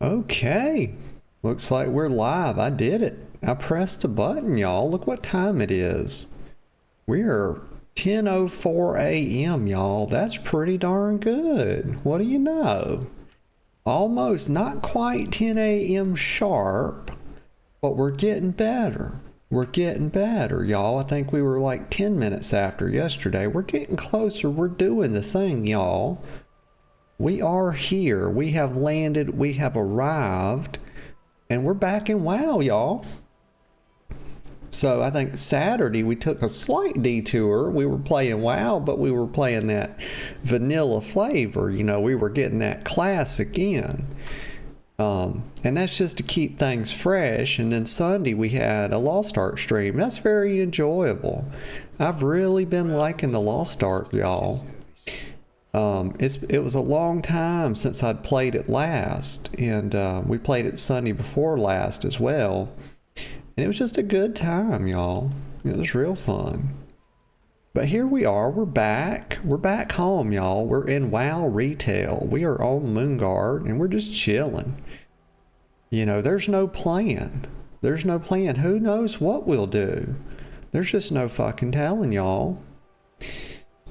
Okay, looks like we're live. I did it. I pressed the button, y'all. Look what time it is. We're 10:04 a.m., y'all. That's pretty darn good. What do you know? Almost not quite 10 a.m. sharp, but we're getting better. We're getting better, y'all. I think we were like 10 minutes after yesterday. We're getting closer. We're doing the thing, y'all. We are here. We have landed. We have arrived. And we're back in WoW, y'all. So I think Saturday we took a slight detour. We were playing WoW, but we were playing that vanilla flavor. You know, we were getting that classic in. And that's just to keep things fresh. And then Sunday we had a Lost Ark stream. That's very enjoyable. I've really been liking the Lost Ark, y'all. It was a long time since I'd played it last, and we played it Sunday before last as well, and it was just a good time, y'all. It was real fun. But here we are, we're back home, y'all. We're in WoW retail. We are on Moonguard, and we're just chilling. You know, there's no plan. Who knows what we'll do? There's just no fucking telling, y'all.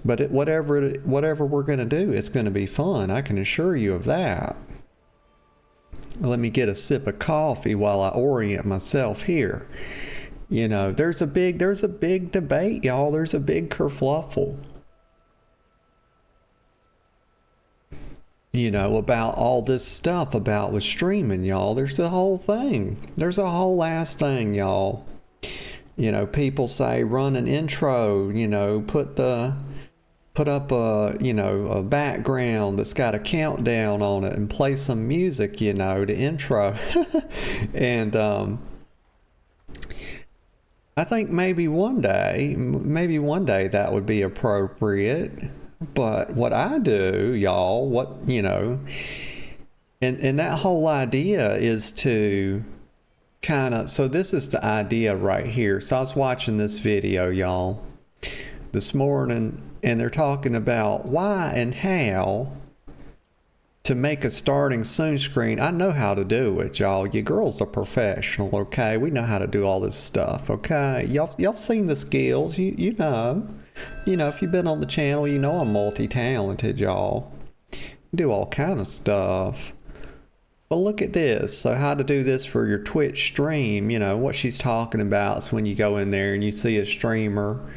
But whatever we're going to do, it's going to be fun. I can assure you of that. Let me get a sip of coffee while I orient myself here. You know, there's a big debate, y'all. There's a big kerfluffle. You know, about all this stuff about with streaming, y'all. There's the whole thing. There's a whole ass thing, y'all. You know, people say run an intro, you know, put up a background that's got a countdown on it and play some music, you know, to intro. And I think maybe one day that would be appropriate. But what I do, y'all, and that whole idea is to so this is the idea right here. So I was watching this video, y'all, this morning, and they're talking about why and how to make a starting soon screen. I know how to do it, y'all. You girls are professional, okay? We know how to do all this stuff, okay? Y'all seen the skills, you know. You know, if you've been on the channel, you know I'm multi-talented, y'all. Do all kind of stuff. But look at this. So how to do this for your Twitch stream, you know, what she's talking about is when you go in there and you see a streamer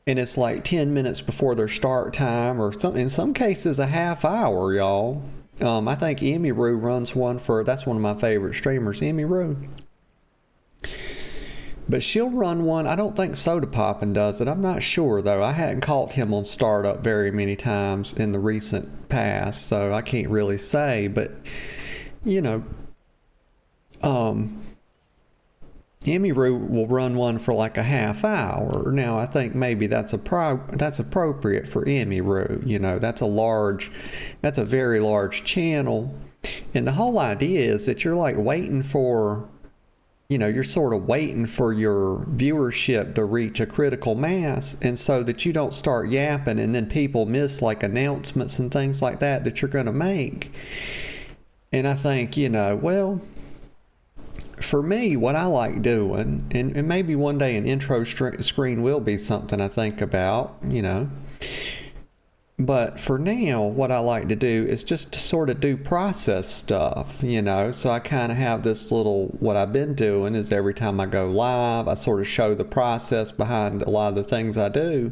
and it's like 10 minutes before their start time, or in some cases a half hour, y'all. I think Emiru runs one that's one of my favorite streamers, Emiru. But she'll run one. I don't think Soda Poppin does it. I'm not sure, though. I hadn't caught him on startup very many times in the recent past, so I can't really say. But, you know, Emiru will run one for like a half hour. Now, I think maybe that's appropriate for Emiru. You know, that's a very large channel. And the whole idea is that you're like waiting for, you know, you're sort of waiting for your viewership to reach a critical mass, and so that you don't start yapping and then people miss like announcements and things like that you're going to make. And I think, you know, well, for me, what I like doing, and maybe one day an intro screen will be something I think about, you know. But for now, what I like to do is just to sort of do process stuff, you know. So I kind of have this what I've been doing is every time I go live, I sort of show the process behind a lot of the things I do,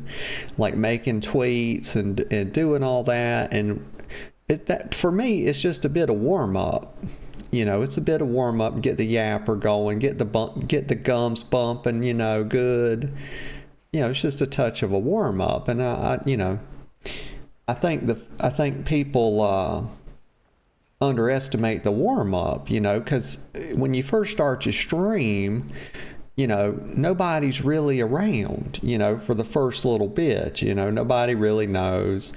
like making tweets and doing all that. And that for me, it's just a bit of warm up. You know, it's a bit of warm up, get the yapper going, get the gums bumping, you know, good. You know, it's just a touch of a warm up. And I you know, I think people underestimate the warm up, you know, because when you first start your stream, you know, nobody's really around, you know, for the first little bit, you know, nobody really knows.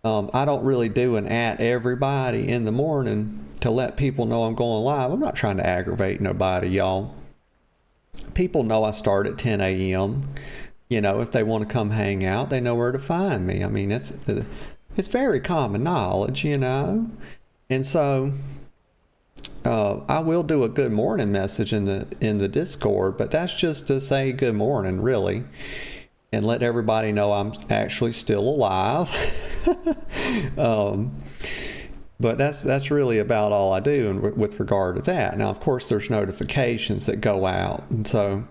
I don't really do an at everybody in the morning to let people know I'm going live. I'm not trying to aggravate nobody, y'all. People know I start at 10 a.m. You know, if they want to come hang out, they know where to find me. I mean, it's very common knowledge, you know. And so I will do a good morning message in the Discord, but that's just to say good morning, really, and let everybody know I'm actually still alive. But that's really about all I do with regard to that. Now, of course, there's notifications that go out, and so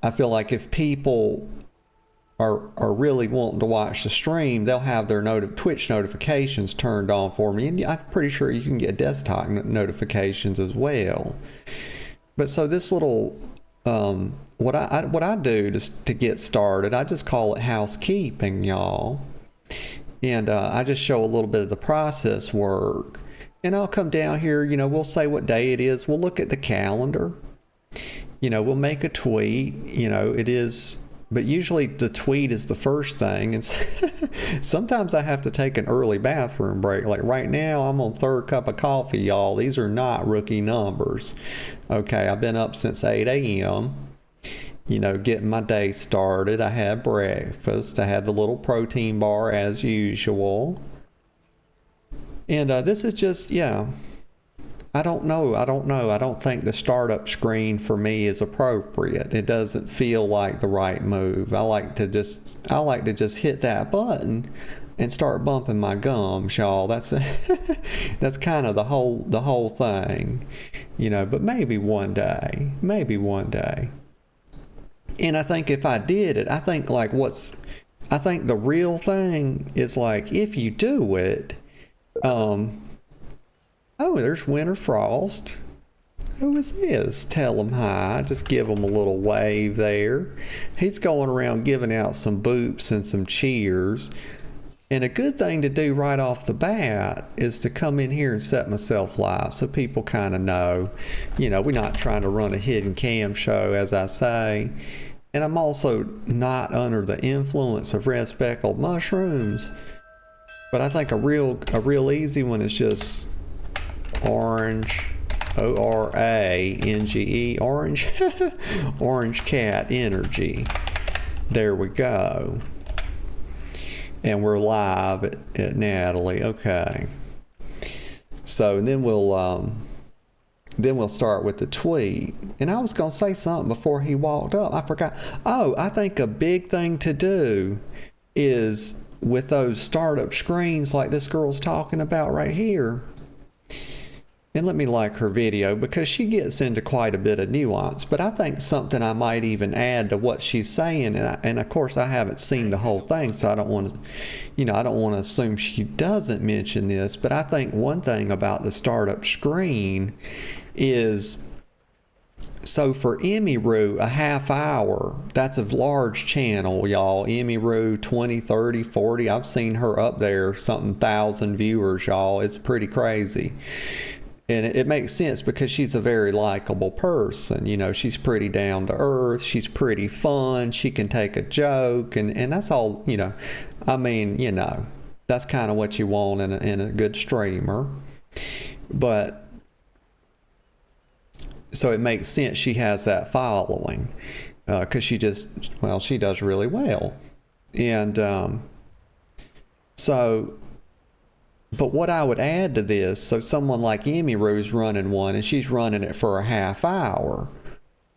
I feel like if people are really wanting to watch the stream, they'll have their Twitch notifications turned on for me, and I'm pretty sure you can get desktop notifications as well. But so this little what I do to get started, I just call it housekeeping, y'all, and I just show a little bit of the process work, and I'll come down here. We'll say what day it is. We'll look at the calendar. We'll make a tweet. It is. But usually the tweet is the first thing, and sometimes I have to take an early bathroom break. Like right now, I'm on third cup of coffee, y'all. These are not rookie numbers. Okay, I've been up since 8 a.m., getting my day started. I had breakfast. I had the little protein bar as usual. And this is just, I don't know. I don't think the startup screen for me is appropriate. It doesn't feel like the right move. I like to just hit that button and start bumping my gums, y'all. That's kind of the whole thing, but maybe one day. And I think if I did it, I think the real thing is, like, if you do it, oh, there's Winter Frost. Who is this? Tell him hi. Just give him a little wave there. He's going around giving out some boops and some cheers. And a good thing to do right off the bat is to come in here and set myself live so people kind of know. We're not trying to run a hidden cam show, as I say. And I'm also not under the influence of red speckled mushrooms. But I think a real easy one is just orange, ORANGE, orange, orange cat energy. There we go. And we're live at Natalie. Okay. So then we'll start with the tweet. And I was gonna say something before he walked up. I forgot. Oh, I think a big thing to do is with those startup screens like this girl's talking about right here. And let me like her video because she gets into quite a bit of nuance. But I think something I might even add to what she's saying, and of course I haven't seen the whole thing, so I don't want to, assume she doesn't mention this. But I think one thing about the startup screen is, so for Emiru, a half hour, that's a large channel, y'all. Emiru, 20, 30, 40. I've seen her up there, something 1,000 viewers, y'all. It's pretty crazy. And it makes sense because she's a very likable person. She's pretty down to earth. She's pretty fun. She can take a joke. And that's all, that's kind of what you want in a good streamer. But so it makes sense she has that following because she does really well. And but what I would add to this, so someone like Emiru's running one and she's running it for a half hour.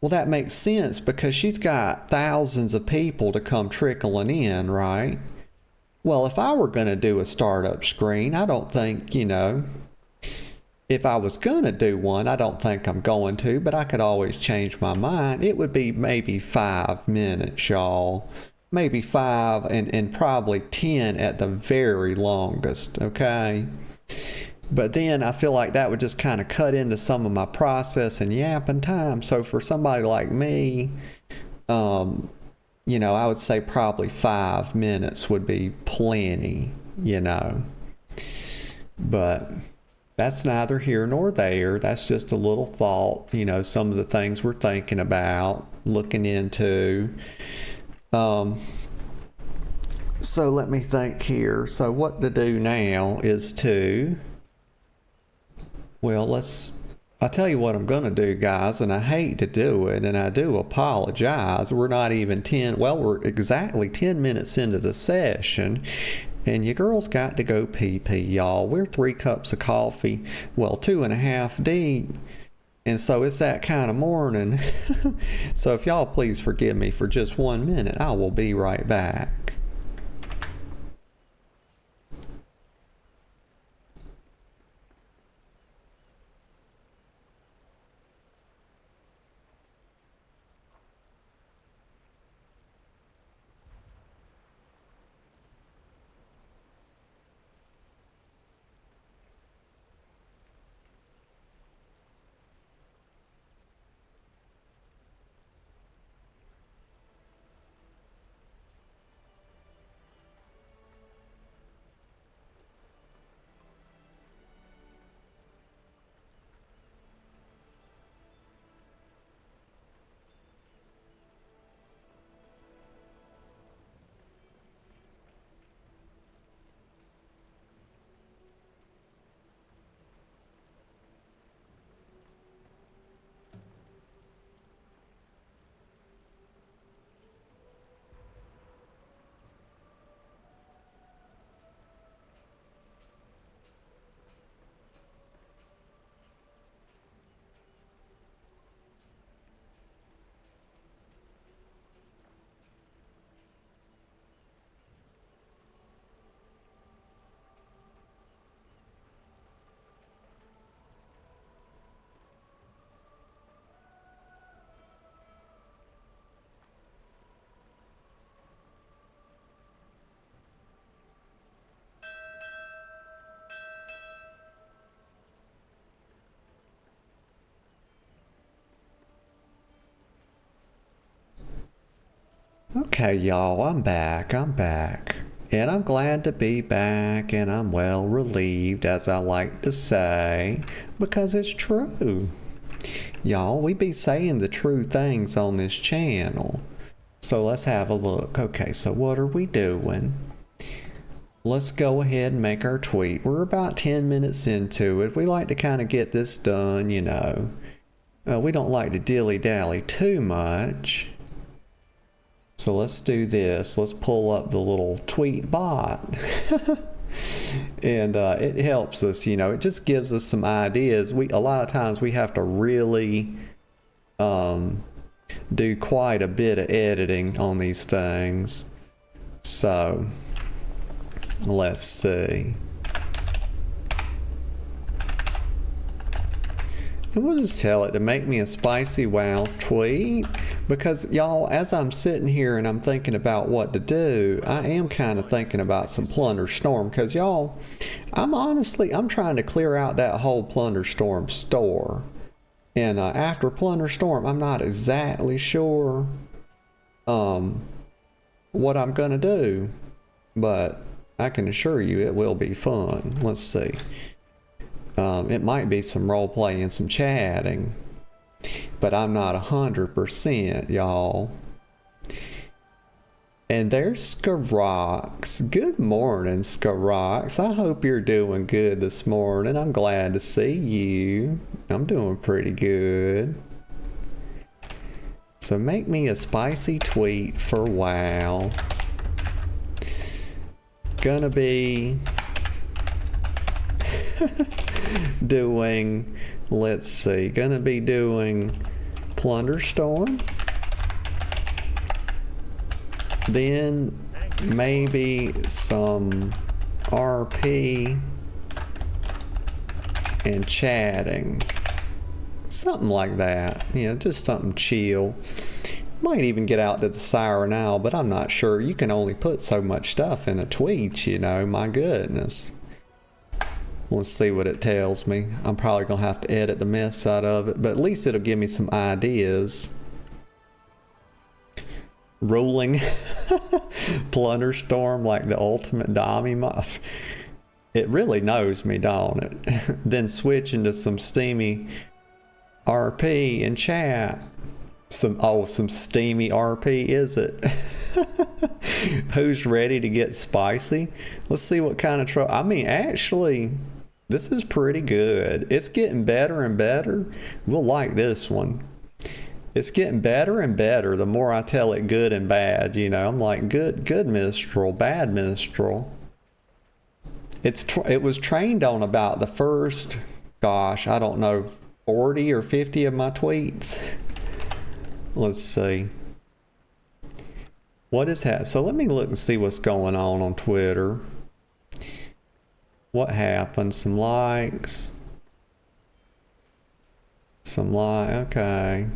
Well, that makes sense because she's got thousands of people to come trickling in, right? Well, if I were going to do a startup screen, I don't think, if I was going to do one, I don't think I'm going to, but I could always change my mind. It would be maybe 5 minutes, y'all. Maybe 5 and probably 10 at the very longest, okay? But then I feel like that would just kind of cut into some of my process and yapping time. So for somebody like me, I would say probably 5 minutes would be plenty, But that's neither here nor there. That's just a little thought, some of the things we're thinking about, looking into. So let me think here. So what to do now is I'll tell you what I'm going to do, guys, and I hate to do it, and I do apologize. We're not even we're exactly 10 minutes into the session, And your girl's got to go pee-pee, y'all. We're 3 cups of coffee, well, 2.5 deep. And so it's that kind of morning. So if y'all please forgive me for just 1 minute, I will be right back. Okay, y'all, I'm back. And I'm glad to be back, and I'm well relieved, as I like to say, because it's true. Y'all, we be saying the true things on this channel. So let's have a look. Okay, so what are we doing? Let's go ahead and make our tweet. We're about 10 minutes into it. We like to kind of get this done, you know. We don't like to dilly-dally too much. So let's do this. Let's pull up the little tweet bot. And it helps us, you know. It just gives us some ideas. A lot of times we have to really do quite a bit of editing on these things. So let's see. And we'll just tell it to make me a spicy wow tweet, because y'all, as I'm sitting here and I'm thinking about what to do, I am kind of thinking about some Plunderstorm, because y'all, I'm trying to clear out that whole Plunderstorm store. And after Plunderstorm, I'm not exactly sure what I'm gonna do, but I can assure you it will be fun. Let's see. It might be some role play and some chatting, but I'm not 100%, y'all. And there's Skarox. Good morning, Skarox. I hope you're doing good this morning. I'm glad to see you. I'm doing pretty good. So make me a spicy tweet for WoW. Gonna be doing, let's see, gonna be doing Plunderstorm, then maybe some RP and chatting, something like that, you know, just something chill. Might even get out to the Siren Owl, but I'm not sure. You can only put so much stuff in a tweet, you know, my goodness. Let's see what it tells me. I'm probably gonna have to edit the mess out of it, but at least it'll give me some ideas. Rolling Plunderstorm like the ultimate Dommy muff. It really knows me, don't it? Then switching to some steamy RP and chat. Some steamy RP, is it? Who's ready to get spicy? Let's see what kind of trouble. I mean, actually, this is pretty good. It's getting better and better. We'll like this one. It's getting better and better the more I tell it good and bad. You know, I'm like, good minstrel, bad minstrel. it was trained on about the first, gosh, I don't know, 40 or 50 of my tweets. Let's see. What is that? So let me look and see what's going on Twitter. What happened? Some likes. Okay.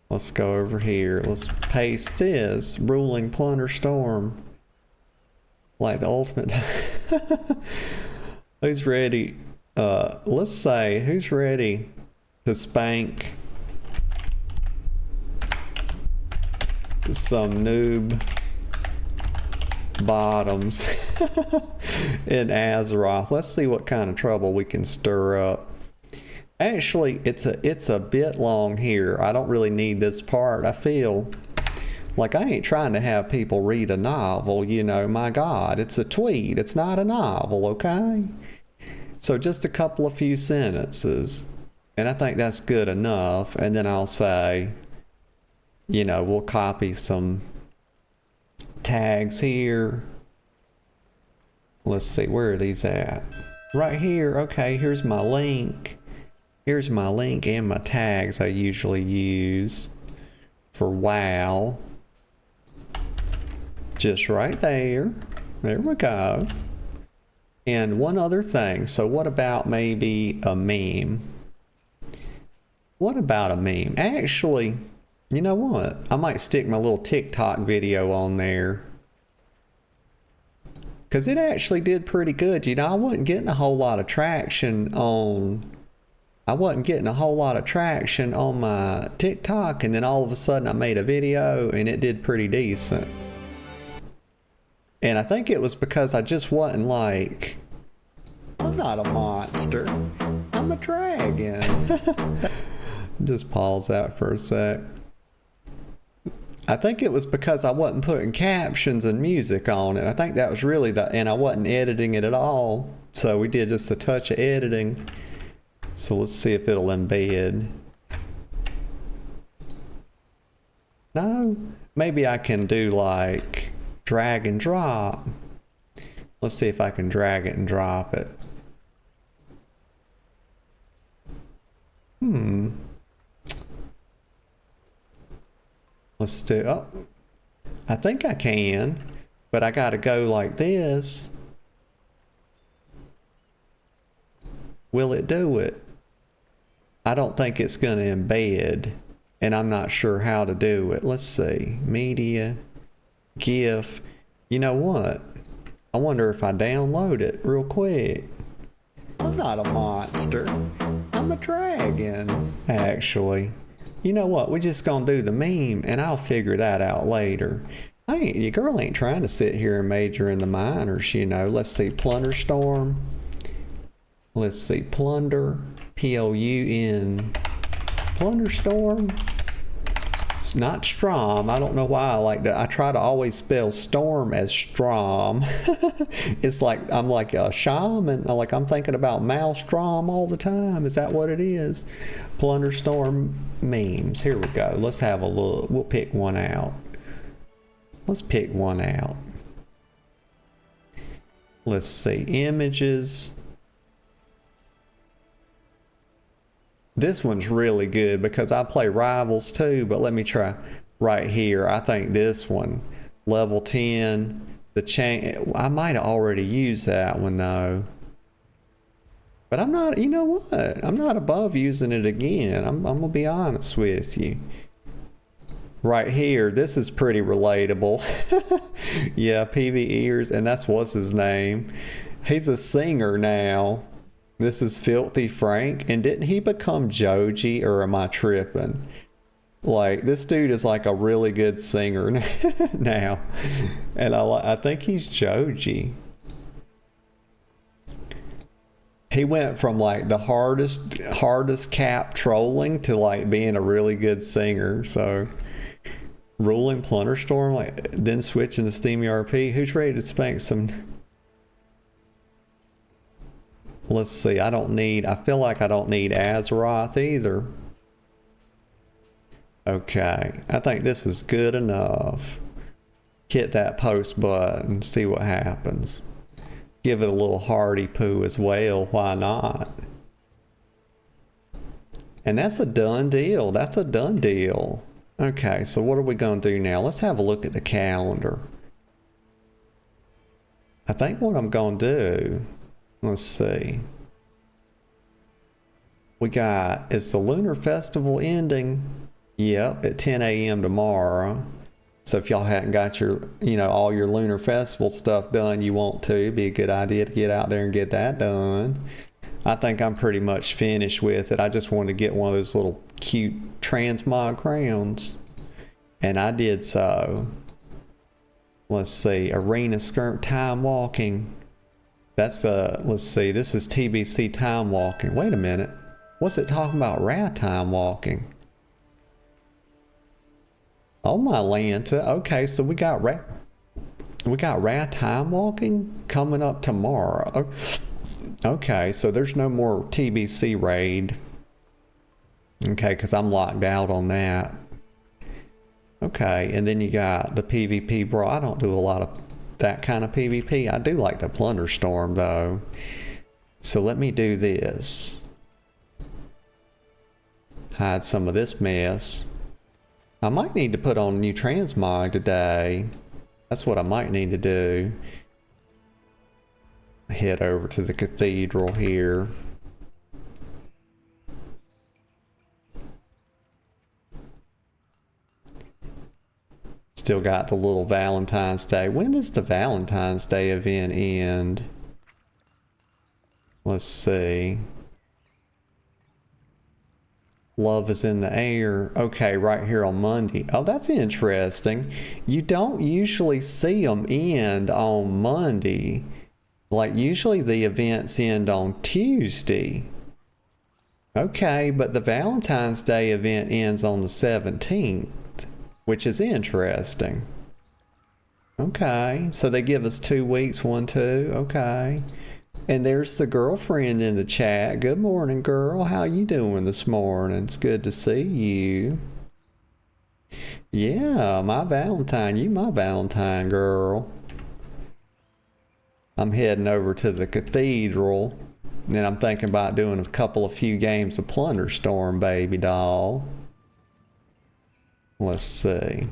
Let's go over here. Let's paste this. Ruling Plunderstorm. Like the ultimate. Who's ready? Let's say, who's ready to spank some noob bottoms in Azeroth? Let's see what kind of trouble we can stir up. Actually, it's a bit long here. I don't really need this part. I feel like I ain't trying to have people read a novel, you know, my God. It's a tweet. It's not a novel, okay? So just a couple of few sentences. And I think that's good enough. And then I'll say, you know, we'll copy some tags here. Let's see, where are these at? Right here. Okay, here's my link. Here's my link and my tags I usually use for WoW. Just right there. There we go. And one other thing. So what about maybe a meme? What about a meme? Actually, you know what? I might stick my little TikTok video on there. Because it actually did pretty good. You know, I wasn't getting a whole lot of traction on my TikTok, and then all of a sudden I made a video and it did pretty decent. And I think it was because I just wasn't like, I'm not a monster, I'm a dragon. Just pause that for a sec. I think it was because I wasn't putting captions and music on it. I think that was really and I wasn't editing it at all. So we did just a touch of editing. So let's see if it'll embed. No, maybe I can do like drag and drop. Let's see if I can drag it and drop it. Let's do, oh, I think I can, but I gotta go like this. Will it do it? I don't think it's gonna embed, and I'm not sure how to do it. Let's see, media, GIF. You know what? I wonder if I download it real quick. I'm not a monster, I'm a dragon. Actually, you know what? We're just gonna do the meme, and I'll figure that out later. Your girl ain't trying to sit here and major in the minors, you know. Let's see, Plunderstorm. Let's see, Plunder, P-O-U-N, Plunderstorm. It's not Strom. I don't know why I like that. I try to always spell storm as Strom. It's like I'm like a shaman. I'm thinking about Maelstrom all the time. Is that what it is? Plunderstorm memes. Here we go. Let's have a look. We'll pick one out. Let's pick one out. Let's see. Images. This one's really good because I play Rivals too, but let me try right here. I think this one, level 10, the chain, I might have already used that one though. But I'm not, you know what? I'm not above using it again. I'm gonna be honest with you. Right here, this is pretty relatable. Yeah, PV Ears, and what's his name? He's a singer now. This is Filthy Frank, and didn't he become Joji, or am I tripping? Like, this dude is like a really good singer now, and I think he's Joji. He went from like the hardest cap trolling to like being a really good singer. So, ruling Plunderstorm, like then switching to Steam ERP. Who's ready to spank some? Let's see, I feel like I don't need Azeroth either. Okay, I think this is good enough. Hit that post button, see what happens. Give it a little hearty poo as well. Why not? And that's a done deal. That's a done deal. Okay, so what are we going to do now? Let's have a look at the calendar. I think what I'm going to do, let's see. We got, is the Lunar Festival ending? Yep, at 10 a.m. tomorrow. So if y'all hadn't got your, all your Lunar Festival stuff done, you want to, it'd be a good idea to get out there and get that done. I think I'm pretty much finished with it. I just wanted to get one of those little cute transmog crowns. And I did so. Let's see, arena skirm time walking. That's let's see, this is TBC time walking. Wait a minute. What's it talking about? Rat time walking. Oh my Lanta. Okay, so we got rat time walking coming up tomorrow. Okay, so there's no more TBC raid. Okay, because I'm locked out on that. Okay, and then you got the PvP, bro. I don't do a lot of that kind of PvP. I do like the Plunderstorm, though. So let me do this. Hide some of this mess. I might need to put on a new transmog today. That's what I might need to do. Head over to the cathedral here. Still got the little Valentine's Day. When does the Valentine's Day event end? Let's see. Love is in the air. Okay, right here on Monday. Oh, that's interesting. You don't usually see them end on Monday. Like, usually the events end on Tuesday. Okay, but the Valentine's Day event ends on the 17th, which is interesting. Okay, so they give us 2 weeks, 1, 2. Okay. And there's the girlfriend in the chat. Good morning, girl. How you doing this morning? It's good to see you. Yeah, my Valentine. You my Valentine, girl. I'm heading over to the cathedral. And I'm thinking about doing a few games of Plunderstorm, baby doll. Let's see.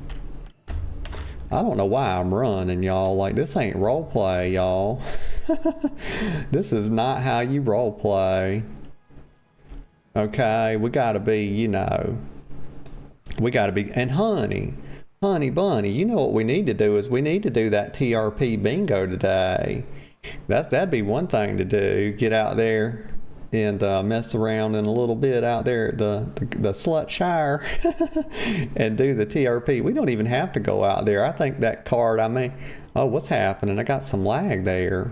I don't know why I'm running, y'all. Like, this ain't roleplay, y'all. This is not how you roleplay. Okay, we gotta be, we gotta be, and honey bunny, you know what we need to do is we need to do that TRP Bingo today. That'd be one thing to do. Get out there and mess around in a little bit out there at the Slutshire and do the TRP. We don't even have to go out there. I think that card, oh, what's happening? I got some lag there.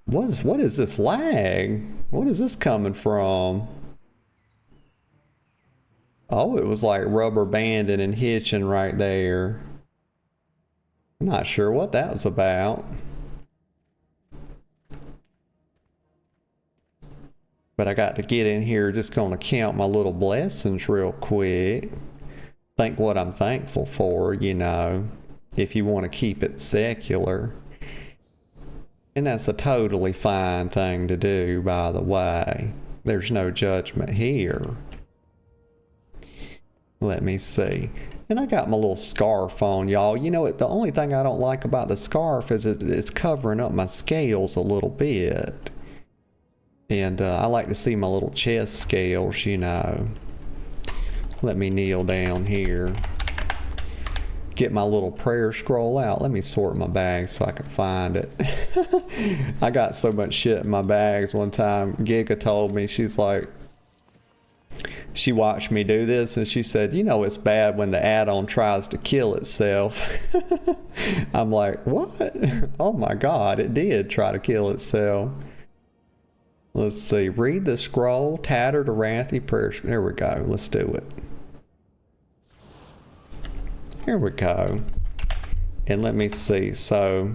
What is this lag? What is this coming from? Oh, it was like rubber banding and hitching right there. I'm not sure what that was about. But I got to get in here, just going to count my little blessings real quick. Think what I'm thankful for, if you want to keep it secular. And that's a totally fine thing to do, by the way. There's no judgment here. Let me see. And I got my little scarf on, y'all. The only thing I don't like about the scarf is it's covering up my scales a little bit. And I like to see my little chest scales, Let me kneel down here. Get my little prayer scroll out. Let me sort my bags so I can find it. I got so much shit in my bags one time. Giga told me, she's like, she watched me do this and she said, it's bad when the add-on tries to kill itself. I'm like, what? Oh my God, it did try to kill itself. Let's see. Read the scroll. Tattered Arathi prayer. There we go. Let's do it. Here we go. And let me see. So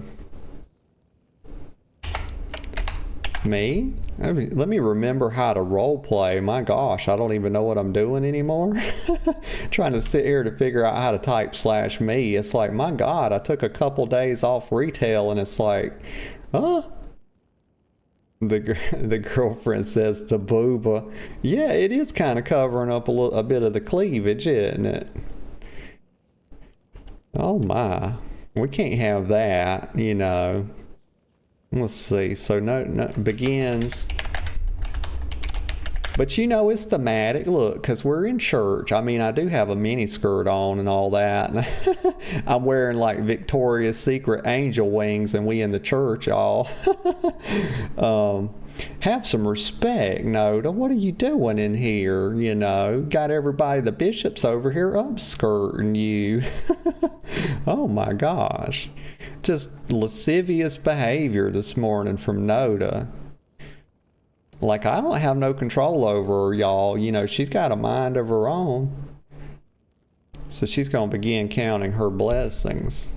Me? Let me remember how to role play. My gosh, I don't even know what I'm doing anymore. Trying to sit here to figure out how to type /me. It's like, my God, I took a couple days off retail and it's like, huh? The girlfriend says the booba. Yeah, it is kind of covering up a bit of the cleavage, isn't it? Oh my. We can't have that, you know. Let's see. So no begins. But you know, it's thematic. Look, because we're in church. I mean, I do have a mini skirt on and all that. And I'm wearing like Victoria's Secret angel wings and we in the church, y'all. Have some respect, Noda. What are you doing in here? You know, got everybody, the bishops over here upskirting you. Oh my gosh. Just lascivious behavior this morning from Noda. Like, I don't have no control over her, y'all. You know, she's got a mind of her own. So she's going to begin counting her blessings.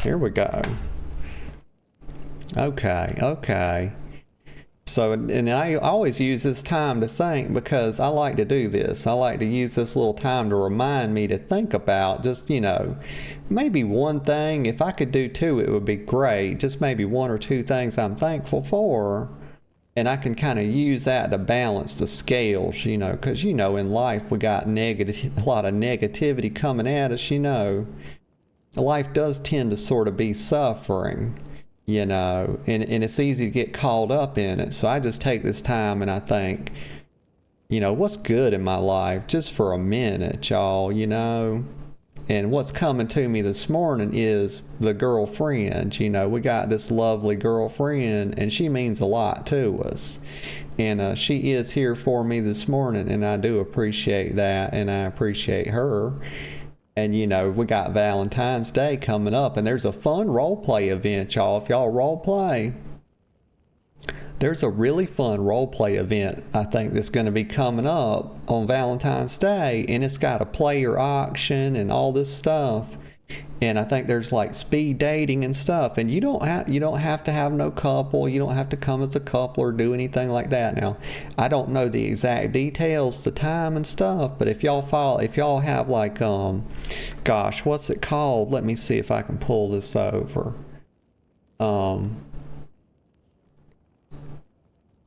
Here we go. Okay. So, and I always use this time to think because I like to do this. I like to use this little time to remind me to think about just, you know, maybe one thing. If I could do two, it would be great. Just maybe one or two things I'm thankful for. And I can kind of use that to balance the scales, you know, because, you know, in life we got a lot of negativity coming at us, you know. Life does tend to sort of be suffering. You know, and it's easy to get caught up in it. So I just take this time and I think, you know, what's good in my life just for a minute, y'all, you know. And what's coming to me this morning is the girlfriend. You know, we got this lovely girlfriend and she means a lot to us. And she is here for me this morning and I do appreciate that and I appreciate her. And, you know, we got Valentine's Day coming up, and there's a fun role play event, y'all. If y'all role play, there's a really fun role play event, I think, that's going to be coming up on Valentine's Day, and it's got a player auction and all this stuff. And I think there's like speed dating and stuff, and you don't have to have no couple. You don't have to come as a couple or do anything like that. Now, I don't know the exact details, the time and stuff, but if y'all have like gosh, what's it called? Let me see if I can pull this over.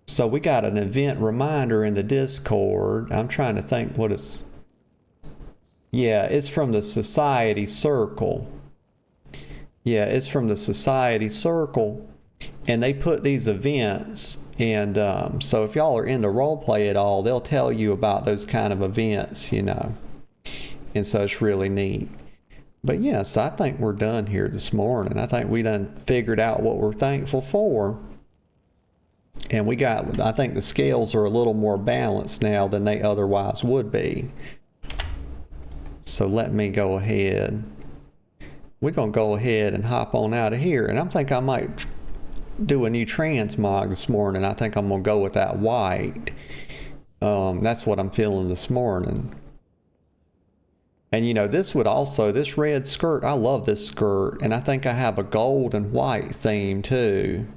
So we got an event reminder in the Discord. I'm trying to think what it's. Yeah, it's from the Society Circle. Yeah, it's from the Society Circle. And they put these events. And so if y'all are into role play at all, they'll tell you about those kind of events, you know. And so it's really neat. But yes, I think we're done here this morning. I think we done figured out what we're thankful for. And I think the scales are a little more balanced now than they otherwise would be. So let me go ahead. We're going to go ahead and hop on out of here. And I think I might do a new transmog this morning. I think I'm going to go with that white. That's what I'm feeling this morning. And you know, this red skirt, I love this skirt. And I think I have a gold and white theme too.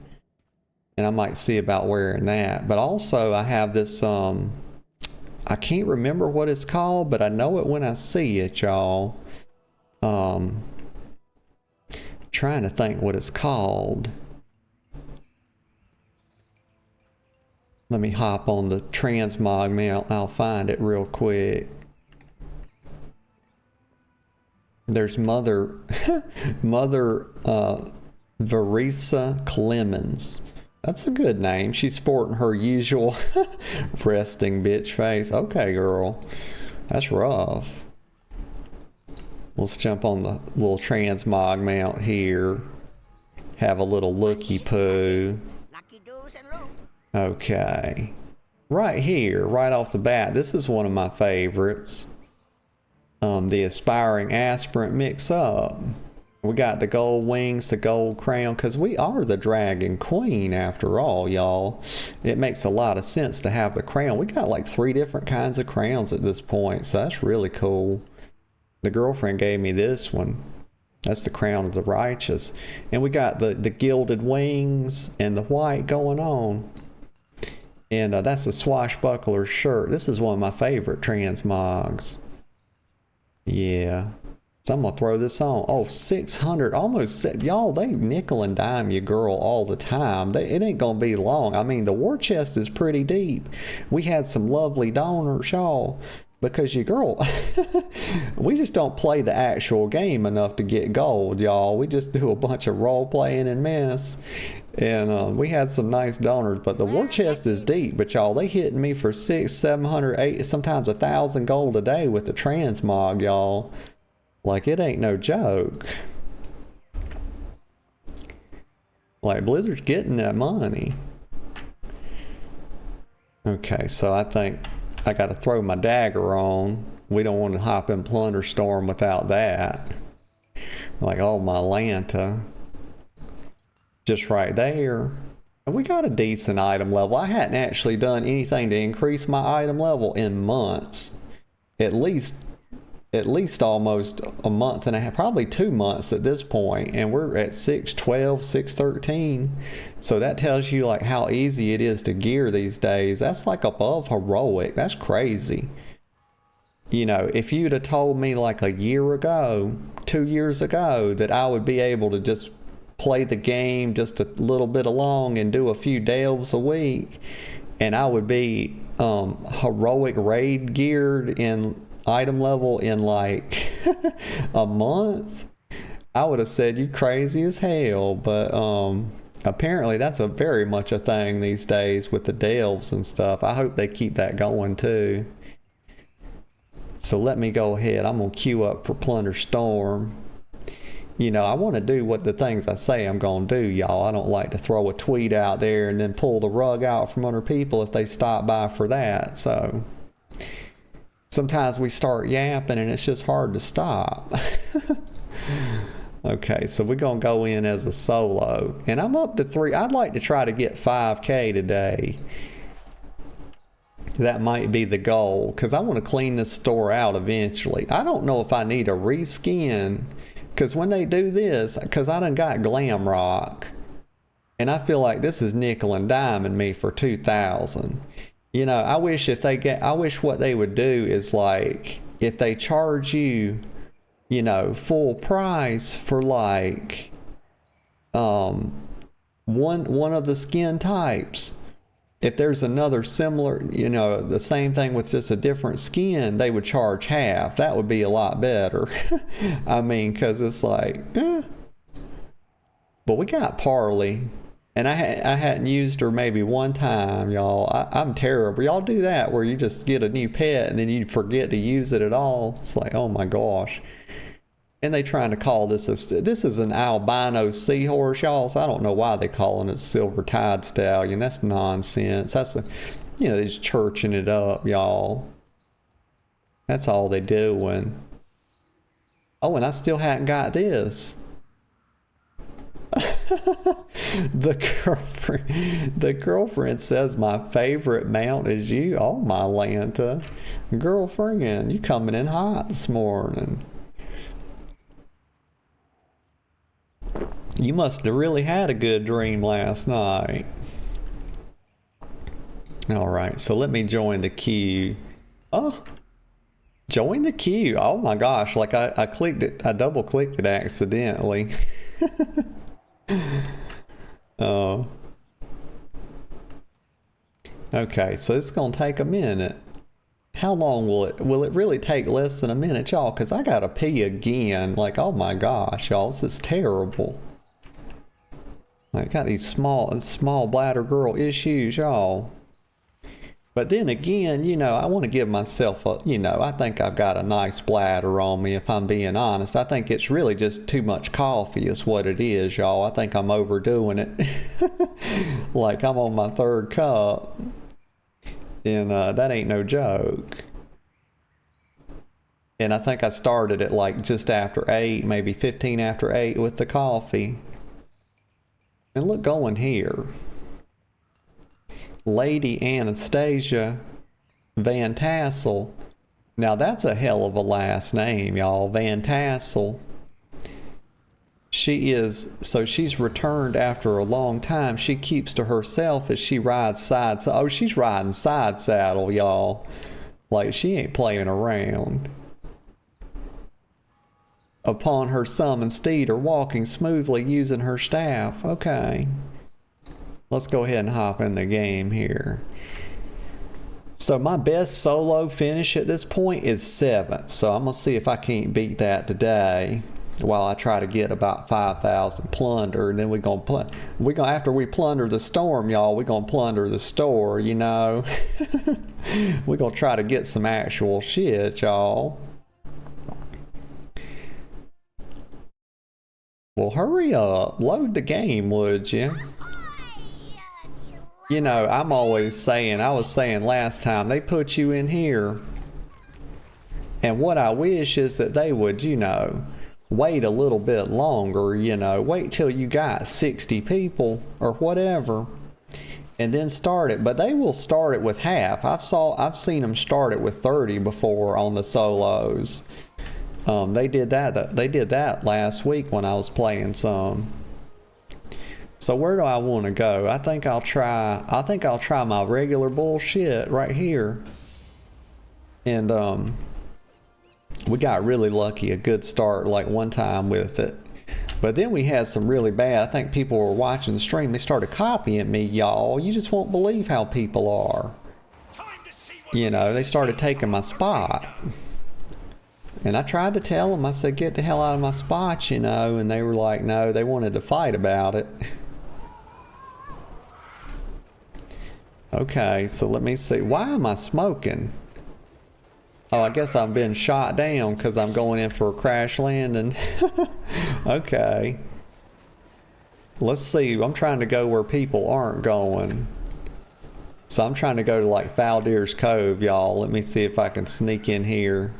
And I might see about wearing that. But also I have this, I can't remember what it's called, but I know it when I see it, y'all. Trying to think what it's called. Let me hop on the transmog, man. I'll find it real quick. There's Mother Verisa Clemens. That's a good name. She's sporting her usual resting bitch face. Okay, girl. That's rough. Let's jump on the little transmog mount here. Have a little looky poo. Okay. Right here, right off the bat, this is one of my favorites. The aspiring aspirant mix up. We got the gold wings, the gold crown, because we are the dragon queen after all, y'all. It makes a lot of sense to have the crown. We got like 3 different kinds of crowns at this point, so that's really cool. The girlfriend gave me this one. That's the crown of the righteous. And we got the gilded wings and the white going on. And that's a swashbuckler shirt. This is one of my favorite transmogs. Yeah. So I'm going to throw this on. Oh, 600. Almost. Y'all, they nickel and dime your girl all the time. It ain't going to be long. I mean, the war chest is pretty deep. We had some lovely donors, y'all. Because your girl, we just don't play the actual game enough to get gold, y'all. We just do a bunch of role playing and mess. And we had some nice donors, but the war chest is deep. But y'all, they hitting me for 600, 700, 800, sometimes 1,000 gold a day with the transmog, y'all. Like, it ain't no joke. Like, Blizzard's getting that money. Okay, so I think I got to throw my dagger on. We don't want to hop in Plunderstorm without that. Like, oh, my Lanta. Just right there. And we got a decent item level. I hadn't actually done anything to increase my item level in months. At least almost a month and a half, probably 2 months at this point, and we're at 612, 613. So that tells you like how easy it is to gear these days. That's like above heroic. That's crazy. You know, if you'd have told me like a year ago, 2 years ago, that I would be able to just play the game just a little bit along and do a few delves a week, and I would be heroic raid geared in item level in like a month, I would have said you crazy as hell. But apparently that's a very much a thing these days with the delves and stuff. I hope they keep that going too. So let me go ahead. I'm gonna queue up for Plunderstorm. You know, I want to do what the things I say I'm going to do, y'all. I don't like to throw a tweet out there and then pull the rug out from under people if they stop by for that. So sometimes we start yapping and it's just hard to stop. Okay, so we're going to go in as a solo. And I'm up to 3. I'd like to try to get 5K today. That might be the goal, because I want to clean this store out eventually. I don't know if I need a reskin, because when they do this, because I done got Glam Rock, and I feel like this is nickel and diming me for 2,000. You know, I wish what they would do is like, if they charge you, you know, full price for like one of the skin types. If there's another similar, you know, the same thing with just a different skin, they would charge half. That would be a lot better. I mean, because it's like, But we got Parley. And I hadn't used her maybe one time, y'all. I'm terrible. Y'all do that where you just get a new pet and then you forget to use it at all. It's like, oh my gosh. And they trying to call this is an albino seahorse, y'all. So I don't know why they calling it silver tide stallion. That's nonsense. That's you know, they're just churching it up, y'all. That's all they doing. Oh, and I still hadn't got this. The girlfriend says my favorite mount is you. Oh my Lanta. Girlfriend, you coming in hot this morning. You must have really had a good dream last night. Alright, so let me join the queue. Oh, join the queue. Oh my gosh, like I clicked it, I double clicked it accidentally. Oh. Okay, so it's gonna take a minute. How long will it really take less than a minute, y'all? Because I gotta pee again. Like, oh my gosh, y'all, this is terrible. I got these small bladder girl issues, y'all. But then again, you know, I want to give myself a, you know, I think I've got a nice bladder on me, if I'm being honest. I think it's really just too much coffee is what it is, y'all. I think I'm overdoing it. Like, I'm on my 3rd cup. And that ain't no joke. And I think I started at like just after 8, maybe 15 after 8 with the coffee. And look, going here. Lady Anastasia Van Tassel. Now that's a hell of a last name, y'all. Van Tassel. She is, so she's returned after a long time. She keeps to herself as she rides side. Oh, she's riding side saddle, y'all. Like, she ain't playing around. Upon her summoned steed or walking smoothly using her staff. Okay. Let's go ahead and hop in the game here. So my best solo finish at this point is 7th. So I'm going to see if I can't beat that today while I try to get about 5,000 plunder. And then we're going to after we plunder the storm, y'all, we're going to plunder the store, you know. We're going to try to get some actual shit, y'all. Well, hurry up. Load the game, would you? You know, I'm always saying, I was saying last time, they put you in here. And what I wish is that they would, you know, wait a little bit longer, you know, wait till you got 60 people or whatever, and then start it. But they will start it with half. I've seen them start it with 30 before on the solos. They did that last week when I was playing some. So where do I want to go? I think I'll try my regular bullshit right here. And we got really lucky, a good start like one time with it. But then we had some really bad, I think people were watching the stream, they started copying me, y'all. You just won't believe how people are. You know, they started taking my spot. And I tried to tell them, I said, get the hell out of my spot, you know, and they were like, no, they wanted to fight about it. Okay, so let me see. Why am I smoking? Oh, I guess I've been shot down because I'm going in for a crash landing. Okay. Let's see. I'm trying to go where people aren't going. So I'm trying to go to like Faldeer's Cove, y'all. Let me see if I can sneak in here.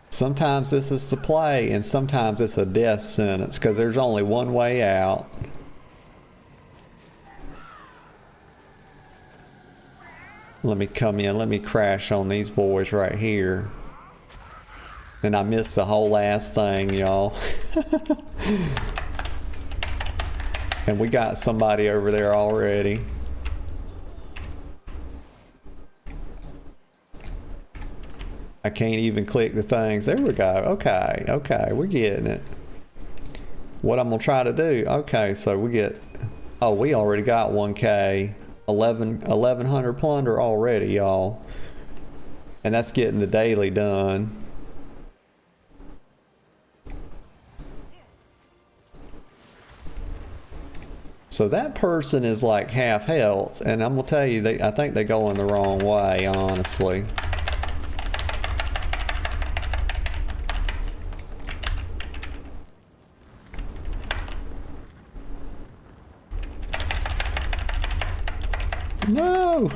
Sometimes this is the play, and sometimes it's a death sentence because there's only one way out. Let me come in. Let me crash on these boys right here. And I missed the whole last thing, y'all. And we got somebody over there already. I can't even click the things. There we go. Okay, okay, we're getting it. What I'm gonna try to do, okay, so we get, oh, we already got 1K, 1100 plunder already, y'all. And that's getting the daily done. So that person is like half health, and I'm gonna tell you, I think they're going the wrong way, honestly. No!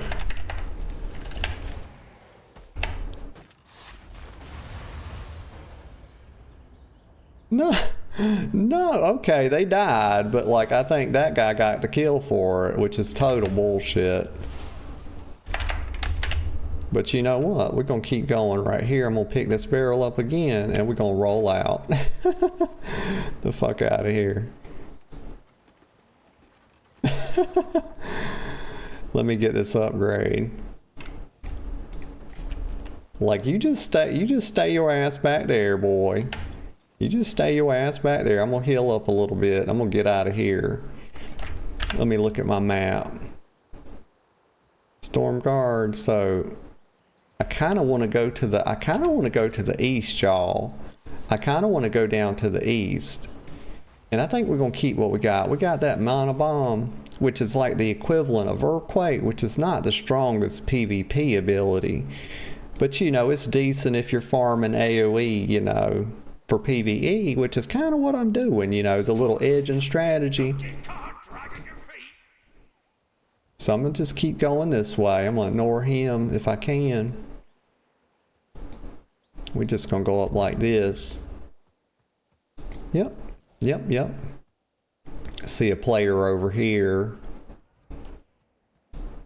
No! No, okay, they died, but like I think that guy got the kill for it, which is total bullshit. But you know what? We're gonna keep going right here. I'm gonna pick this barrel up again and we're gonna roll out. The fuck out of here. Let me get this upgrade. Like you just stay your ass back there, boy. You just stay your ass back there. I'm gonna heal up a little bit. I'm gonna get out of here. Let me look at my map. Storm Guard. So I kind of want to go to the east, y'all. I kind of want to go down to the east. And I think we're gonna keep what we got. We got that mana bomb, which is like the equivalent of Earthquake, which is not the strongest PvP ability. But you know, it's decent if you're farming AoE, you know, for PvE, which is kind of what I'm doing, you know, the little edge and strategy. So I'm gonna just keep going this way. I'm gonna ignore him if I can. We're just gonna go up like this. Yep, yep, yep. See a player over here.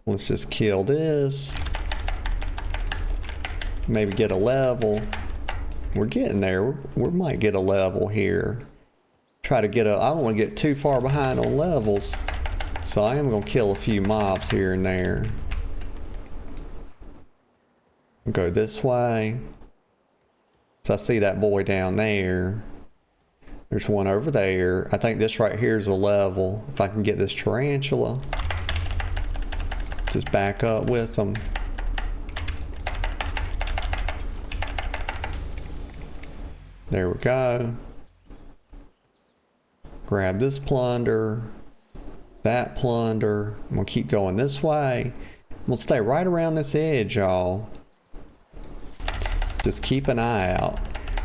Let's just kill this. Maybe get a level. We're getting there. We might get a level here. try to get up. I don't want to get too far behind on levels. So I am going to kill a few mobs here and there. Go this way. So I see that boy down there. There's one over there. I think this right here is a level. If I can get this tarantula. Just back up with them. There we go. Grab this plunder. That plunder. I'm going to keep going this way. I'm going to stay right around this edge, y'all. Just keep an eye out.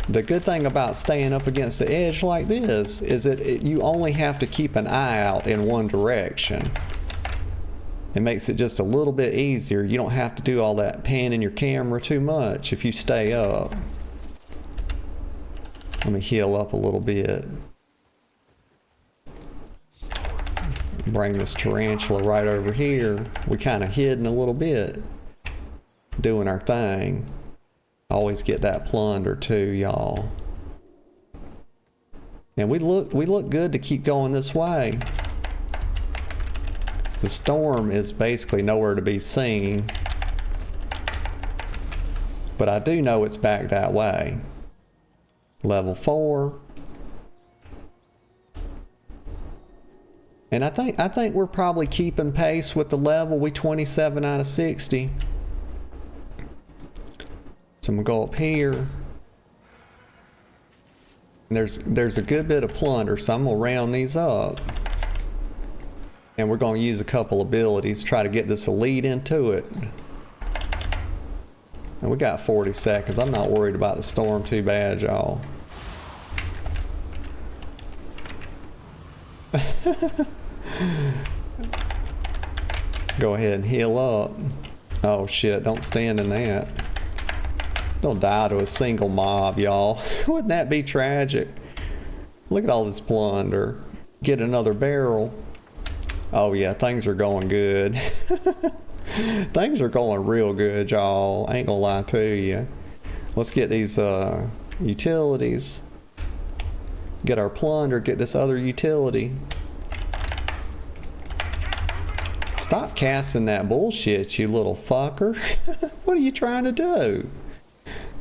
The good thing about staying up against the edge like this is that you only have to keep an eye out in one direction. It makes it just a little bit easier. You don't have to do all that panning your camera too much if you stay up. Let me heal up a little bit. Bring this tarantula right over here. We kind of hidden a little bit, doing our thing. Always get that plunder too, y'all. And we look good to keep going this way. The storm is basically nowhere to be seen, but I do know it's back that way. Level 4. And I think we're probably keeping pace with the level. We 27 out of 60. So I'm gonna go up here. And there's a good bit of plunder, so I'm gonna round these up. And we're gonna use a couple abilities, try to get this elite into it. And we got 40 seconds. I'm not worried about the storm too bad, y'all. Go ahead and heal up. Oh shit, don't stand in that. Don't die to a single mob, y'all. Wouldn't that be tragic? Look at all this plunder. Get another barrel. Oh yeah, things are going good. Things are going real good, y'all. I ain't gonna lie to you. Let's get these utilities. Get our plunder, get this other utility. Stop casting that bullshit, you little fucker. What are you trying to do?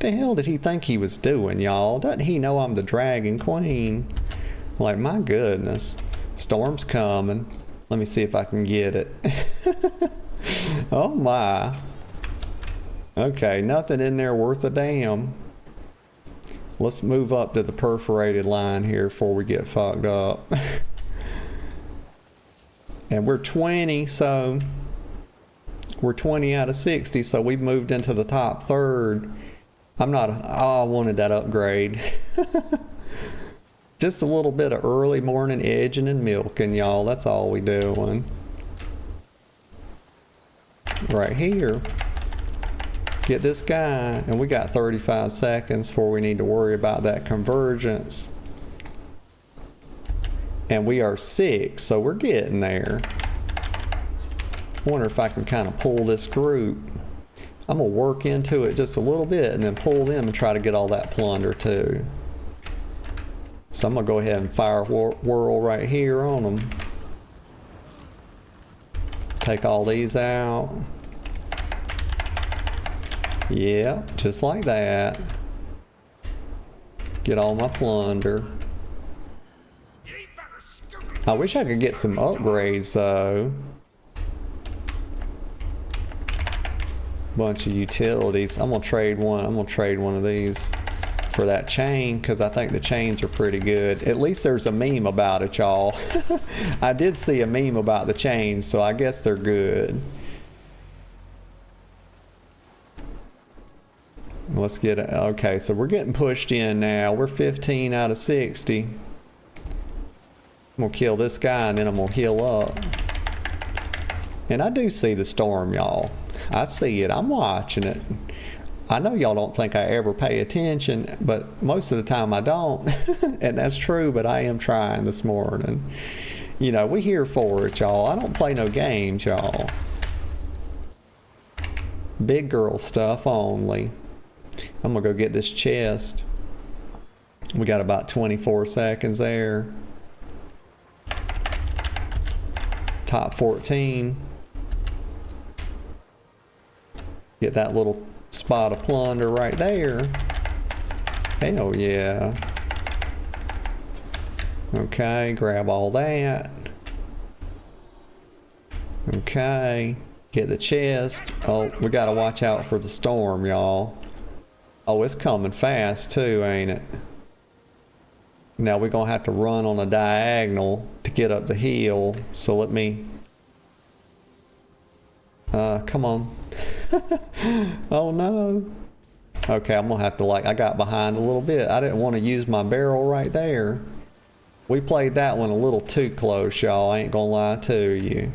The hell did he think he was doing, y'all? Doesn't he know I'm the Dragon Queen? Like, my goodness. Storm's coming. Let me see if I can get it. Oh my. Okay, nothing in there worth a damn. Let's move up to the perforated line here before we get fucked up. And we're 20, so we're 20 out of 60, so we've moved into the top third. I'm not, oh, I wanted that upgrade. Just a little bit of early morning edging and milking, y'all. That's all we doing. Right here. Get this guy, and we got 35 seconds before we need to worry about that convergence. And we are 6, so we're getting there. I wonder if I can kind of pull this group. I'm going to work into it just a little bit and then pull them and try to get all that plunder too. So I'm going to go ahead and fire whirl right here on them. Take all these out. Yeah, just like that. Get all my plunder. I wish I could get some upgrades though. Bunch of utilities. I'm gonna trade one. I'm gonna trade one of these for that chain because I think the chains are pretty good. At least there's a meme about it, y'all. I did see a meme about the chains, so I guess they're good. Let's get it. Okay, so we're getting pushed in now. We're 15 out of 60. I'm gonna kill this guy and then I'm gonna heal up. And I do see the storm, y'all. I see it. I'm watching it. I know y'all don't think I ever pay attention, but most of the time I don't. And that's true, but I am trying this morning. You know, we here for it, y'all. I don't play no games, y'all. Big girl stuff only. I'm gonna go get this chest. We got about 24 seconds there. top 14. Get that little spot of plunder right there. Hell yeah. Okay, grab all that. Okay, get the chest. Oh, we gotta watch out for the storm, y'all. Oh, it's coming fast too, ain't it? Now we're gonna have to run on a diagonal to get up the hill. So let me, come on. Oh no. Okay, I'm gonna have to I got behind a little bit. I didn't want to use my barrel right there. We played that one a little too close, y'all. I ain't gonna lie to you.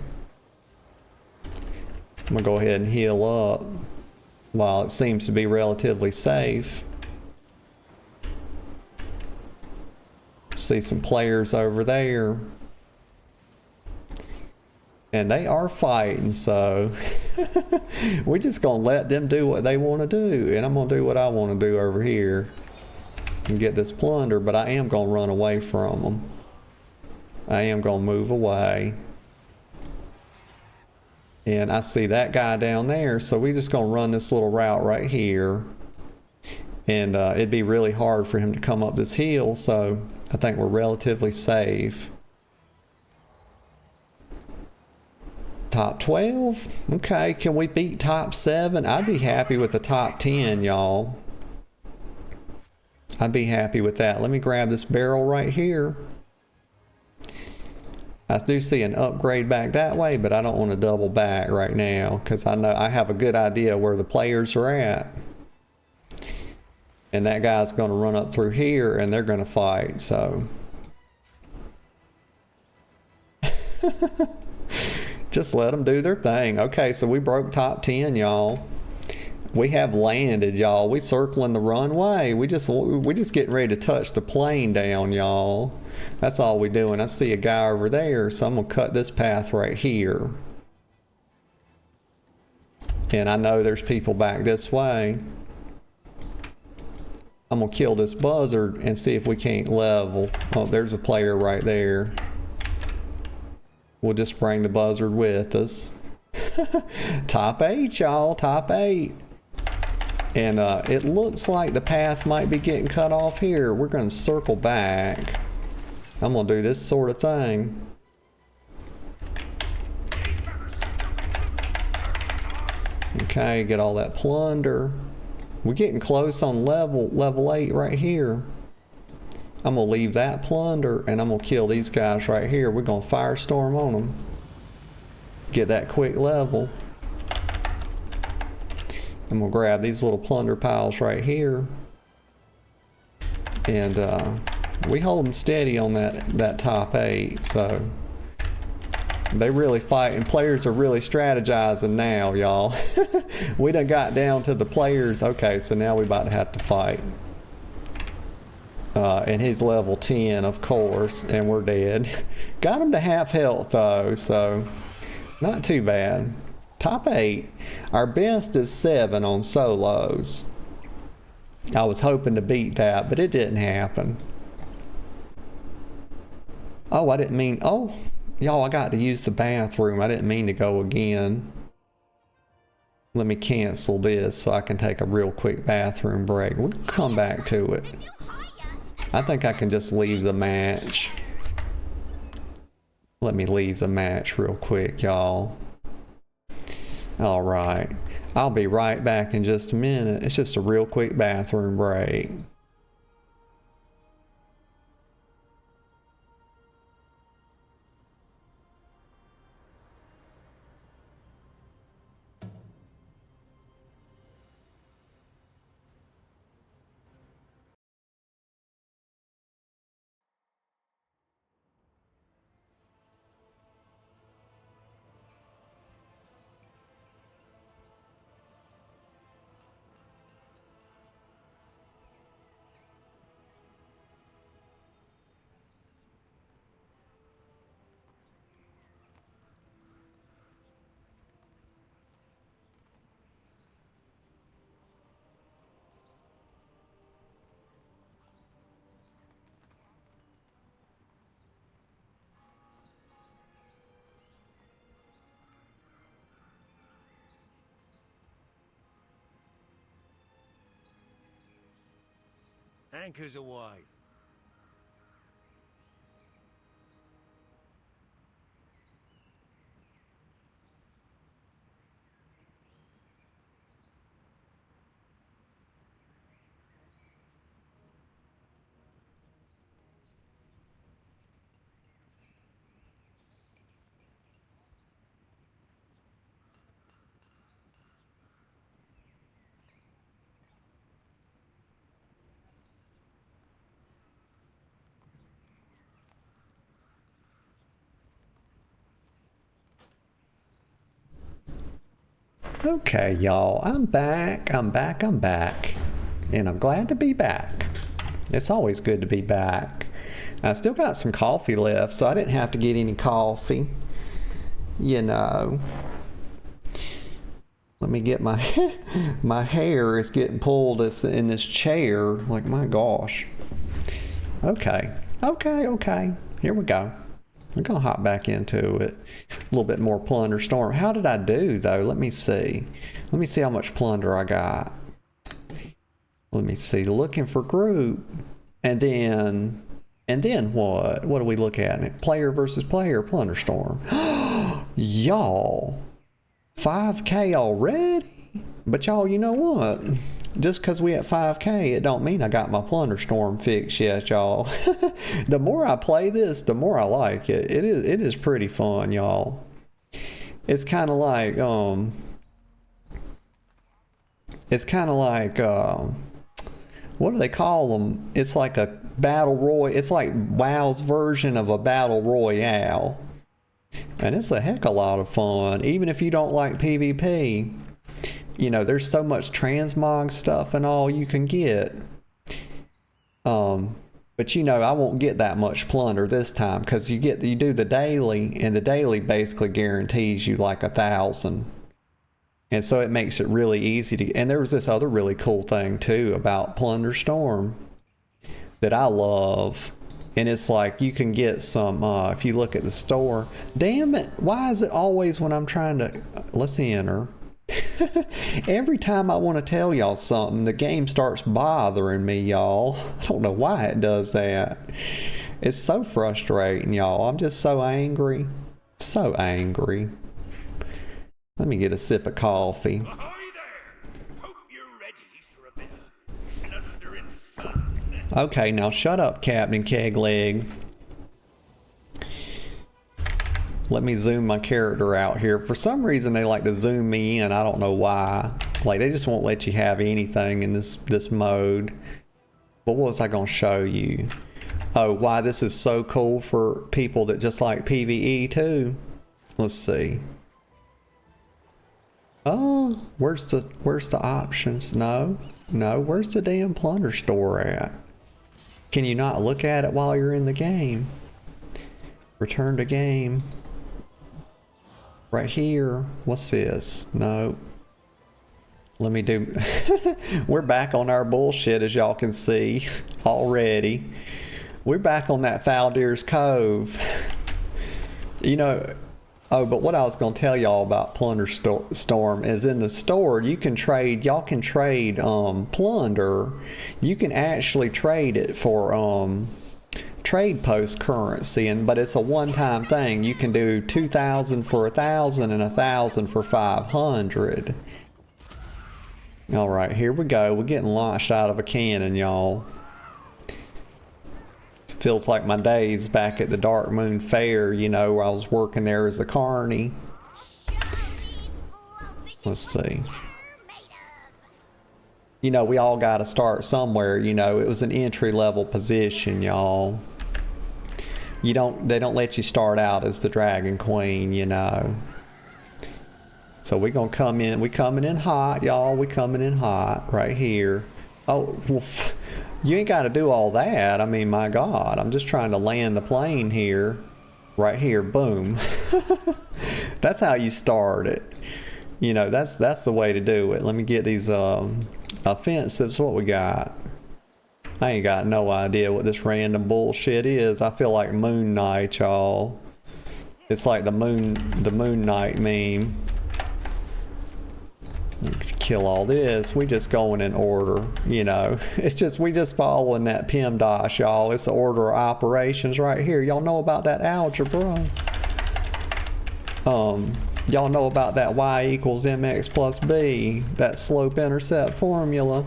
I'm gonna go ahead and heal up while it seems to be relatively safe. See some players over there. And they are fighting, so we're just gonna let them do what they want to do, and I'm gonna do what I want to do over here and get this plunder, but I am gonna run away from them. I am gonna move away. And I see that guy down there, so we're just gonna run this little route right here. And it'd be really hard for him to come up this hill, so I think we're relatively safe. Top 12? Okay, can we beat top 7? I'd be happy with the top 10, y'all. I'd be happy with that. Let me grab this barrel right here. I do see an upgrade back that way, but I don't want to double back right now because I know I have a good idea where the players are at. And that guy's going to run up through here and they're going to fight, so. Just let them do their thing. Okay, so we broke top 10, y'all. We have landed, y'all. We circling the runway. We just getting ready to touch the plane down, y'all. That's all we doing. I see a guy over there, so I'm gonna cut this path right here. And I know there's people back this way. I'm gonna kill this buzzard and see if we can't level. Oh, there's a player right there. We'll just bring the buzzard with us. Top 8, y'all, top 8. And it looks like the path might be getting cut off here. We're gonna circle back. I'm gonna do this sort of thing. Okay, get all that plunder. We're getting close on level 8 right here. I'm gonna leave that plunder and I'm gonna kill these guys right here. We're gonna firestorm on them. Get that quick level. I'm gonna grab these little plunder piles right here. And we holding steady on that top 8, so they really fighting. Players are really strategizing now, y'all. We done got down to the players. Okay, so now we about to have to fight. And he's level 10, of course, and we're dead. Got him to half health though, so not too bad. Top 8. Our best is 7 on solos. I was hoping to beat that, but it didn't happen. Oh, I didn't mean, oh, y'all, I got to use the bathroom. I didn't mean to go again. Let me cancel this so I can take a real quick bathroom break. We'll come back to it. I think I can just leave the match. Let me leave the match real quick, y'all. All right. I'll be right back in just a minute. It's just a real quick bathroom break. Anchors away. Okay, y'all, I'm back. And I'm glad to be back. It's always good to be back. I still got some coffee left, so I didn't have to get any coffee. You know. Let me get my my hair is getting pulled in this chair. Like, my gosh. Okay. Here we go. We're gonna hop back into it. A little bit more Plunderstorm. How did I do though? Let me see. Let me see how much plunder I got. Let me see. Looking for group. And then what? What do we look at? Player versus player, Plunderstorm. Y'all. 5K already? But y'all, you know what? Just because we at 5K, it don't mean I got my Plunderstorm fixed yet, y'all. The more I play this, the more I like it. It is pretty fun, y'all. It's kind of like, what do they call them? It's like a battle royale. It's like WoW's version of a battle royale. And it's a heck of a lot of fun, even if you don't like PvP. You know, there's so much transmog stuff and all you can get. But you know, I won't get that much plunder this time because you do the daily, and the daily basically guarantees you like 1,000. And so it makes it really easy to. And there was this other really cool thing too about Plunderstorm that I love. And it's like you can get some, if you look at the store. Damn it, why is it always when I'm trying to, let's enter. Every time I want to tell y'all something, the game starts bothering me, y'all. I don't know why it does that. It's so frustrating, y'all. I'm just so angry. So angry. Let me get a sip of coffee. Ahoy there! Hope you're ready for a bit of plundering fun. Okay, now shut up, Captain Kegleg. Let me zoom my character out here. For some reason, they like to zoom me in. I don't know why. Like, they just won't let you have anything in this mode. But what was I going to show you? Oh, why this is so cool for people that just like PvE too. Let's see. Oh, where's the options? No, where's the damn plunder store at? Can you not look at it while you're in the game? Return to game. Right here. What's this? No. Let me do. We're back on our bullshit, as y'all can see already. We're back on that Faldir's Cove. You know. Oh, but what I was going to tell y'all about Plunderstorm is in the store you can trade. Y'all can trade plunder. You can actually trade it for trade post currency, but it's a one-time thing. You can do 2,000 for 1,000 and 1,000 for 500. All right, here we go. We're getting launched out of a cannon, y'all. It feels like my days back at the Dark Moon Fair, you know, where I was working there as a carny. Let's see. You know, we all got to start somewhere. You know, it was an entry-level position, y'all. They don't let you start out as the Dragon Queen, you know. So we're gonna come in. We coming in hot, y'all. We coming in hot right here. Oh, well, you ain't got to do all that. I mean, my God, I'm just trying to land the plane here, right here. Boom. That's how you start it. You know, that's the way to do it. Let me get these offensives. What we got? I ain't got no idea what this random bullshit is. I feel like Moon Knight, y'all. It's like the Moon Knight meme. Kill all this. We just going in order, you know. It's just, we just following that PEMDAS, y'all. It's the order of operations right here. Y'all know about that algebra. Y'all know about that y equals mx plus b, that slope-intercept formula.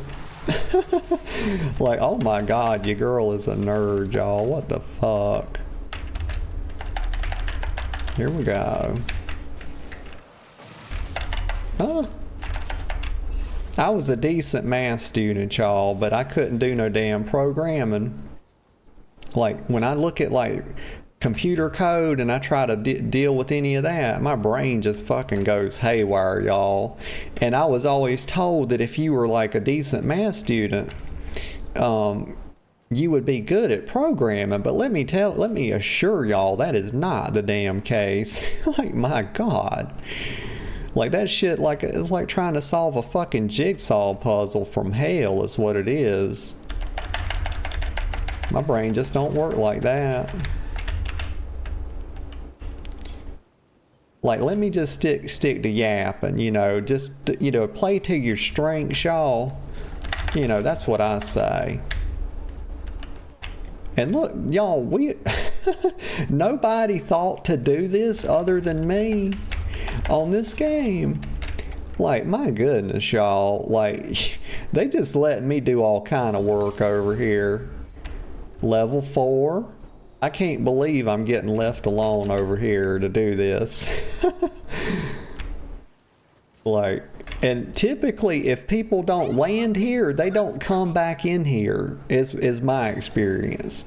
Like, oh my god, your girl is a nerd, y'all. What the fuck? Here we go. Huh? I was a decent math student, y'all, but I couldn't do no damn programming. Like, when I look at, like, computer code and I try to deal with any of that, my brain just fucking goes haywire, y'all. And I was always told that if you were, like, a decent math student, you would be good at programming. But let me assure y'all, that is not the damn case. Like, my god. Like, that shit, like, it's like trying to solve a fucking jigsaw puzzle from hell is what it is. My brain just don't work like that. Like, let me just stick to yapping, you know, just, you know, play to your strengths, y'all. You know, that's what I say. And look, y'all, nobody thought to do this other than me on this game. Like, my goodness, y'all. Like, they just let me do all kind of work over here. Level 4. I can't believe I'm getting left alone over here to do this. Like, and typically if people don't land here, they don't come back in here, is my experience.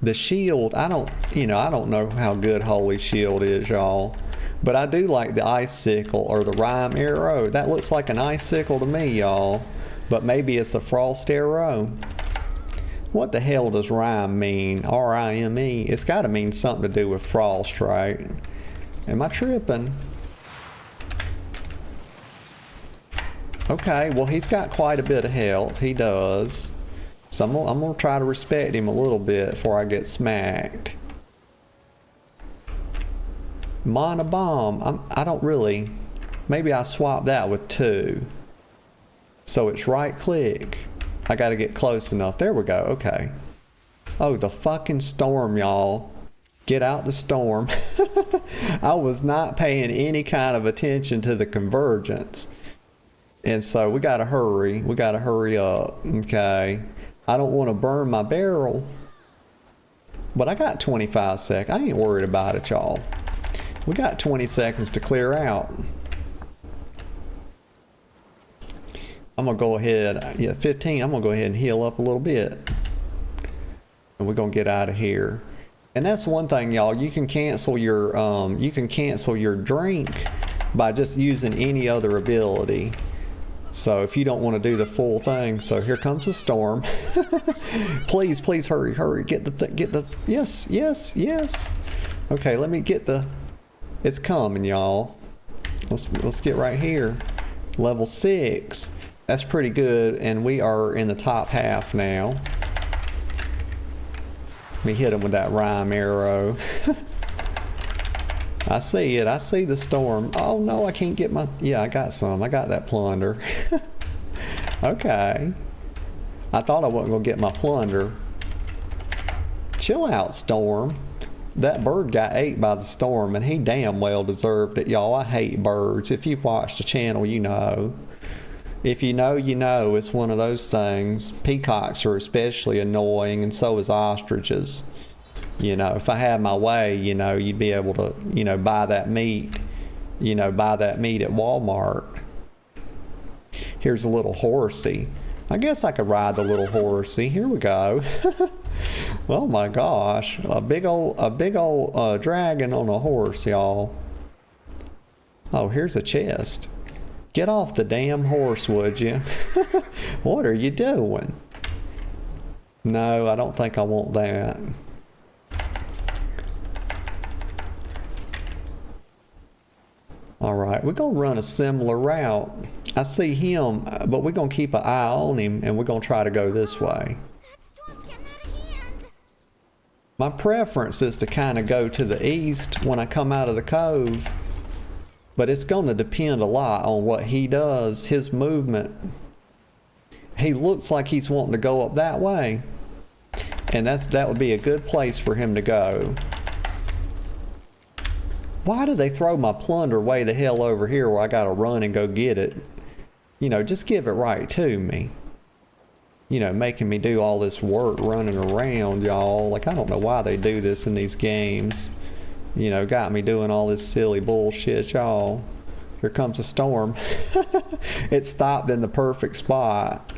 The shield, I don't know how good Holy Shield is, y'all. But I do like the icicle or the rime arrow. That looks like an icicle to me, y'all. But maybe it's a frost arrow. What the hell does rime mean? R-I-M-E. It's got to mean something to do with frost, right? Am I tripping? Okay, well, he's got quite a bit of health. He does. So I'm going to try to respect him a little bit before I get smacked. Mana bomb. I don't really... Maybe I swap that with 2. So it's right click. I got to get close enough. There we go. Okay. Oh, the fucking storm, y'all. Get out the storm. I was not paying any kind of attention to the convergence. And so we got to hurry. We got to hurry up. Okay. I don't want to burn my barrel. But I got 25 seconds. I ain't worried about it, y'all. We got 20 seconds to clear out. I'm going to go ahead. Yeah, 15. I'm going to go ahead and heal up a little bit. And we're going to get out of here. And that's one thing, y'all. You can cancel your drink by just using any other ability. So if you don't want to do the full thing, so here comes the storm. Please, please hurry, hurry. Get the yes. Okay, let me get the, it's coming, y'all. Let's get right here. Level 6. That's pretty good, and we are in the top half now. Let me hit him with that rime arrow. I see it. I see the storm. Oh no, I can't get my... Yeah, I got some. I got that plunder. Okay. I thought I wasn't going to get my plunder. Chill out, storm. That bird got ate by the storm, and he damn well deserved it, y'all. I hate birds. If you've watched the channel, you know. If you know, you know. It's one of those things. Peacocks are especially annoying, and so is ostriches. You know, if I had my way, you know, you'd be able to, you know, buy that meat at Walmart. Here's a little horsey. I guess I could ride the little horsey. Here we go. Oh my gosh. A big old dragon on a horse, y'all. Oh, here's a chest. Get off the damn horse, would you? What are you doing? No, I don't think I want that. Alright, we're going to run a similar route. I see him, but we're going to keep an eye on him, and we're going to try to go this way. My preference is to kind of go to the east when I come out of the cove. But it's going to depend a lot on what he does, his movement. He looks like he's wanting to go up that way. And that would be a good place for him to go. Why do they throw my plunder way the hell over here where I gotta run and go get it? You know, just give it right to me. You know, making me do all this work running around, y'all. Like, I don't know why they do this in these games. You know, got me doing all this silly bullshit, y'all. Here comes a storm. It stopped in the perfect spot.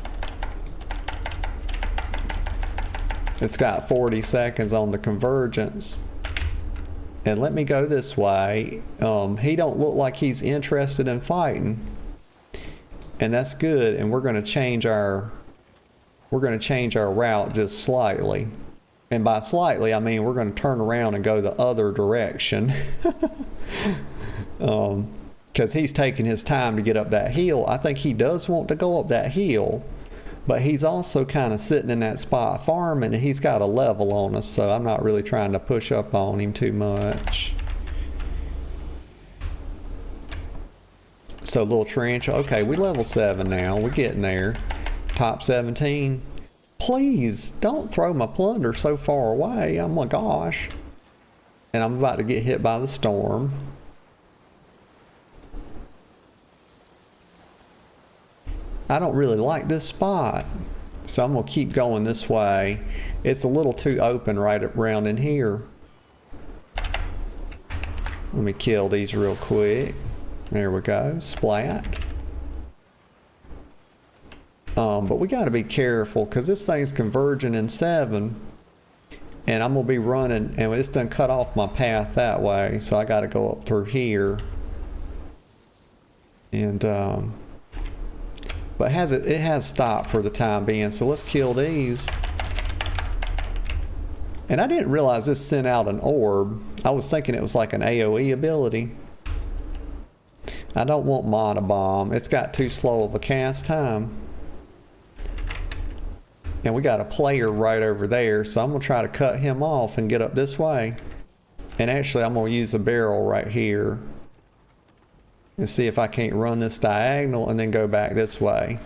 It's got 40 seconds on the convergence. And let me go this way. He don't look like he's interested in fighting. And that's good. And we're gonna change our route just slightly. And by slightly, I mean we're gonna turn around and go the other direction. Because he's taking his time to get up that hill. I think he does want to go up that hill. But he's also kind of sitting in that spot farming, and he's got a level on us, so I'm not really trying to push up on him too much. So little trench. Okay, we level 7 now. We're getting there. Top 17. Please don't throw my plunder so far away. Oh my gosh. And I'm about to get hit by the storm. I don't really like this spot, so I'm gonna keep going this way. It's a little too open right around in here. Let me kill these real quick. There we go, splat. But we gotta be careful because this thing's converging in 7. And I'm gonna be running, and it's done cut off my path that way, so I gotta go up through here. And but it has stopped for the time being, so let's kill these. And I didn't realize this sent out an orb. I was thinking it was like an AoE ability. I don't want Mana Bomb. It's got too slow of a cast time. And we got a player right over there, so I'm gonna try to cut him off and get up this way. And actually I'm gonna use a barrel right here. And see if I can't run this diagonal and then go back this way.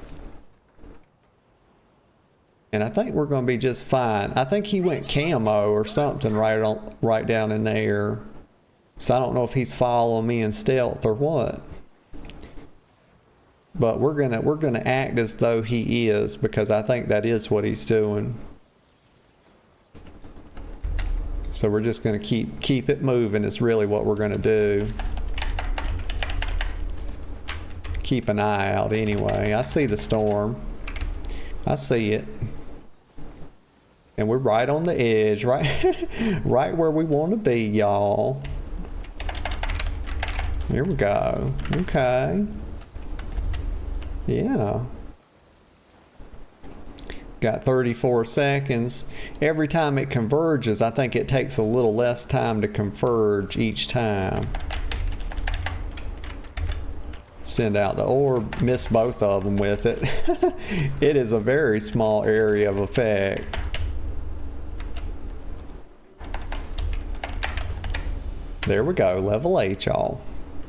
And I think we're going to be just fine. I think he went camo or something right down in there. So I don't know if he's following me in stealth or what. But we're gonna act as though he is, because I think that is what he's doing. So we're just gonna keep it moving is really what we're gonna do. Keep an eye out anyway. I see the storm. I see it. And we're right on the edge, right, right where we want to be, y'all. Here we go. Okay. Yeah. Got 34 seconds. Every time it converges, I think it takes a little less time to converge each time. Send out the orb, miss both of them with it. It is a very small area of effect. There we go, level 8, y'all.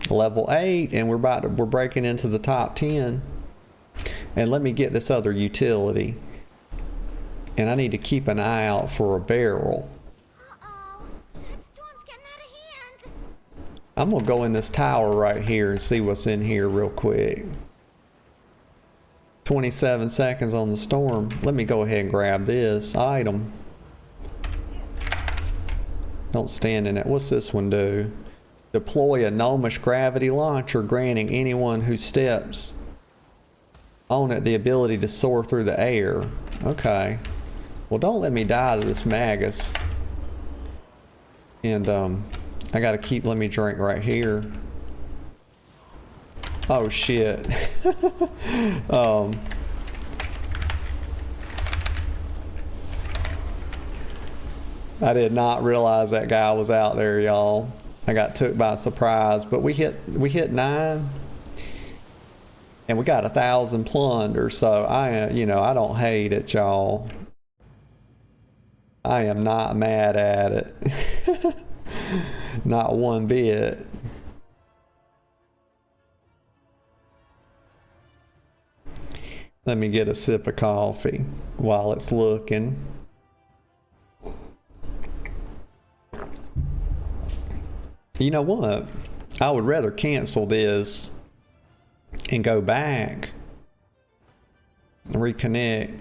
Level 8, and we're breaking into the top 10. And let me get this other utility. And I need to keep an eye out for a barrel. I'm gonna go in this tower right here and see what's in here real quick. 27 seconds on the storm. Let me go ahead and grab this item. Don't stand in it. What's this one do? Deploy a gnomish gravity launcher, granting anyone who steps on it the ability to soar through the air. Okay. Well, don't let me die to this magus. And I gotta let me drink right here. Oh shit. I did not realize that guy was out there, y'all. I got took by surprise, but we hit 9. And we got 1,000 plunder, so I don't hate it, y'all. I am not mad at it. Not one bit. Let me get a sip of coffee while it's looking. You know what? I would rather cancel this and go back and reconnect.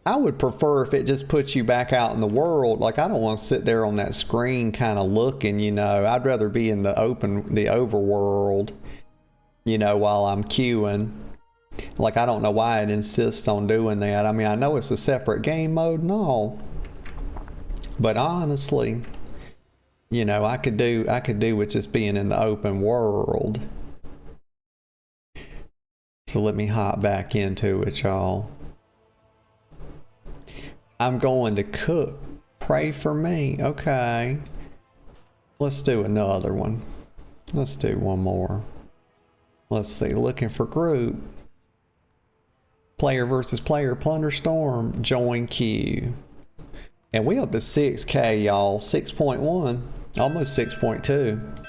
I would prefer if it just puts you back out in the world. Like, I don't want to sit there on that screen kind of looking, you know. I'd rather be in the overworld, you know, while I'm queuing. Like, I don't know why it insists on doing that. I mean, I know it's a separate game mode and all, but honestly, you know, I could do with just being in the open world. So let me hop back into it, y'all. I'm going to cook. Pray for me. Okay. Let's do another one. Let's do one more. Let's see. Looking for group. Player versus player. Plunderstorm. Join queue. And we up to 6K, y'all. 6.1. Almost 6.2.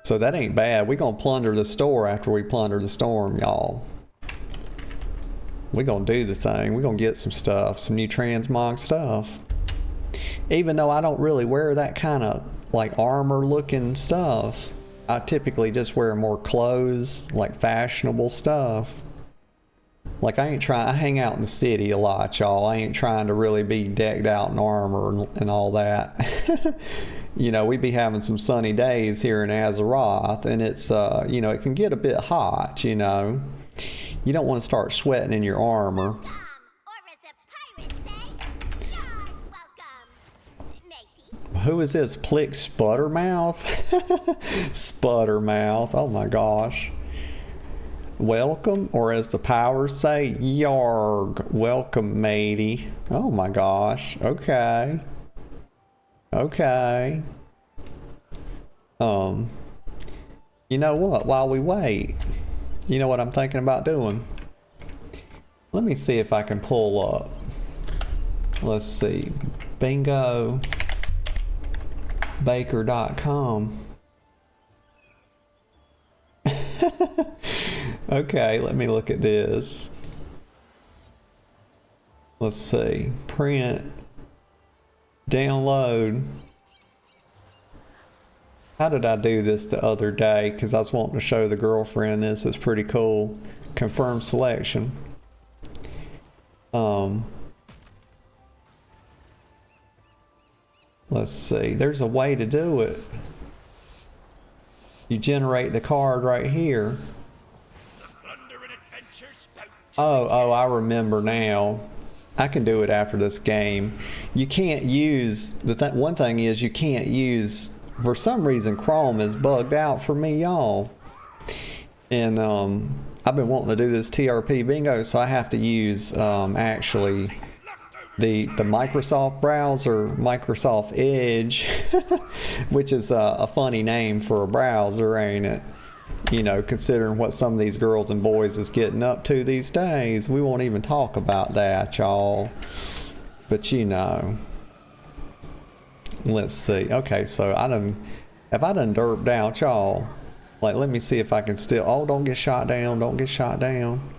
So that ain't bad. We're going to plunder the store after we plunder the storm, y'all. We're going to do the thing. We're going to get some stuff. Some new transmog stuff. Even though I don't really wear that kind of like armor looking stuff. I typically just wear more clothes, like fashionable stuff. Like, I hang out in the city a lot, y'all. I ain't trying to really be decked out in armor and all that. You know, we be having some sunny days here in Azeroth, and it's, you know, it can get a bit hot, you know. You don't want to start sweating in your armor. Who is this? Plick Sputtermouth? Sputtermouth, oh my gosh. Welcome, or as the powers say, yarg. Welcome, matey. Oh my gosh. Okay. Okay. You know what? While we wait, you know what I'm thinking about doing? Let me see if I can pull up. Let's see. Bingo. Baker.com. Okay, let me look at this. Let's see. Print. Download. How did I do this the other day? Because I was wanting to show the girlfriend this. It's pretty cool. Confirm selection. Let's see. There's a way to do it. You generate the card right here. Oh, I remember now. I can do it after this game. You can't use, one thing is you can't use, for some reason Chrome is bugged out for me, y'all. And I've been wanting to do this TRP Bingo, so I have to use actually the Microsoft browser, Microsoft Edge, which is a funny name for a browser, ain't it? You know, considering what some of these girls and boys is getting up to these days. We won't even talk about that, y'all. But you know. Let's see. Okay, so have I done derped out, y'all? Like, let me see if I can still, oh, don't get shot down, don't get shot down.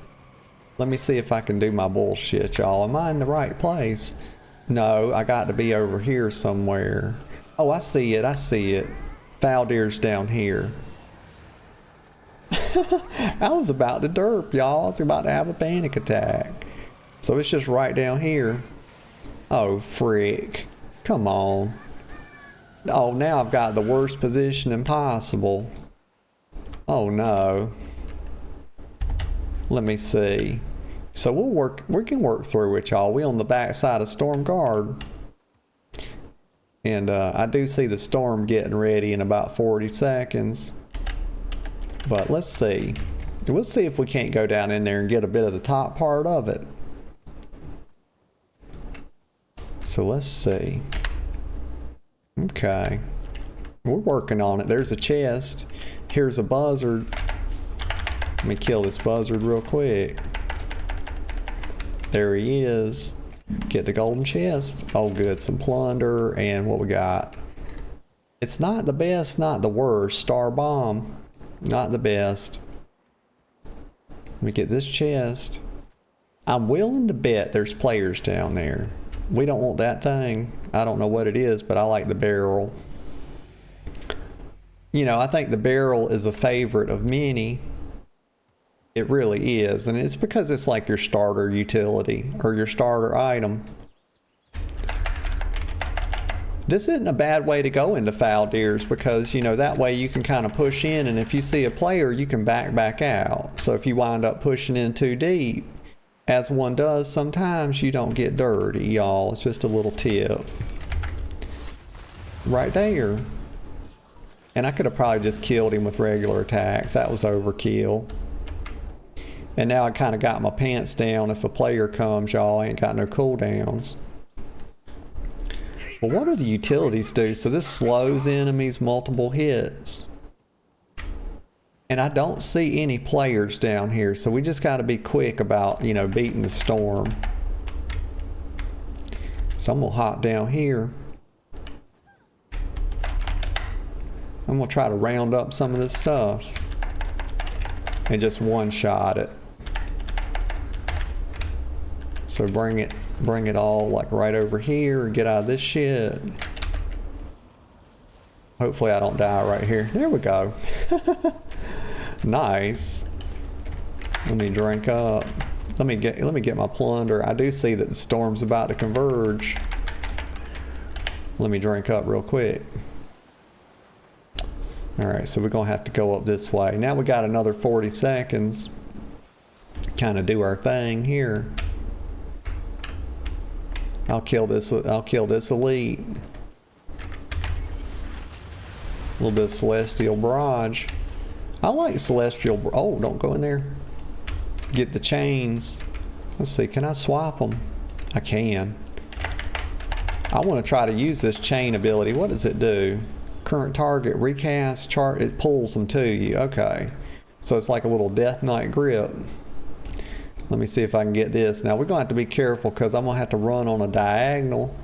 Let me see if I can do my bullshit, y'all. Am I in the right place? No, I got to be over here somewhere. Oh, I see it, I see it. Faldir's down here. I was about to derp, y'all. I was about to have a panic attack. So it's just right down here. Oh, frick. Come on. Oh, now I've got the worst positioning possible. Oh, no. Let me see. So we can work through it, y'all. We on the back side of Storm Guard. And I do see the storm getting ready in about 40 seconds. But let's see. We'll see if we can't go down in there and get a bit of the top part of it. So let's see. Okay. We're working on it. There's a chest. Here's a buzzard. Let me kill this buzzard real quick. There he is. Get the golden chest. Oh good, some plunder, and what we got? It's not the best, not the worst. Star bomb. Not the best. Let me get this chest. I'm willing to bet there's players down there. We don't want that thing. I don't know what it is, but I like the barrel. You know, I think the barrel is a favorite of many. It really is. And it's because it's like your starter utility or your starter item. This isn't a bad way to go into foul deers because, you know, that way you can kind of push in, and if you see a player, you can back out. So if you wind up pushing in too deep, as one does sometimes, you don't get dirty, y'all. It's just a little tip. Right there. And I could have probably just killed him with regular attacks. That was overkill. And now I kind of got my pants down. If a player comes, y'all, I ain't got no cooldowns. Well, what do the utilities do? So this slows enemies multiple hits. And I don't see any players down here, so we just got to be quick about, you know, beating the storm. So I'm going to hop down here. I'm going to try to round up some of this stuff. And just one-shot it. So bring it all like right over here and get out of this shit. Hopefully I don't die right here. There we go. Nice. Let me drink up. Let me get my plunder. I do see that the storm's about to converge. Let me drink up real quick. Alright, so we're gonna have to go up this way. Now we got another 40 seconds. Kind of do our thing here. I'll kill this elite. A little bit of celestial barrage. I like celestial. Oh, don't go in there. Get the chains. Let's see, can I swap them? I can. I want to try to use this chain ability. What does it do? Current target, recast, chart, it pulls them to you. Okay. So it's like a little Death Knight grip. Let me see if I can get this. Now we're going to have to be careful because I'm going to have to run on a diagonal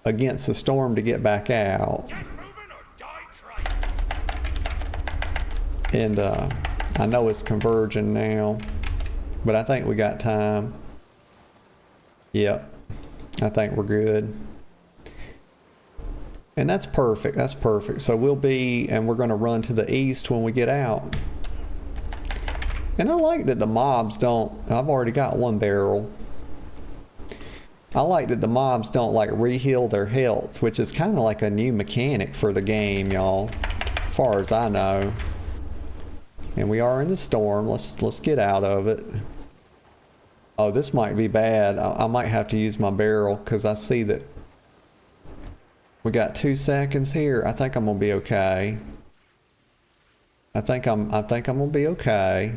against the storm to get back out. And I know it's converging now, but I think we got time. Yep, I think we're good. And that's perfect, that's perfect. So we're going to run to the east when we get out. And I like that the mobs don't, I've already got one barrel. I like that the mobs don't like re-heal their health, which is kind of like a new mechanic for the game, y'all, as far as I know. And we are in the storm. Let's get out of it. Oh, this might be bad. I might have to use my barrel because I see that we got 2 seconds here. I think I'm gonna be okay. I think I'm gonna be okay.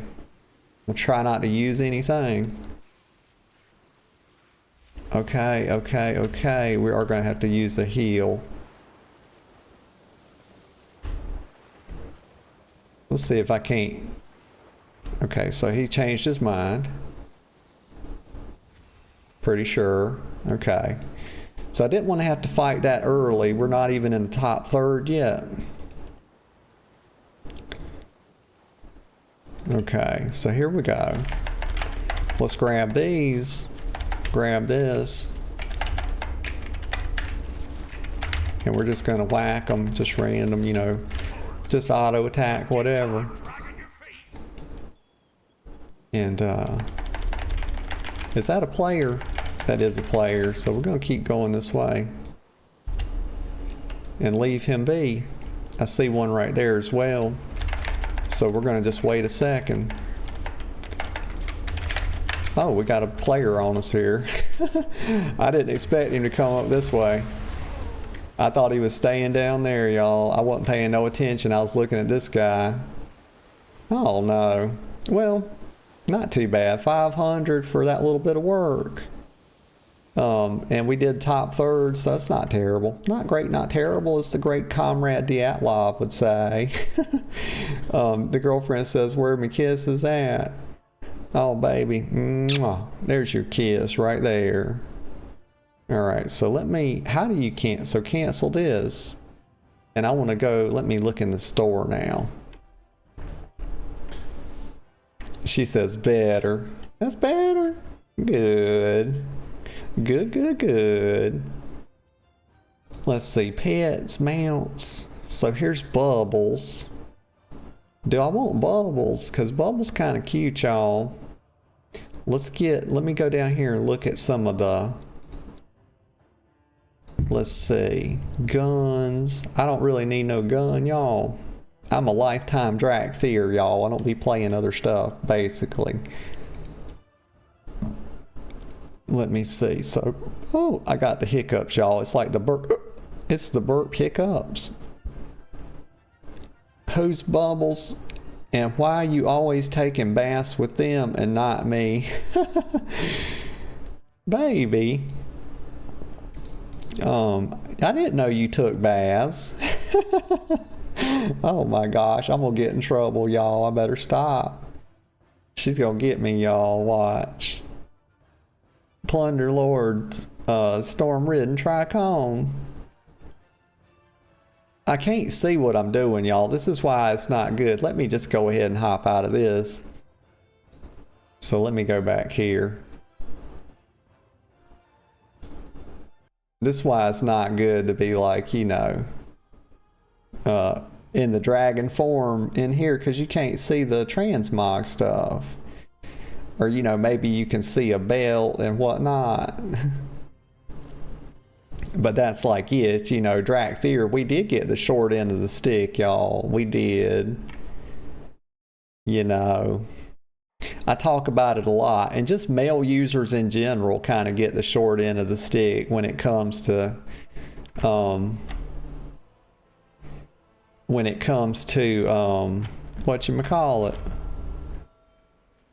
We'll try not to use anything. Okay. We are gonna have to use a heal. Let's see if I can't. Okay, so he changed his mind. Pretty sure. Okay. So I didn't want to have to fight that early. We're not even in the top third yet. Okay, so here we go. Let's grab these. Grab this. And we're just going to whack them, just random, you know. Just auto attack, whatever. And is that a player? That is a player, so we're going to keep going this way. And leave him be. I see one right there as well. So we're going to just wait a second. Oh, we got a player on us here. I didn't expect him to come up this way. I thought he was staying down there, y'all. I wasn't paying no attention. I was looking at this guy. Oh, no. Well, not too bad. 500 for that little bit of work. And we did top third, so that's not terrible. Not great, not terrible, as the great Comrade Dyatlov would say. The girlfriend says, where my kiss is at? Oh, baby. Mwah. There's your kiss right there. Alright, so how do you cancel this? And I want to go, let me look in the store now. She says better. That's better. Good. Good, good, good. Let's see, pets, mounts. So here's Bubbles. Do I want Bubbles? Because Bubbles kind of cute, y'all. Let me go down here and look at some of the, let's see, guns. I don't really need no gun, y'all. I'm a lifetime Drakthir, y'all. I don't be playing other stuff, basically. Let me see. So, oh, I got the hiccups, y'all. It's like the burp. It's the burp hiccups. Who's Bubbles? And why you always taking baths with them and not me? Baby. I didn't know you took baths. Oh my gosh, I'm gonna get in trouble, y'all. I better stop. She's gonna get me, y'all. Watch. Plunder Lords, Storm Ridden Tricone. I can't see what I'm doing, y'all. This is why it's not good. Let me just go ahead and hop out of this. So let me go back here. This is why it's not good to be like, you know, in the dragon form in here, because you can't see the transmog stuff. Or, you know, maybe you can see a belt and whatnot. But that's like it, you know, Drakthir, we did get the short end of the stick, y'all. We did. You know. I talk about it a lot. And just male users in general kind of get the short end of the stick when it comes to... whatchamacallit?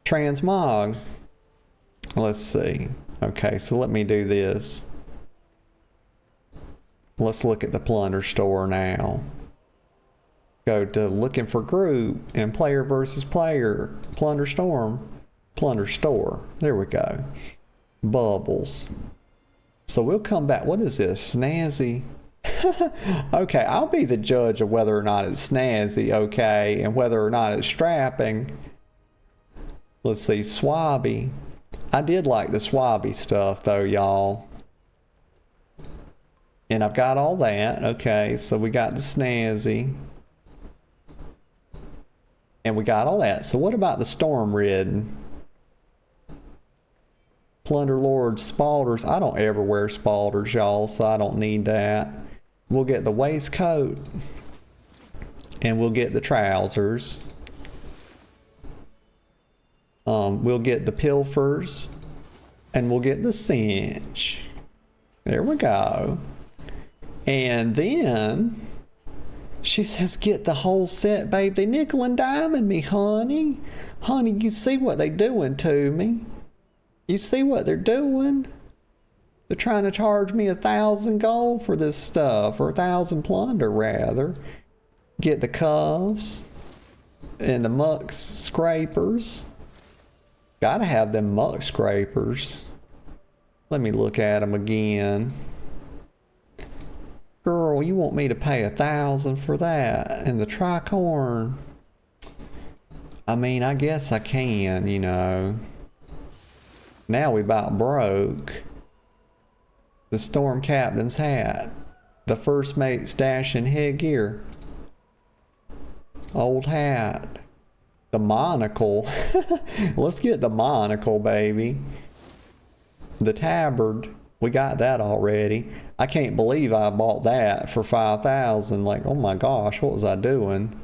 Transmog. Let's see. Okay, so let me do this. Let's look at the Plunderstorm now. Go to looking for group and player versus player. Plunderstorm. Plunderstorm. There we go. Bubbles. So we'll come back. What is this? Snazzy. Okay, I'll be the judge of whether or not it's snazzy, okay, and whether or not it's strapping. Let's see, Swabby. I did like the Swabby stuff though, y'all. And I've got all that. Okay, so we got the snazzy. And we got all that. So what about the Storm Ridden? Plunder Lord Spalders. I don't ever wear Spalders, y'all, so I don't need that. We'll get the waistcoat. And we'll get the trousers. We'll get the pilfers. And we'll get the cinch. There we go. And then she says, get the whole set, babe. They nickel and diamond me, honey. Honey, you see what they doing to me? You see what they're doing? They're trying to charge me 1,000 gold for this stuff, or 1,000 plunder rather. Get the cuffs and the muck scrapers. Gotta have them muck scrapers. Let me look at them again. Girl, you want me to pay 1,000 for that? And the tricorn. I mean, I guess I can, you know. Now we about broke. The Storm Captain's hat. The First Mate's dashing headgear. Old hat. The monocle. Let's get the monocle, baby. The tabard. We got that already. I can't believe I bought that for 5,000. Like, oh my gosh, what was I doing?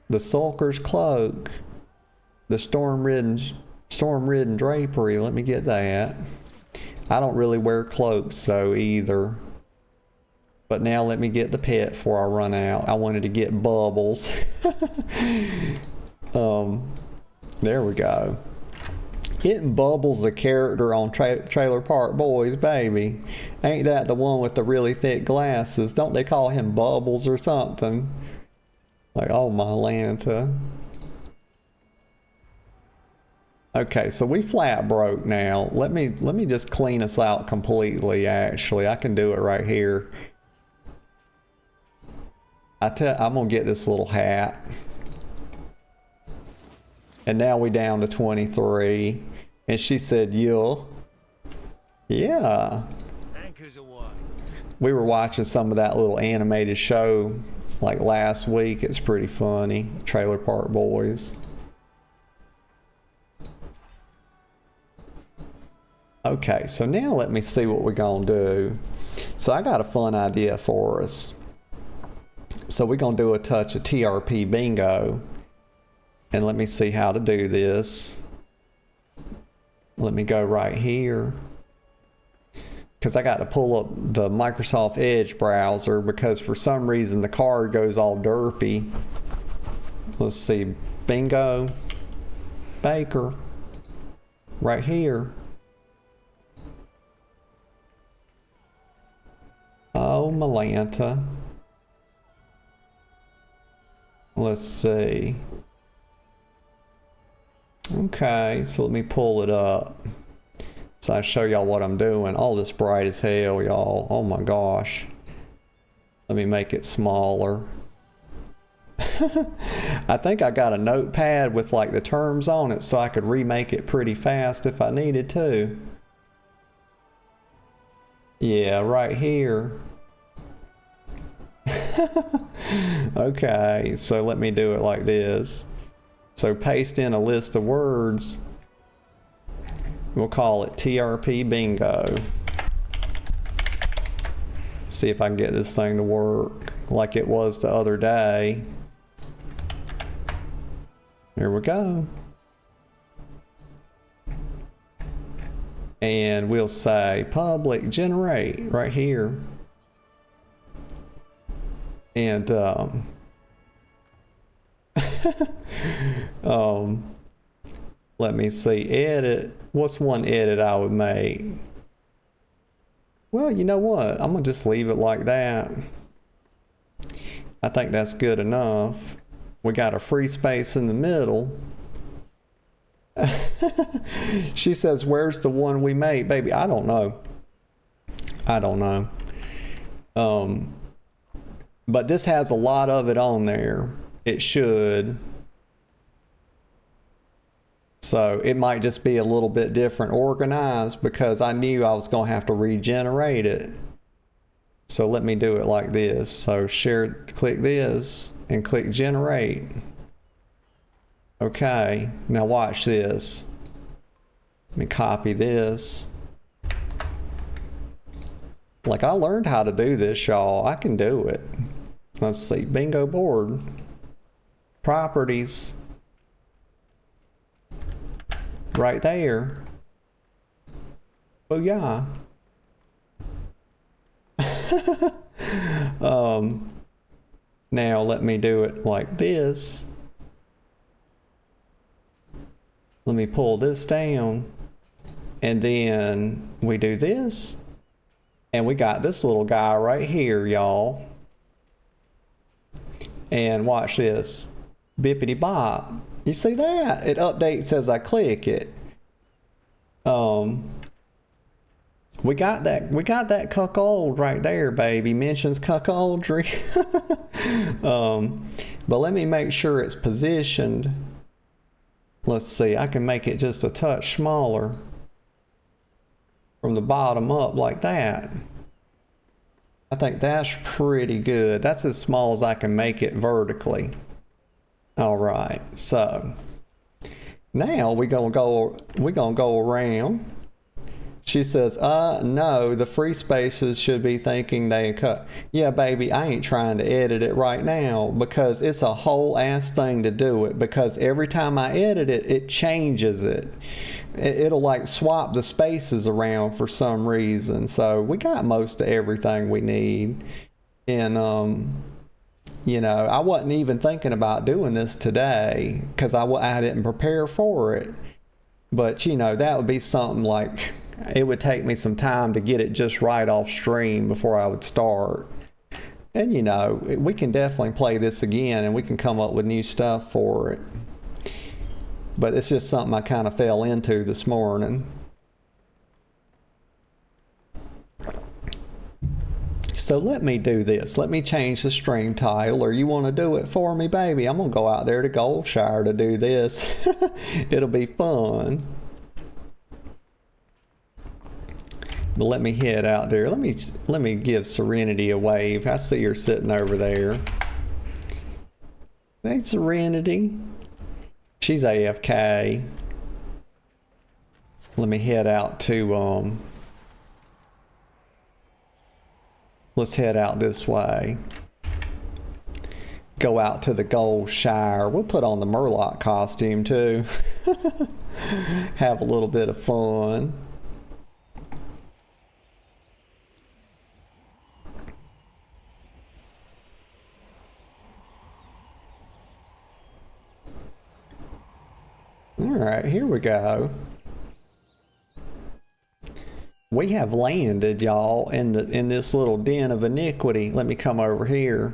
The Sulker's cloak. The storm-ridden drapery. Let me get that. I don't really wear cloaks though either. But now let me get the pet before I run out. I wanted to get Bubbles. There we go. Getting Bubbles the character on Trailer Park Boys, baby. Ain't that the one with the really thick glasses? Don't they call him Bubbles or something? Like, oh my Lanta. Okay, so we flat broke now. Let me just clean us out completely, actually. I can do it right here. I'm gonna get this little hat. And now we down to 23. And she said, yeah. Anchors away. We were watching some of that little animated show like last week. It's pretty funny. Trailer Park Boys. Okay, so now let me see what we're gonna do. So I got a fun idea for us. So we're gonna do a touch of TRP Bingo. And let me see how to do this. Let me go right here. Because I got to pull up the Microsoft Edge browser because for some reason the card goes all derpy. Let's see, Bingo, Baker, right here. Oh, Malanta. Let's see. Okay, so let me pull it up. So I show y'all what I'm doing. All this bright as hell, y'all. Oh my gosh. Let me make it smaller. I think I got a notepad with like the terms on it so I could remake it pretty fast if I needed to. Yeah, right here. Okay, so let me do it like this. So paste in a list of words. We'll call it TRP Bingo. See if I can get this thing to work like it was the other day. Here we go. And we'll say public generate right here. And let me see, edit. What's one edit I would make? Well, you know what? I'm gonna just leave it like that. I think that's good enough. We got a free space in the middle. She says, where's the one we made? Baby, I don't know. I don't know. But this has a lot of it on there. It should. So it might just be a little bit different organized because I knew I was going to have to regenerate it. So let me do it like this. So share, click this and click generate. Okay, now watch this. Let me copy this. Like I learned how to do this, y'all. I can do it. Let's see, bingo board. Properties. Right there. Oh yeah. Now let me do it like this. Let me pull this down. And then we do this. And we got this little guy right here, y'all. And watch this. Bippity bop. You see that? It updates as I click it. We got that cuckold right there, baby. Mentions cuckoldry. But let me make sure it's positioned. Let's see, I can make it just a touch smaller. From the bottom up like that. I think that's pretty good. That's as small as I can make it vertically. All right, so now we're gonna go around. She says, no, the free spaces should be thinking they cut. Yeah, baby, I ain't trying to edit it right now because it's a whole ass thing to do it because every time I edit it, it changes it. It'll like swap the spaces around for some reason. So we got most of everything we need. And, you know, I wasn't even thinking about doing this today because I didn't prepare for it. But, you know, that would be something like, it would take me some time to get it just right off stream before I would start. And, you know, we can definitely play this again and we can come up with new stuff for it. But it's just something I kind of fell into this morning. So let me do this. Let me change the stream title, or you want to do it for me, baby? I'm going to go out there to Goldshire to do this. It'll be fun. But let me head out there. Let me give Serenity a wave. I see her sitting over there. Hey, Serenity. She's AFK. Let me head out to let's head out this way. Go out to the Gold Shire. We'll put on the Murloc costume too. Have a little bit of fun. All right, here we go. We have landed, y'all, in this little den of iniquity. Let me come over here.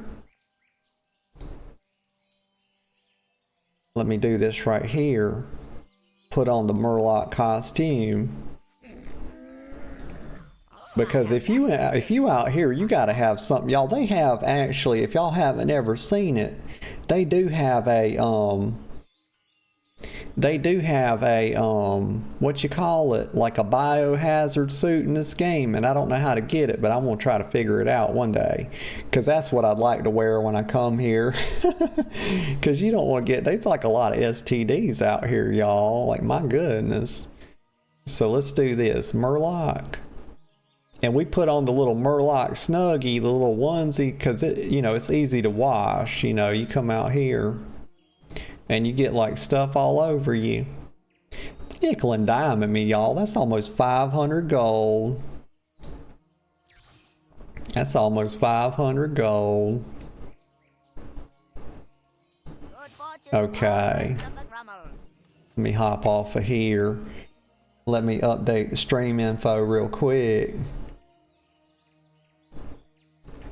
Let me do this right here. Put on the Murloc costume. Because if you out here, you got to have something, y'all. They have actually, if y'all haven't ever seen it, they do have a what you call it, like a biohazard suit in this game, and I don't know how to get it, but I'm gonna try to figure it out one day, because that's what I'd like to wear when I come here. Because you don't want to get, there's like a lot of STDs out here, y'all, like my goodness. So let's do this, Murloc. And we put on the little Murloc Snuggie, the little onesie, because it, you know, it's easy to wash. You know, you come out here and you get like stuff all over you. Nickel and diamond me, y'all. That's almost 500 gold. That's almost 500 gold. Okay. Let me hop off of here. Let me update the stream info real quick.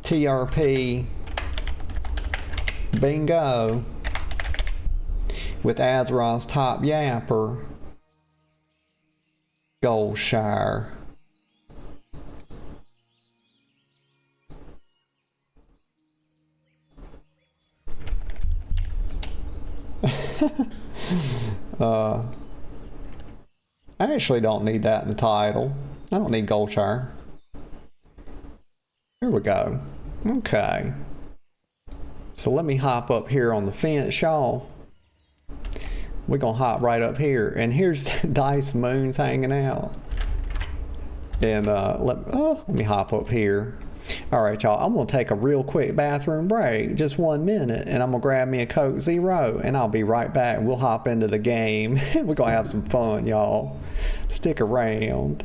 TRP Bingo with Azeroth's top yapper, Gold Shire. I actually don't need that in the title. I don't need Gold Shire. Here we go. Okay. So let me hop up here on the fence, y'all. We're gonna hop right up here, and here's Dice Moons hanging out. And let me hop up here. All right, y'all, I'm gonna take a real quick bathroom break, just 1 minute, and I'm gonna grab me a Coke Zero, and I'll be right back. We'll hop into the game. We're gonna have some fun, y'all. Stick around.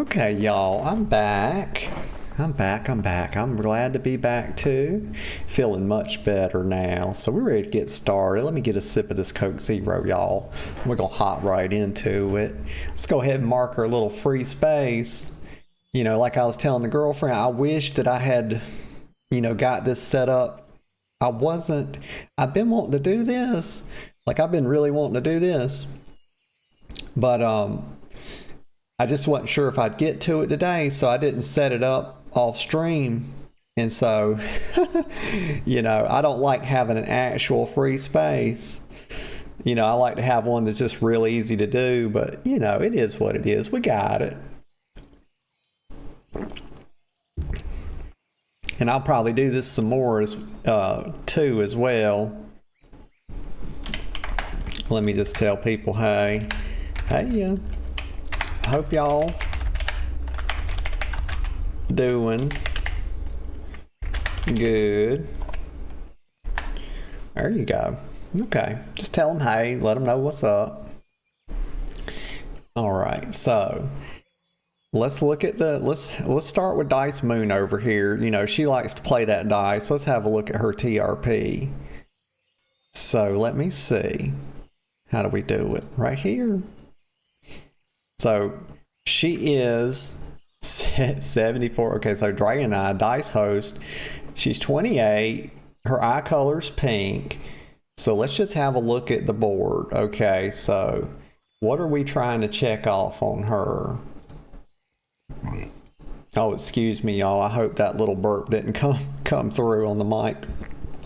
Okay, y'all, I'm back. I'm back. I'm glad to be back too. Feeling much better now. So we're ready to get started. Let me get a sip of this Coke Zero, y'all. We're going to hop right into it. Let's go ahead and mark our little free space. You know, like I was telling the girlfriend, I wish that I had, got this set up. I've been wanting to do this. Like, I've been really wanting to do this. But, I just wasn't sure if I'd get to it today, so I didn't set it up off stream. And so, I don't like having an actual free space. I like to have one that's just real easy to do, but, it is what it is. We got it. And I'll probably do this some more too as well. Let me just tell people, hey, I hope y'all doing good. There you go. Okay, just tell them hey, let them know what's up. All right, so let's look at let's start with Dice Moon over here. She likes to play that dice. Let's have a look at her TRP. So let me see. How do we do it? Right here. So she is 74. Okay, so Dragon Eye, Dice Host. She's 28. Her eye color's pink. So let's just have a look at the board. Okay, so what are we trying to check off on her? Oh, excuse me, y'all. I hope that little burp didn't come through on the mic.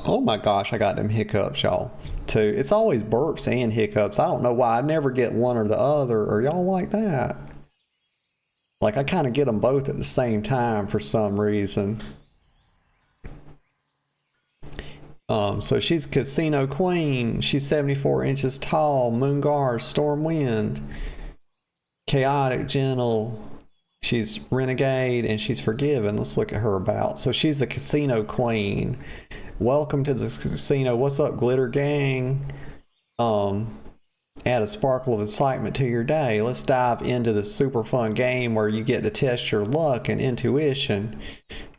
Oh my gosh, I got them hiccups, y'all. Too. It's always burps and hiccups. I don't know why. I never get one or the other. Are y'all like that? Like, I kind of get them both at the same time for some reason. So she's Casino Queen. She's 74 inches tall. Moongar, Storm Wind. Chaotic, Gentle. She's Renegade, and she's Forgiven. Let's look at her about. So she's a Casino Queen. Welcome to the casino. What's up, Glitter Gang? Add a sparkle of excitement to your day. Let's dive into this super fun game where you get to test your luck and intuition.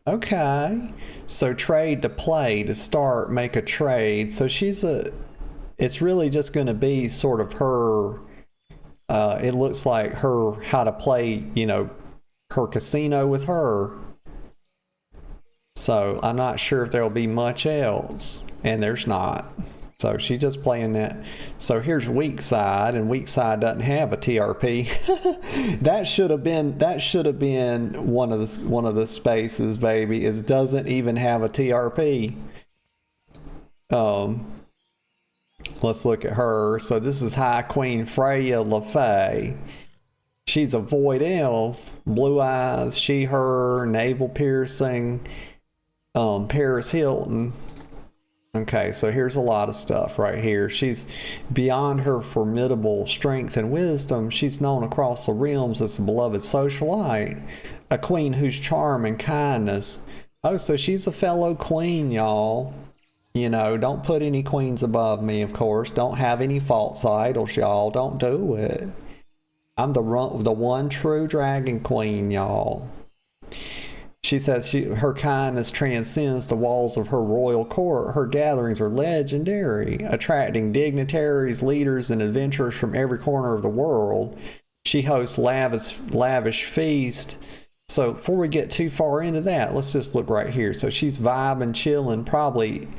Okay. So trade to play. To start, make a trade. So it's really just going to be sort of her, it looks like her, how to play, her casino with her. So I'm not sure if there'll be much else, and there's not. So she's just playing that. So here's weak side, and weak side doesn't have a TRP. that should have been one of the spaces, baby. It doesn't even have a TRP. Let's look at her. So this is High Queen Freya LaFay. She's a void elf, blue eyes, she, her, navel piercing. Paris Hilton. Okay, so here's a lot of stuff right here. She's beyond her formidable strength and wisdom. She's known across the realms as a beloved socialite, a queen whose charm and kindness. Oh, so she's a fellow queen, y'all. Don't put any queens above me, of course. Don't have any false idols, y'all. Don't do it. I'm the one true dragon queen, y'all. She says her kindness transcends the walls of her royal court. Her gatherings are legendary, attracting dignitaries, leaders, and adventurers from every corner of the world. She hosts lavish feast. So before we get too far into that, let's just look right here. So she's vibing, chilling, probably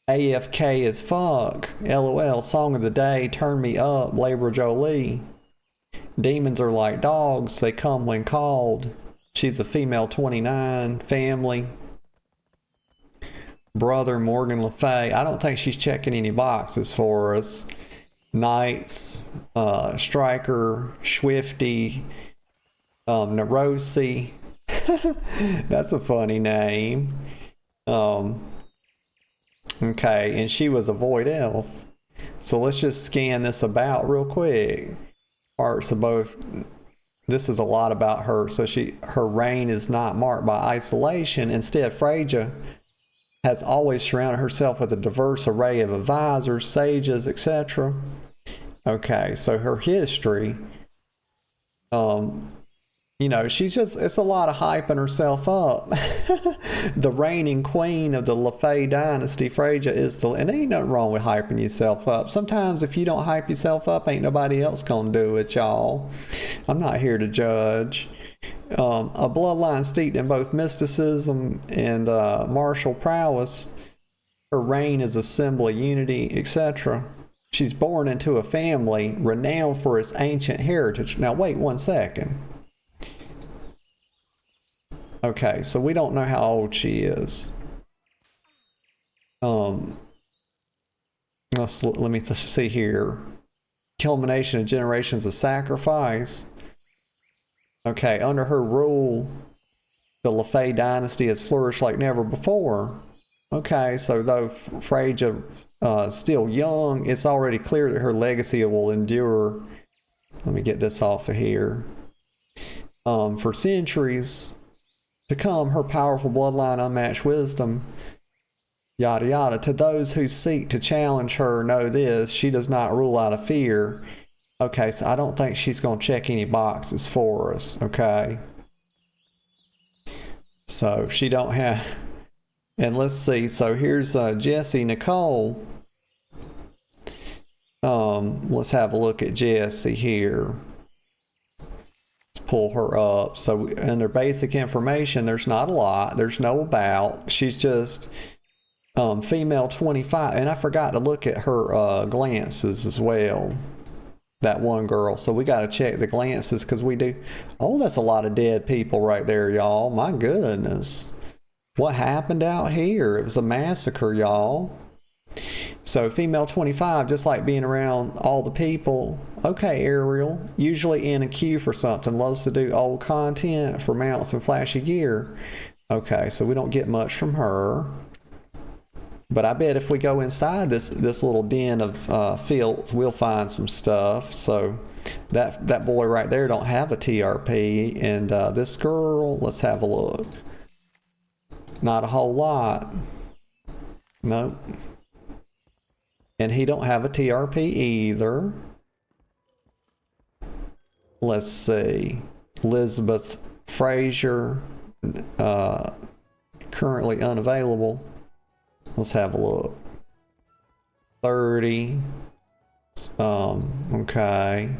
AFK as fuck. LOL, song of the day, turn me up, Labor Jolie. Demons are like dogs, they come when called. She's a female 29, family. Brother Morgan Le Fay. I don't think she's checking any boxes for us. Knights, Striker, Swifty, Nerosi. That's a funny name. Okay, and she was a void elf. So let's just scan this about real quick. Parts of both. This is a lot about her. So her reign is not marked by isolation. Instead, Freya has always surrounded herself with a diverse array of advisors, sages, etc. Okay, so her history. You know, she's just, it's a lot of hyping herself up. The reigning queen of the LaFay dynasty, Freyja, is the, and ain't nothing wrong with hyping yourself up. Sometimes if you don't hype yourself up, ain't nobody else gonna do it, y'all. I'm not here to judge. A bloodline steeped in both mysticism and martial prowess, her reign is a symbol of unity, etc. She's born into a family renowned for its ancient heritage. Now, wait 1 second. Okay, so we don't know how old she is. Let me see here. Culmination of generations of sacrifice. Okay, under her rule, the LaFay dynasty has flourished like never before. Okay, so though Freyja still young, it's already clear that her legacy will endure. Let me get this off of here. For centuries to come, her powerful bloodline, unmatched wisdom, yada yada. To those who seek to challenge her, know this: she does not rule out of fear. Okay, so I don't think she's going to check any boxes for us. Okay, so she don't have. And let's see. So here's Jessie Nicole. Let's have a look at Jessie here. Pull her up. So under basic information, there's not a lot. There's no about. She's just female 25. And I forgot to look at her glances as well. That one girl. So we got to check the glances because we do. Oh, that's a lot of dead people right there, y'all. My goodness. What happened out here? It was a massacre, y'all. So female 25, just like being around all the people. Okay, Ariel, usually in a queue for something, loves to do old content for mounts and flashy gear. Okay, so we don't get much from her. But I bet if we go inside this little den of filth, we'll find some stuff. So that boy right there don't have a TRP. And this girl, let's have a look. Not a whole lot. Nope. And he don't have a TRP either. Let's see. Elizabeth Frazier, currently unavailable. Let's have a look. 30. Okay.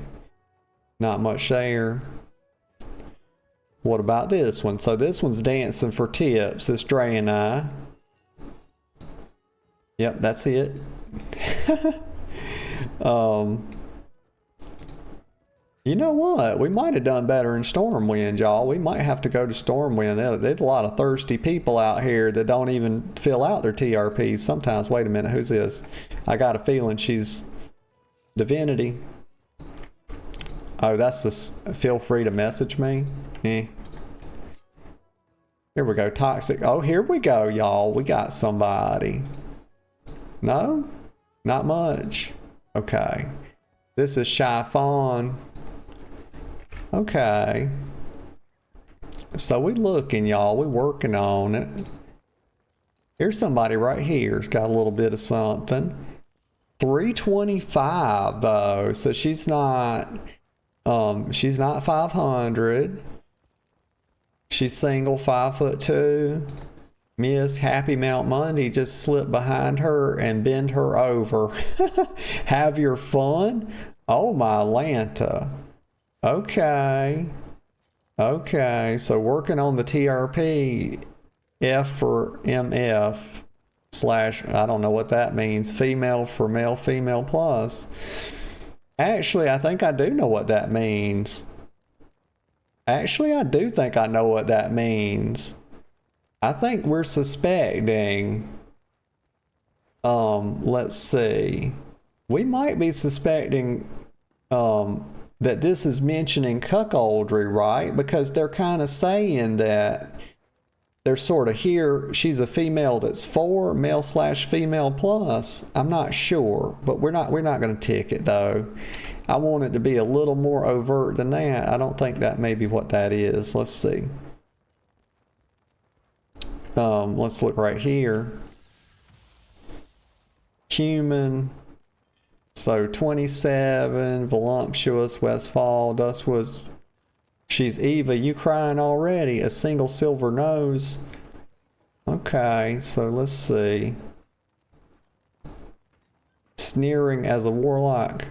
Not much there. What about this one? So this one's dancing for tips. It's Dre and I. Yep, that's it. You know what? We might have done better in Stormwind, y'all. We might have to go to Stormwind. There's a lot of thirsty people out here that don't even fill out their TRPs sometimes. Wait a minute, who's this? I got a feeling she's Divinity. Oh, that's this. Feel free to message me. Here we go. Toxic. Oh, here we go, y'all. We got somebody. No? Not much. Okay. This is Shy Fawn. Okay. So we looking, y'all. We working on it. Here's somebody right here. It's got a little bit of something. 325 though. So she's not 500. She's single, 5'2". Miss Happy Mount Monday just slipped behind her and bend her over. Have your fun? Oh my Lanta. Okay. Okay, so working on the TRP, F for MF / I don't know what that means, female for male, female plus. Actually, I think I do know what that means. Actually, I do think I know what that means. I think we're suspecting, let's see. We might be suspecting that this is mentioning cuckoldry, right? Because they're kind of saying that they're sort of here, she's a female that's 4, male / female plus. I'm not sure, but we're not going to tick it though. I want it to be a little more overt than that. I don't think that may be what that is. Let's see. Let's look right here. Human. So 27, voluptuous, Westfall, Dustwood's She's Eva. You crying already? A single silver nose. Okay, so let's see. Sneering as a warlock.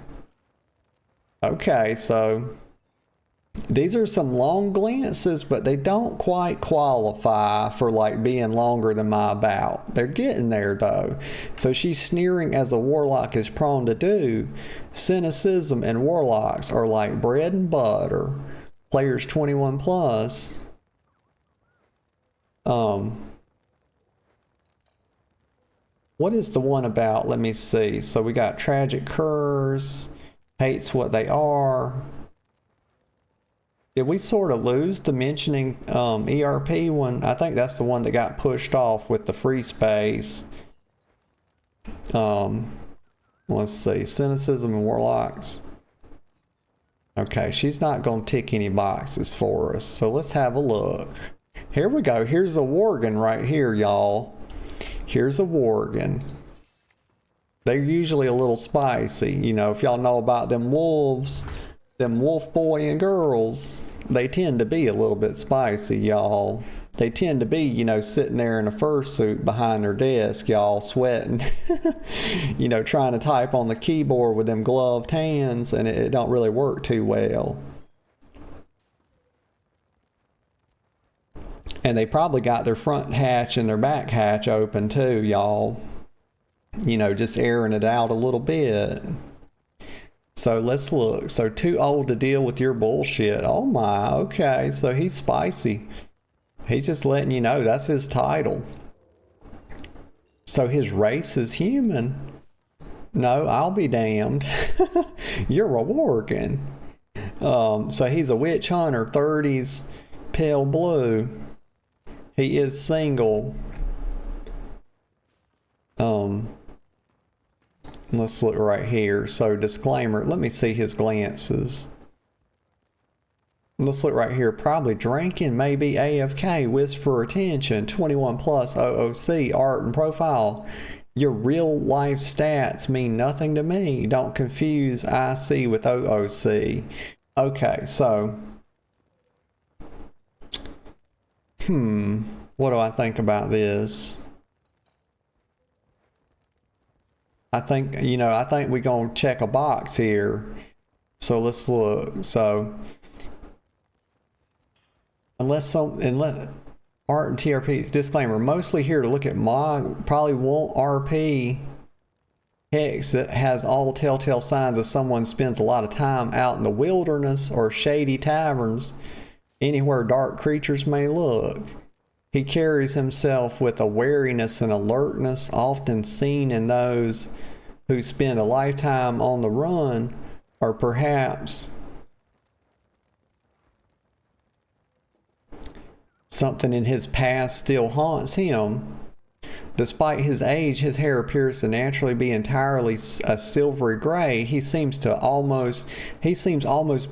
Okay, so these are some long glances, but they don't quite qualify for like being longer than my about. They're getting there though. So she's sneering as a warlock is prone to do. Cynicism and warlocks are like bread and butter. Players 21 plus. What is the one about? Let me see. So we got tragic curs, hates what they are. Did we sort of lose the mentioning ERP one? I think that's the one that got pushed off with the free space. Let's see. Cynicism and warlocks. Okay, she's not going to tick any boxes for us. So let's have a look. Here we go. Here's a Worgen right here, y'all. Here's a Worgen. They're usually a little spicy. You know, if y'all know about them wolves, them wolf boy and girls, they tend to be a little bit spicy, y'all. They tend to be, you know, sitting there in a fursuit behind their desk, y'all, sweating. You know, trying to type on the keyboard with them gloved hands, and it don't really work too well. And they probably got their front hatch and their back hatch open too, y'all. You know, just airing it out a little bit. So let's look. So too old to deal with your bullshit. Oh my, okay. So he's spicy. He's just letting you know that's his title. So his race is human. No, I'll be damned. You're a Worgen. So he's a witch hunter, 30s, pale blue. He is single. Let's look right here. So disclaimer, let me see his glances. Let's look right here. Probably drinking, maybe AFK, whisper attention, 21 plus OOC, art and profile. Your real life stats mean nothing to me. Don't confuse IC with OOC. Okay, so what do I think about this? I think, you know, I think we're going to check a box here. So let's look. So unless art and TRP, disclaimer, mostly here to look at mod, probably won't RP hex that has all telltale signs of someone spends a lot of time out in the wilderness or shady taverns, anywhere dark creatures may look. He carries himself with a wariness and alertness often seen in those who spend a lifetime on the run, or perhaps something in his past still haunts him. Despite his age, his hair appears to naturally be entirely a silvery gray. He seems almost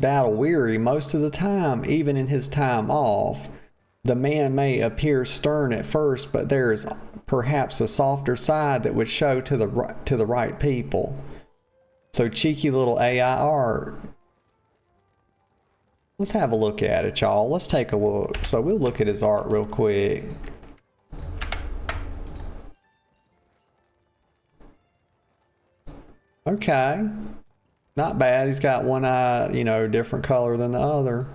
battle weary most of the time, even in his time off. The man may appear stern at first, but there is perhaps a softer side that would show to the right people. So cheeky little AI art. Let's have a look at it, y'all. Let's take a look. So we'll look at his art real quick. Okay. Not bad. He's got one eye, you know, different color than the other.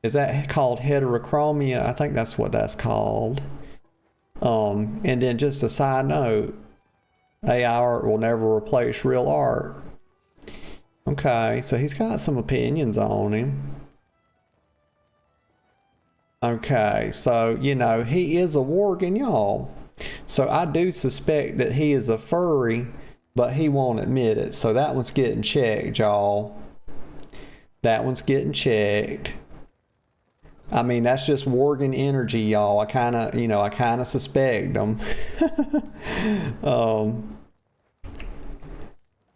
Is that called heterochromia? I think that's what that's called. And then just a side note, AI art will never replace real art. Okay, so he's got some opinions on him. Okay, so, you know, he is a Worgen, y'all. So I do suspect that he is a furry, but he won't admit it. So that one's getting checked, y'all. That one's getting checked. I mean, that's just Worgen energy, y'all. I kind of suspect them.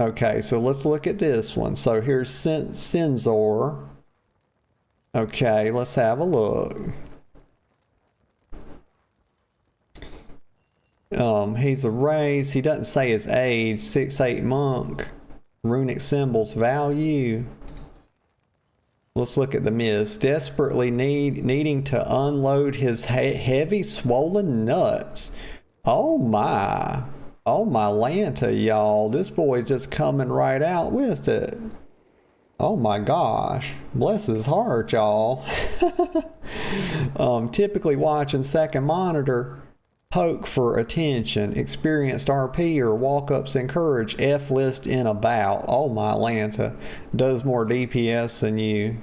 Okay, so let's look at this one. So here's Censor. Okay, let's have a look. He's a race. He doesn't say his age. 6'8" monk. Runic symbols value. Let's look at the miss. Desperately needing to unload his heavy swollen nuts. Oh my Lanta, y'all. This boy just coming right out with it. Oh my gosh. Bless his heart, y'all. Typically watching second monitor. Poke for attention. Experienced RP or walk-ups encourage. F-list in about. Oh my Lanta. Does more DPS than you.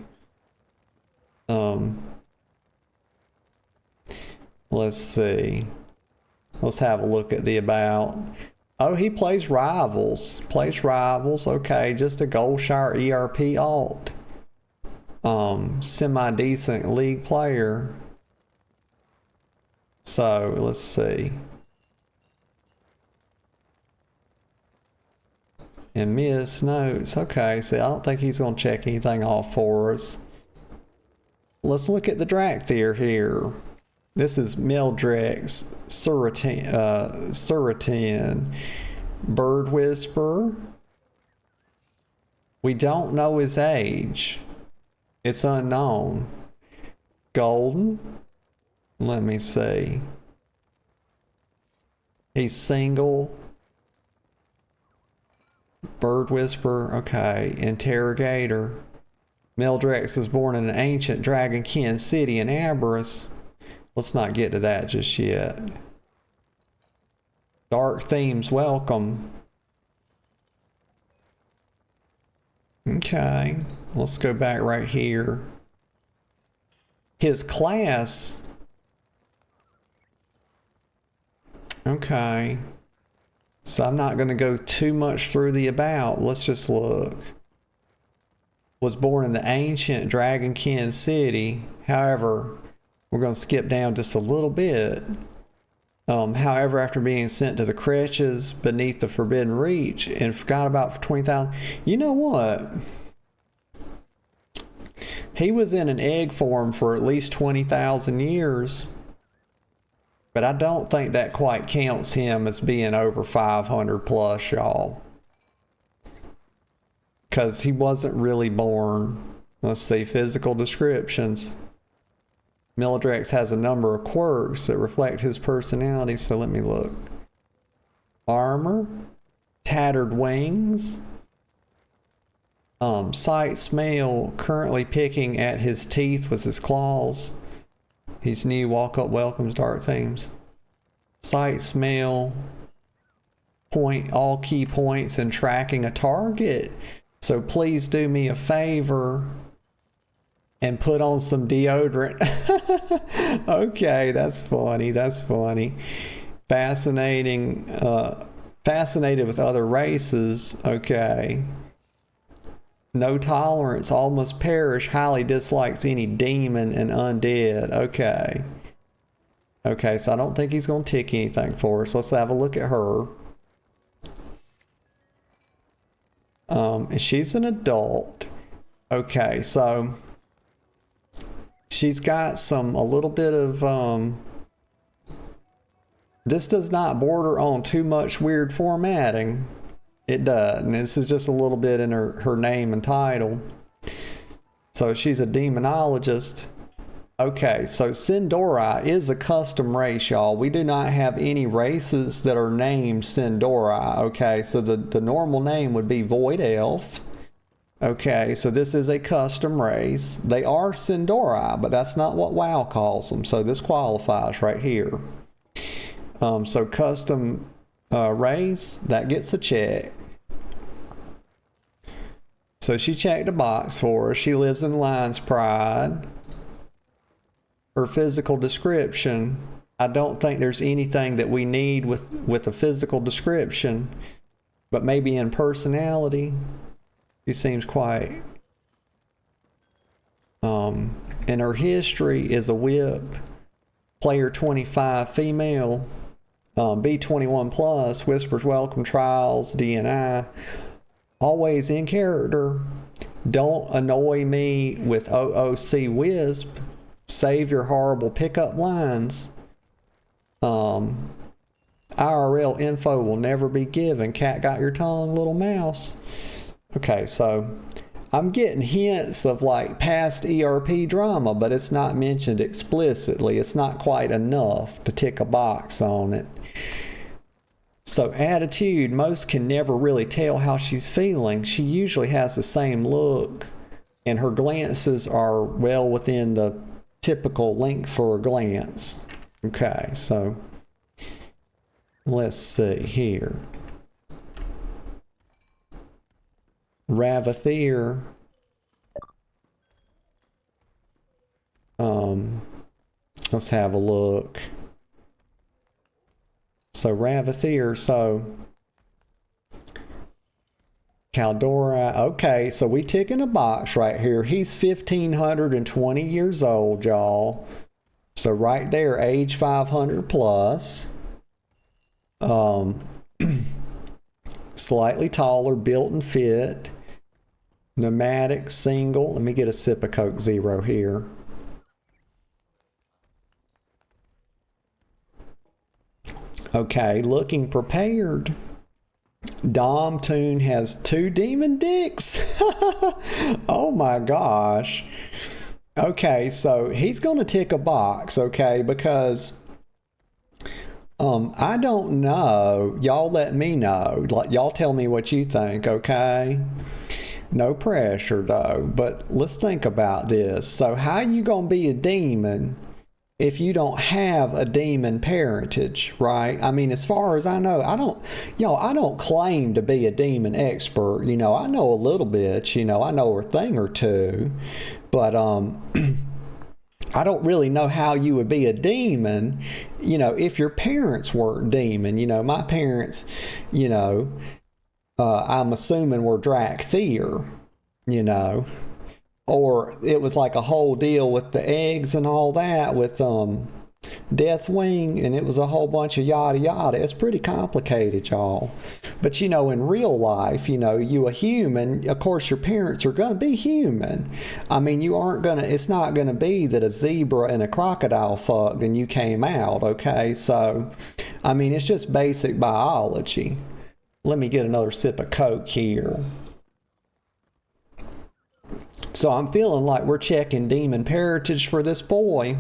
Let's see. Let's have a look at the about. Oh, he plays Rivals. Okay, just a Goldshire ERP alt. Semi-decent league player. So, let's see. And miss notes. Okay, see, I don't think he's going to check anything off for us. Let's look at the Drakthir here. This is Meldrex, Suratin, Bird Whisperer. We don't know his age. It's unknown. Golden. Let me see. He's single. Bird Whisperer. Okay. Interrogator. Meldrex was born in an ancient dragonkin city in Aberrus. Let's not get to that just yet. Dark themes welcome. Okay, let's go back right here. His class. Okay. So I'm not going to go too much through the about. Let's just look. Was born in the ancient dragonkin city. However, we're going to skip down just a little bit. However, after being sent to the creches beneath the Forbidden Reach and forgot about for 20,000. You know what? He was in an egg form for at least 20,000 years. But I don't think that quite counts him as being over 500 plus, y'all. Because he wasn't really born. Let's see, physical descriptions. Meldrex has a number of quirks that reflect his personality, so let me look. Armor, tattered wings, sight, smell, currently picking at his teeth with his claws. He's new, walk up, welcomes, dark themes. Sight, smell, point all key points and tracking a target. So please do me a favor and put on some deodorant. Okay, that's funny. Fascinating, fascinated with other races. Okay. No tolerance, almost perish, highly dislikes any demon and undead. Okay. Okay, so I don't think he's going to tick anything for us. Let's have a look at her. She's an adult. Okay, so she's got a little bit of, this does not border on too much weird formatting. It does, and this is just a little bit in her name and title. So she's a demonologist. Okay, so Sindori is a custom race, y'all. We do not have any races that are named Sindori. Okay, so the normal name would be Void Elf. Okay, so this is a custom race. They are Sindori, but that's not what WoW calls them. So this qualifies right here. So custom race, that gets a check. So she checked a box for us. She lives in Lion's Pride. Her physical description, I don't think there's anything that we need with a physical description, but maybe in personality, she seems quite. And her history is a whip, player 25 female, B21 plus, whispers welcome, trials, DNI, always in character, don't annoy me with OOC Wisp, save your horrible pickup lines, IRL info will never be given, cat got your tongue, little mouse. Okay, so I'm getting hints of like past ERP drama, but it's not mentioned explicitly. It's not quite enough to tick a box on it. So attitude, most can never really tell how she's feeling. She usually has the same look, and her glances are well within the typical length for a glance. Okay, so let's see here. Ravathir. Let's have a look. So Ravathir, so Caldora, okay, so we ticking a box right here. He's 1,520 years old, y'all. So right there, age 500 plus. Slightly taller, built and fit. Pneumatic, single. Let me get a sip of Coke Zero here. Okay, looking prepared. Dom Toon has 2 demon dicks. Oh my gosh. Okay, so he's going to tick a box, okay, because I don't know. Y'all let me know. Like, y'all tell me what you think, okay? No pressure though, but let's think about this. So how you going to be a demon if you don't have a demon parentage, right? I mean, as far as I know, I don't claim to be a demon expert. You know, I know a little bit, you know, I know a thing or two, but I don't really know how you would be a demon, you know, if your parents weren't demon. You know, my parents, you know, I'm assuming were Drakthir, you know. Or it was like a whole deal with the eggs and all that with Deathwing, and it was a whole bunch of yada yada. It's pretty complicated, y'all. But you know, in real life, you know, you a human, of course your parents are gonna be human. I mean, you aren't gonna, it's not gonna be that a zebra and a crocodile fucked and you came out, okay? So, I mean, it's just basic biology. Let me get another sip of Coke here. So I'm feeling like we're checking demon parentage for this boy.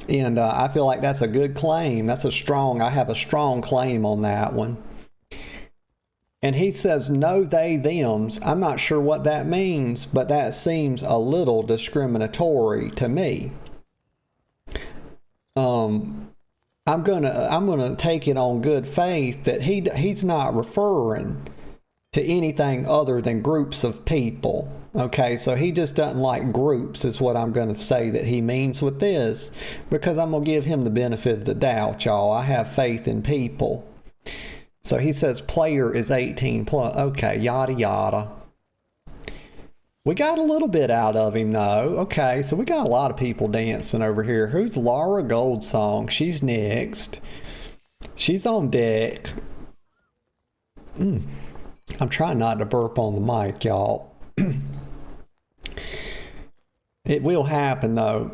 And I feel like that's a good claim. I have a strong claim on that one. And he says no they thems. I'm not sure what that means, but that seems a little discriminatory to me. I'm gonna take it on good faith that he's not referring to anything other than groups of people. Okay, so he just doesn't like groups is what I'm going to say that he means with this, because I'm going to give him the benefit of the doubt, y'all. I have faith in people. So he says player is 18 plus. Okay, yada yada. We got a little bit out of him though. Okay, so we got a lot of people dancing over here. Who's Laura Goldsong? She's next. She's on deck. I'm trying not to burp on the mic, y'all. It will happen though.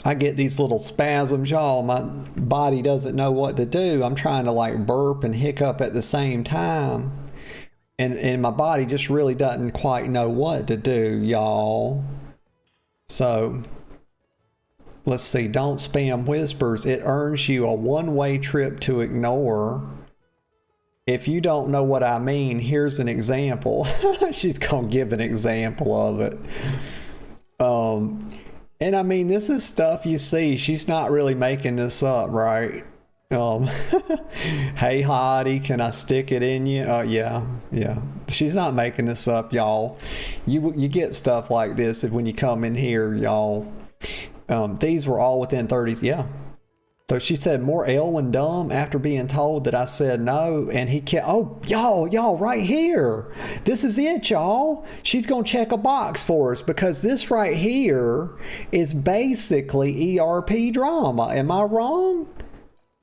I get these little spasms, y'all. My body doesn't know what to do. I'm trying to like burp and hiccup at the same time. And my body just really doesn't quite know what to do, y'all. So let's see. Don't spam whispers. It earns you a one-way trip to ignore. If you don't know what I mean, here's an example. She's going to give an example of it. And I mean, this is stuff you see. She's not really making this up, right? Hey, hottie, can I stick it in you? Yeah. She's not making this up, y'all. You get stuff like this when you come in here, y'all. These were all within 30s. Yeah. So she said more Elwyn dumb after being told that I said no, and he kept, oh, y'all right here. This is it, y'all. She's going to check a box for us because this right here is basically ERP drama. Am I wrong?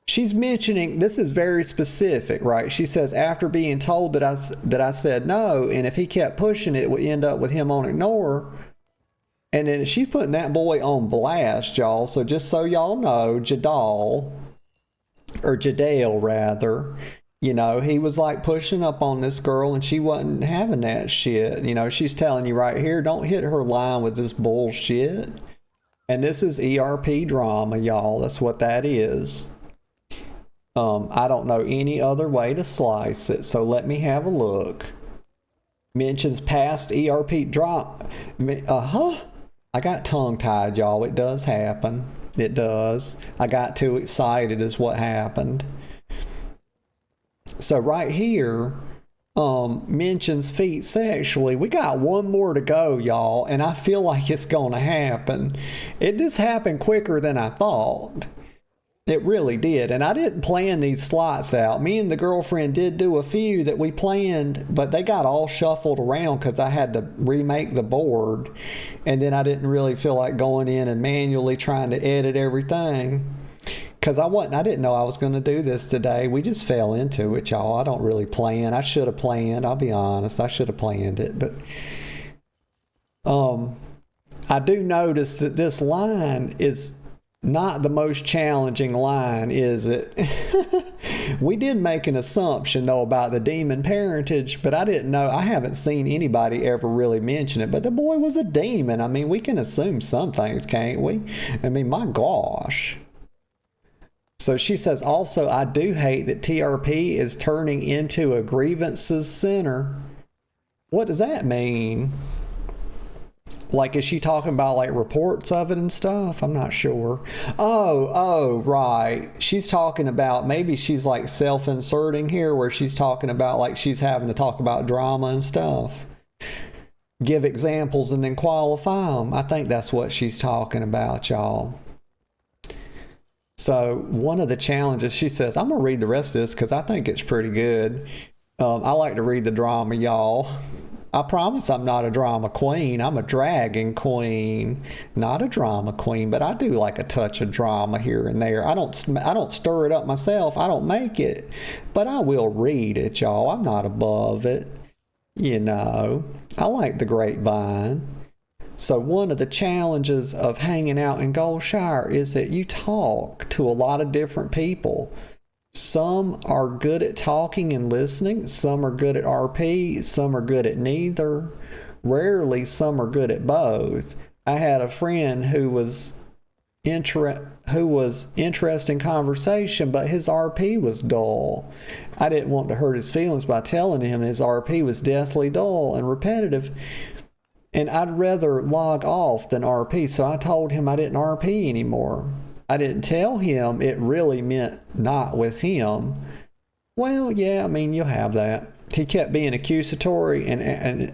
She's mentioning, this is very specific, right? She says after being told that I said no, and if he kept pushing it would end up with him on ignore. And then she's putting that boy on blast, y'all. So just so y'all know, Jadal, or Jadale rather, You know, he was like pushing up on this girl and she wasn't having that shit. You know, she's telling you right here, don't hit her line with this bullshit. And this is ERP drama, y'all. That's what that is. I don't know any other way to slice it, so let me have a look. Mentions past ERP drama. I got tongue-tied, y'all. It does happen. It does. I got too excited is what happened. So right here, mentions feet sexually. We got one more to go, y'all, and I feel like it's gonna happen. This happened quicker than I thought. It really did, and I didn't plan these slots out. Me and the girlfriend did do a few that we planned, but they got all shuffled around because I had to remake the board, and then I didn't really feel like going in and manually trying to edit everything. Because I didn't know I was going to do this today. We just fell into it, y'all. I don't really plan. I should have planned. I'll be honest. I should have planned it. But I do notice that this line is not the most challenging line, is it? We did make an assumption, though, about the demon parentage, but I didn't know. I haven't seen anybody ever really mention it. But the boy was a demon. I mean, we can assume some things, can't we? I mean, my gosh. So she says, also, I do hate that TRP is turning into a grievances center. What does that mean? Like, is she talking about, like, reports of it and stuff? I'm not sure. Oh, right. She's talking about, maybe she's, like, self-inserting here, where she's talking about, like, she's having to talk about drama and stuff. Give examples and then qualify them. I think that's what she's talking about, y'all. So one of the challenges, she says, I'm going to read the rest of this because I think it's pretty good. I like to read the drama, y'all. I promise I'm not a drama queen. I'm a dragon queen, not a drama queen, but I do like a touch of drama here and there. I don't stir it up myself. I don't make it, but I will read it, y'all. I'm not above it. You know, I like the grapevine. So one of the challenges of hanging out in Goldshire is that you talk to a lot of different people. Some are good at talking and listening. Some are good at RP. Some are good at neither. Rarely, some are good at both. I had a friend who was interesting conversation, but his RP was dull. I didn't want to hurt his feelings by telling him his RP was deathly dull and repetitive. And I'd rather log off than RP, so I told him I didn't RP anymore. I didn't tell him it really meant not with him. Well, yeah, I mean, you'll have that. He kept being accusatory and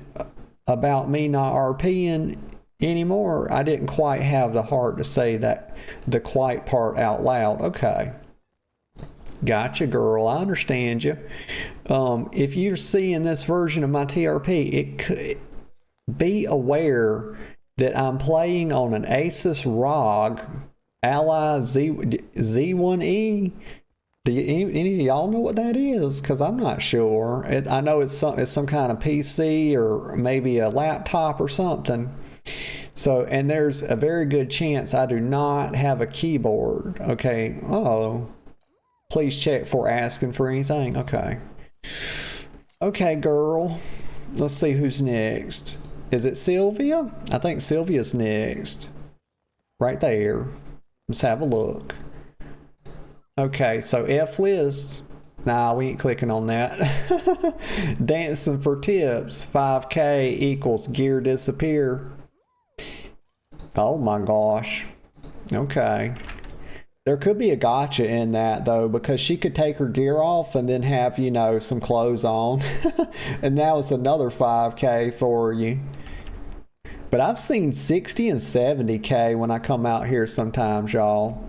about me not RPing anymore. I didn't quite have the heart to say that, the quite part out loud. Okay. Gotcha, girl. I understand you. If you're seeing this version of my TRP, it could be aware that I'm playing on an Asus ROG Ally Z1E. Do any of y'all know what that is? Because I'm not sure. I know it's some kind of PC or maybe a laptop or something. So, and there's a very good chance I do not have a keyboard. Okay. Oh, please check for asking for anything. Okay. Okay, girl. Let's see who's next. Is it Sylvia? I think Sylvia's next. Right there. Let's have a look. Okay, so F lists. Nah, we ain't clicking on that. Dancing for tips. 5K equals gear disappear. Oh my gosh. Okay. There could be a gotcha in that, though, because she could take her gear off and then have, you know, some clothes on. And now it's another 5K for you. But I've seen 60 and 70K when I come out here sometimes, y'all.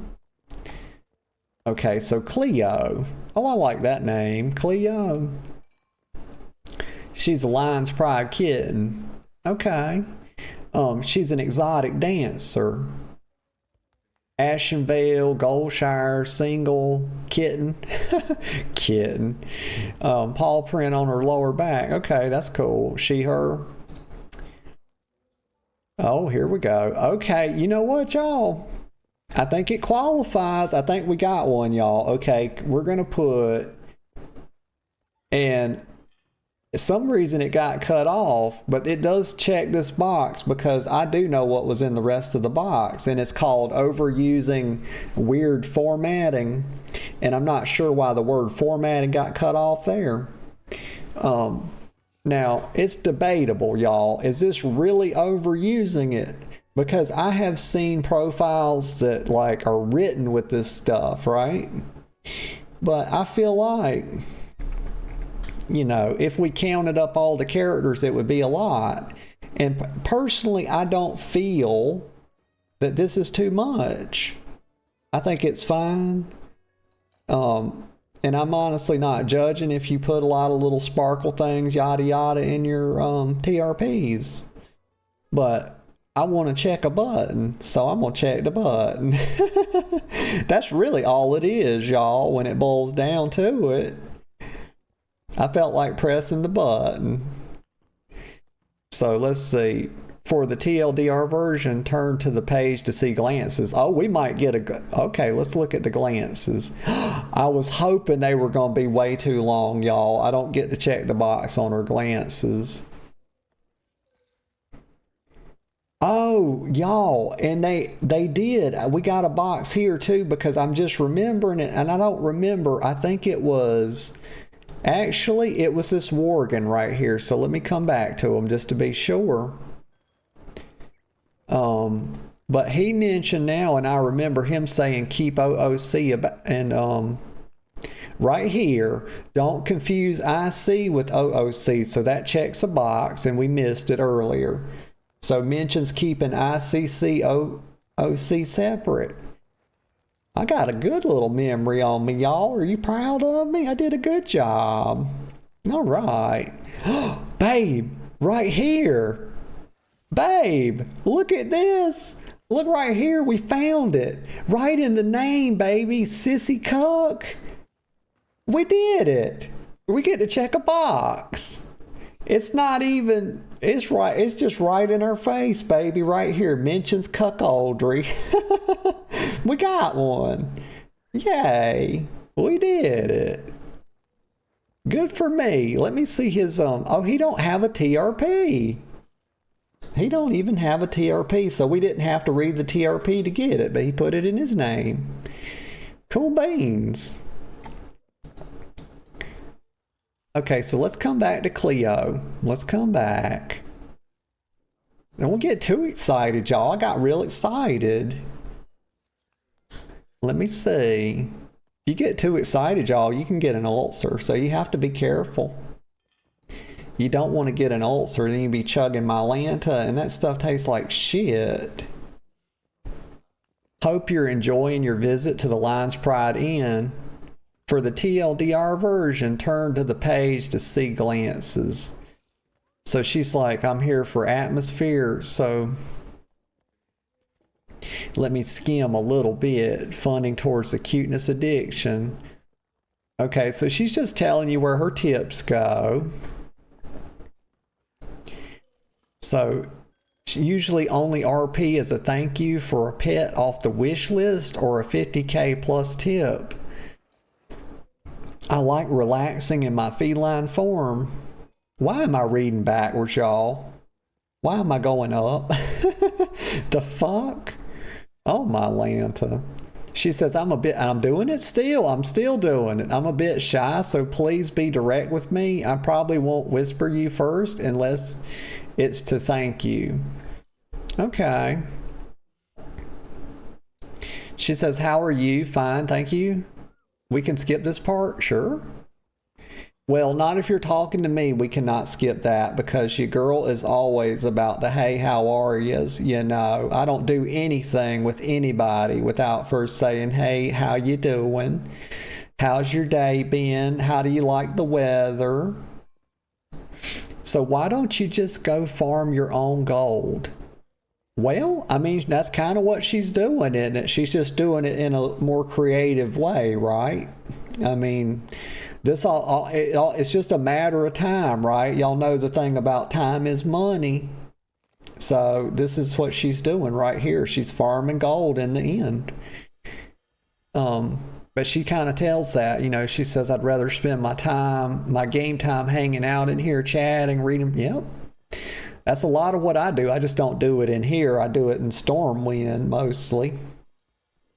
Okay, so Cleo. Oh, I like that name. Cleo. She's a Lion's Pride kitten. Okay. She's an exotic dancer. Ashenvale, Goldshire, single, kitten. Kitten. Paw print on her lower back. Okay, that's cool. She, her. Oh, here we go. Okay, you know what, y'all? I think it qualifies. I think we got one, y'all. Okay, we're going to put And some reason it got cut off, but it does check this box because I do know what was in the rest of the box, and it's called overusing weird formatting, and I'm not sure why the word formatting got cut off there. Now it's debatable, y'all. Is this really overusing it? Because I have seen profiles that like are written with this stuff, right? But I feel like, you know, if we counted up all the characters, it would be a lot. And personally, I don't feel that this is too much. I think it's fine. And I'm honestly not judging if you put a lot of little sparkle things, yada yada, in your TRPs. But I want to check a button, so I'm going to check the button. That's really all it is, y'all, when it boils down to it. I felt like pressing the button. So let's see. For the TLDR version, turn to the page to see glances. Oh, we might get okay, let's look at the glances. I was hoping they were going to be way too long, y'all. I don't get to check the box on her glances. Oh, y'all, and they did. We got a box here too, because I'm just remembering it, and I don't remember. I think it was... Actually, it was this Worgen right here. So let me come back to him just to be sure. But he mentioned now, and I remember him saying keep OOC about, and right here, don't confuse IC with OOC. So that checks a box, and we missed it earlier. So mentions keeping ICC OC separate. I got a good little memory on me, y'all. Are you proud of me? I did a good job. All right. Babe, right here. Babe, look at this. Look right here. We found it. Right in the name, baby. Sissy Cuck. We did it. We get to check a box. It's not even... It's right. It's just right in her face, baby. Right here. Mentions cuckoldry. We got one. Yay. We did it. Good for me. Let me see his... Oh, he don't have a TRP. He don't even have a TRP, so we didn't have to read the TRP to get it, but he put it in his name. Cool beans. Okay, so let's come back to Cleo. Let's come back. Don't get too excited, y'all. I got real excited. Let me see. If you get too excited, y'all, you can get an ulcer, so you have to be careful. You don't want to get an ulcer, then you'll be chugging Mylanta, and that stuff tastes like shit. Hope you're enjoying your visit to the Lion's Pride Inn. For the TLDR version, turn to the page to see glances. So she's like, I'm here for atmosphere, so let me skim a little bit. Funding towards the cuteness addiction. Okay, so she's just telling you where her tips go. So usually only RP is a thank you for a pet off the wish list or a 50K plus tip. I like relaxing in my feline form. Why am I reading backwards, y'all? Why am I going up? The fuck? Oh, my Lanta. She says, I'm doing it still. I'm still doing it. I'm a bit shy, so please be direct with me. I probably won't whisper you first unless it's to thank you. Okay. She says, how are you? Fine, thank you. We can skip this part? Sure. Well, not if you're talking to me. We cannot skip that because your girl is always about the hey, how are yous? You know, I don't do anything with anybody without first saying, hey, how you doing? How's your day been? How do you like the weather? So why don't you just go farm your own gold? Well, I mean, that's kind of what she's doing, isn't it? She's just doing it in a more creative way, right? I mean, it's just a matter of time, right? Y'all know the thing about time is money. So this is what she's doing right here. She's farming gold in the end. But she kind of tells that, you know, she says, I'd rather spend my game time hanging out in here, chatting, reading. Yep. That's a lot of what I do. I just don't do it in here. I do it in Stormwind mostly.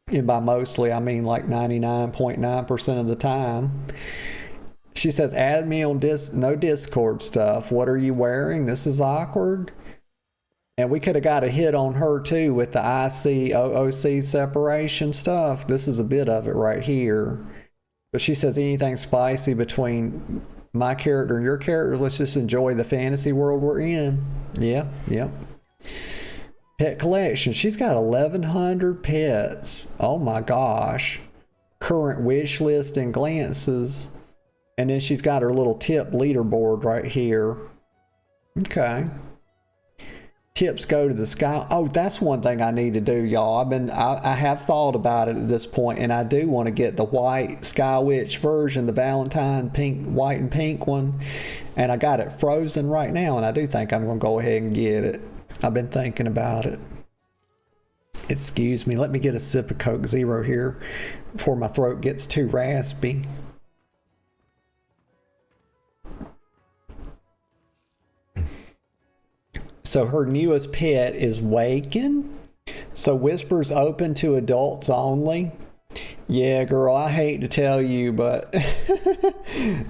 And by mostly, I mean like 99.9% of the time. She says, add me on no Discord stuff. What are you wearing? This is awkward. And we could have got a hit on her too with the IC OOC separation stuff. This is a bit of it right here. But she says anything spicy between my character and your character, let's just enjoy the fantasy world we're in. Yeah. Pet collection. She's got 1,100 pets. Oh my gosh. Current wish list and glances. And then she's got her little tip leaderboard right here. Okay. Tips go to the sky. Oh, that's one thing I need to do, y'all. I have thought about it at this point, and I do want to get the white Sky Witch version, the Valentine pink, white and pink one. And I got it frozen right now, and I do think I'm going to go ahead and get it. I've been thinking about it. Excuse me. Let me get a sip of Coke Zero here before my throat gets too raspy. So her newest pet is Waken. So Whispers open to adults only. Yeah, girl, I hate to tell you, but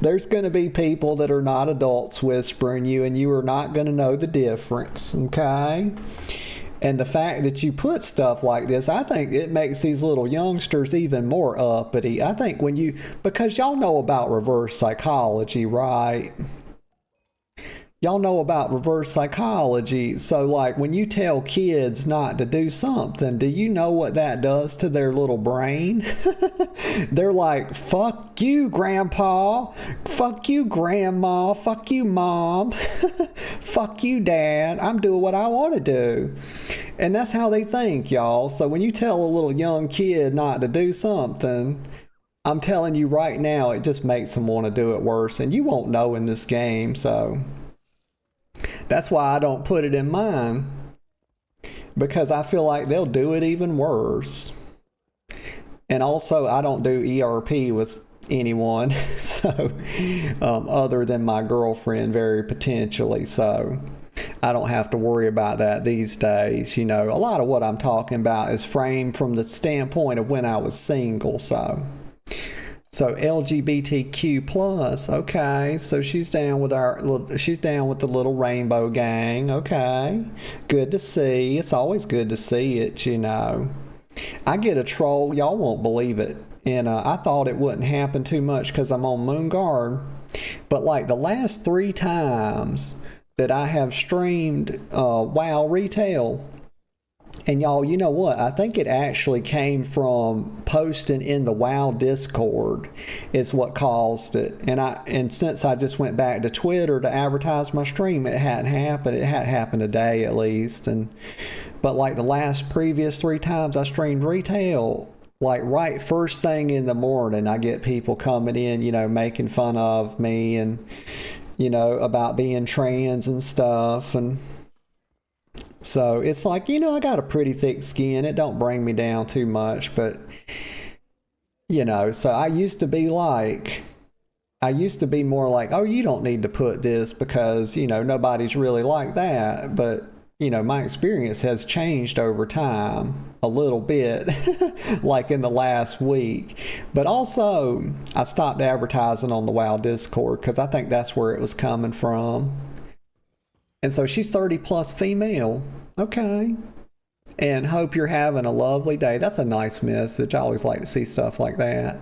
there's going to be people that are not adults whispering you, and you are not going to know the difference, okay? And the fact that you put stuff like this, I think it makes these little youngsters even more uppity. I think because y'all know about reverse psychology, right? Y'all know about reverse psychology. So like when you tell kids not to do something, do you know what that does to their little brain? They're like, fuck you, grandpa. Fuck you, grandma. Fuck you, mom. Fuck you, dad. I'm doing what I want to do. And that's how they think, y'all. So when you tell a little young kid not to do something, I'm telling you right now, it just makes them want to do it worse. And you won't know in this game, so... That's why I don't put it in mine, because I feel like they'll do it even worse. And also, I don't do ERP with anyone, so other than my girlfriend, very potentially. So I don't have to worry about that these days. You know, a lot of what I'm talking about is framed from the standpoint of when I was single. So LGBTQ plus, okay. So she's down with the little rainbow gang, okay. Good to see. It's always good to see it, you know. I get a troll, y'all won't believe it. And I thought it wouldn't happen too much because I'm on Moon Guard. But like the last 3 times that I have streamed WoW Retail, and y'all, you know what? I think it actually came from posting in the WoW Discord is what caused it. And since I just went back to Twitter to advertise my stream, it hadn't happened. It hadn't happened today at least. But like the previous 3 times I streamed retail, like right first thing in the morning, I get people coming in, you know, making fun of me and, you know, about being trans and stuff. And so it's like, you know, I got a pretty thick skin. It don't bring me down too much, but, you know, so I used to be more like, oh, you don't need to put this because, you know, nobody's really like that. But, you know, my experience has changed over time a little bit, like in the last week. But also, I stopped advertising on the WoW Discord because I think that's where it was coming from. And so she's 30 plus female. Okay. And hope you're having a lovely day. That's a nice message. I always like to see stuff like that.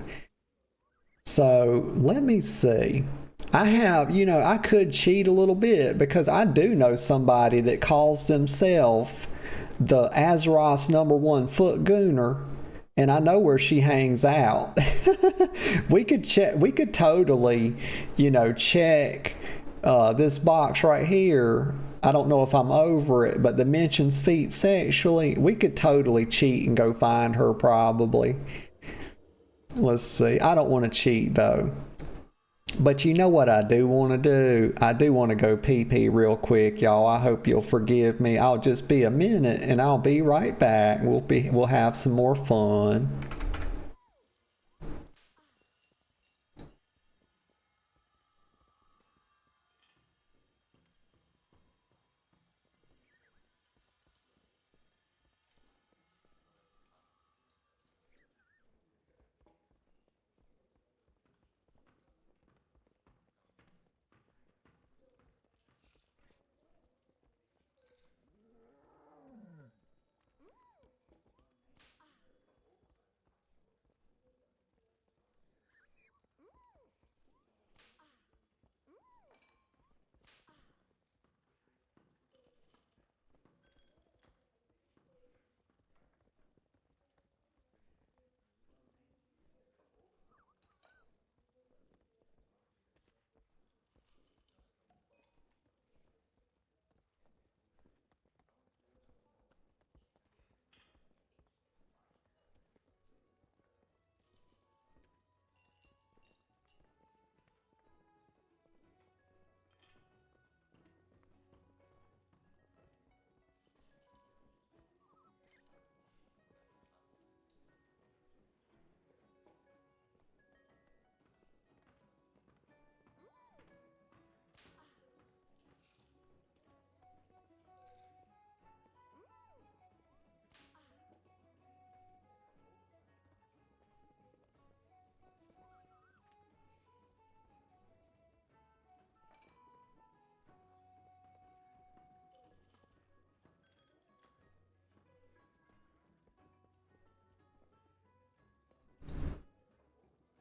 So let me see. I have, you know, I could cheat a little bit because I do know somebody that calls themselves the Azeroth's #1 foot gooner. And I know where she hangs out. We could totally, you know, check this box right here. I don't know if I'm over it, but the mentions feet sexually, we could totally cheat and go find her probably. Let's see. I don't want to cheat though. But you know what I do want to do? I do want to go pee-pee real quick, y'all. I hope you'll forgive me. I'll just be a minute and I'll be right back. We'll have some more fun.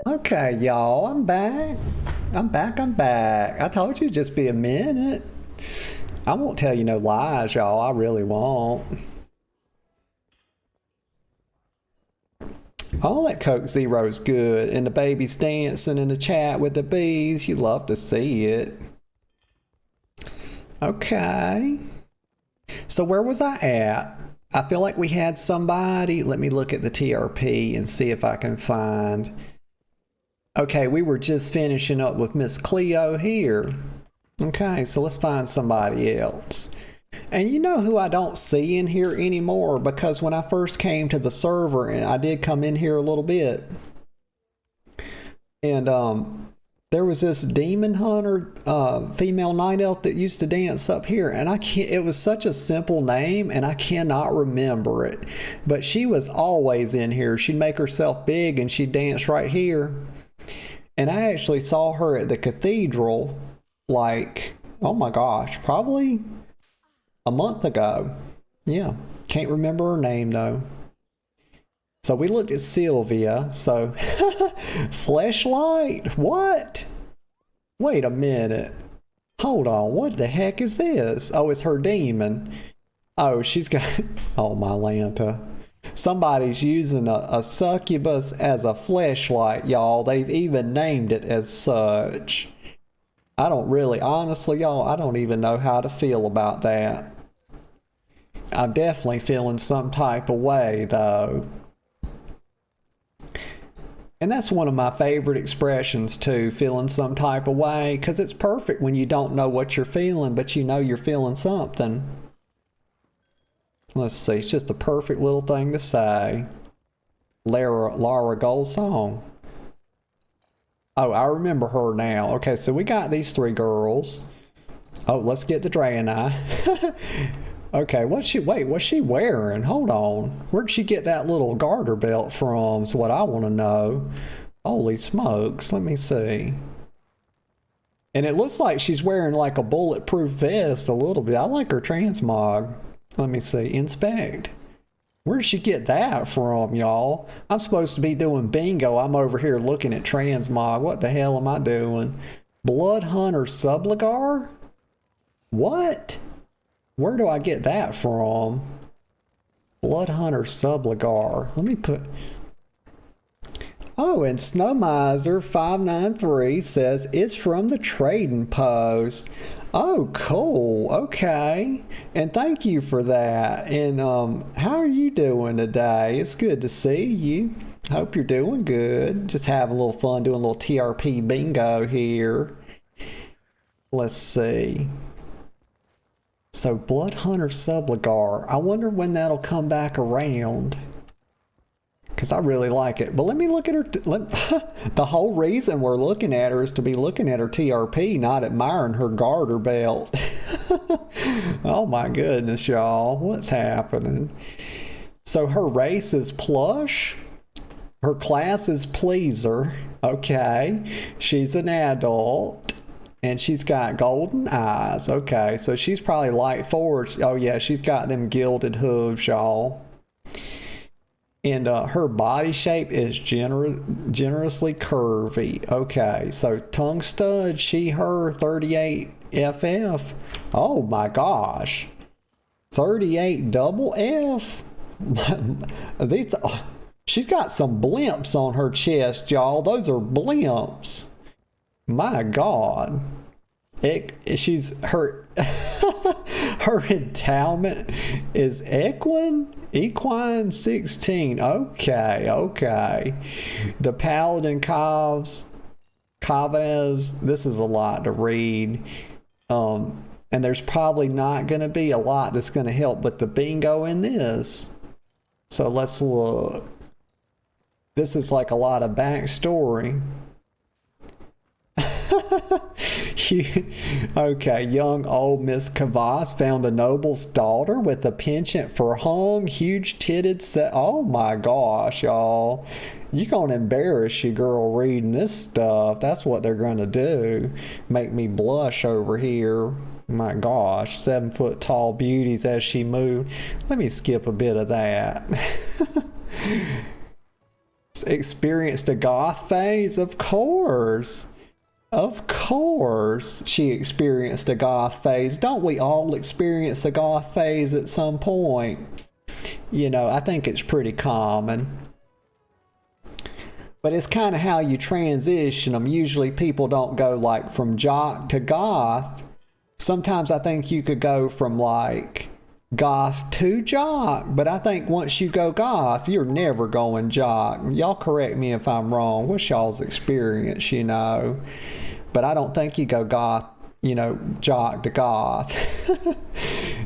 Okay, y'all, I'm back. I'm back. I told you just be a minute. I won't tell you no lies, y'all. I really won't. All that Coke Zero's good, and the baby's dancing in the chat with the bees. You love to see it. Okay. So where was I at? I feel like we had somebody. Let me look at the TRP and see if I can find. Okay, we were just finishing up with Miss Cleo here. Okay, so let's find somebody else. And you know who I don't see in here anymore? Because when I first came to the server, and I did come in here a little bit, and there was this demon hunter, female night elf that used to dance up here, and I can't. It was such a simple name, and I cannot remember it. But she was always in here. She'd make herself big, and she'd dance right here. And I actually saw her at the cathedral, like, oh my gosh, probably a month ago. Yeah, can't remember her name though. So we looked at Sylvia. So, fleshlight? What? Wait a minute. Hold on, what the heck is this? Oh, it's her demon. Oh, she's got, oh my Lanta. Somebody's using a succubus as a fleshlight, y'all. They've even named it as such. I don't really, honestly, y'all, I don't even know how to feel about that. I'm definitely feeling some type of way, though. And that's one of my favorite expressions, too, feeling some type of way, because it's perfect when you don't know what you're feeling, but you know you're feeling something. Let's see, it's just a perfect little thing to say. Laura Gold song. Oh, I remember her now. Okay, so we got these three girls. Oh, let's get the Draenei. Okay, what's she wearing? Hold on. Where'd she get that little garter belt from? Is what I want to know. Holy smokes, let me see. And it looks like she's wearing like a bulletproof vest a little bit. I like her transmog. Let me see. Inspect. Where did she get that from, y'all? I'm supposed to be doing bingo. I'm over here looking at transmog. What the hell am I doing? Blood Hunter Subligar? What? Where do I get that from? Blood Hunter Subligar. Let me put... Oh, and Snow Miser 593 says it's from the Trading Post. Oh, cool. Okay. And thank you for that. And how are you doing today? It's good to see you. Hope you're doing good. Just having a little fun doing a little TRP bingo here. Let's see. So Blood Hunter Subligar. I wonder when that'll come back around. Because I really like it. But let me look at her. The whole reason we're looking at her is to be looking at her TRP, not admiring her garter belt. Oh my goodness, y'all. What's happening? So her race is plush. Her class is pleaser. Okay. She's an adult. And she's got golden eyes. Okay. So she's probably light forward. Oh yeah, she's got them gilded hooves, y'all. And her body shape is generously curvy. Okay, so tongue stud, she, her, 38 FF. Oh my gosh. 38 double F. These, she's got some blimps on her chest, y'all. Those are blimps. My God. She's her her endowment is Equine 16. Okay. The Paladin Cavs. This is a lot to read. And there's probably not going to be a lot that's going to help with the bingo in this. So let's look. This is like a lot of backstory. Okay, young old Miss Kavas found a noble's daughter with a penchant for hung, huge-titted oh my gosh, y'all. You're gonna embarrass your girl reading this stuff. That's what they're gonna do. Make me blush over here. My gosh, 7-foot tall beauties as she moved. Let me skip a bit of that. experienced a goth phase? Of course. Of course she experienced a goth phase. Don't we all experience a goth phase at some point? You know, I think it's pretty common. But it's kind of how you transition them. Usually people don't go like from jock to goth. Sometimes I think you could go from like goth to jock, but I think once you go goth, you're never going jock. Y'all correct me if I'm wrong. What's y'all's experience, you know? But I don't think you go goth, you know, jock to goth.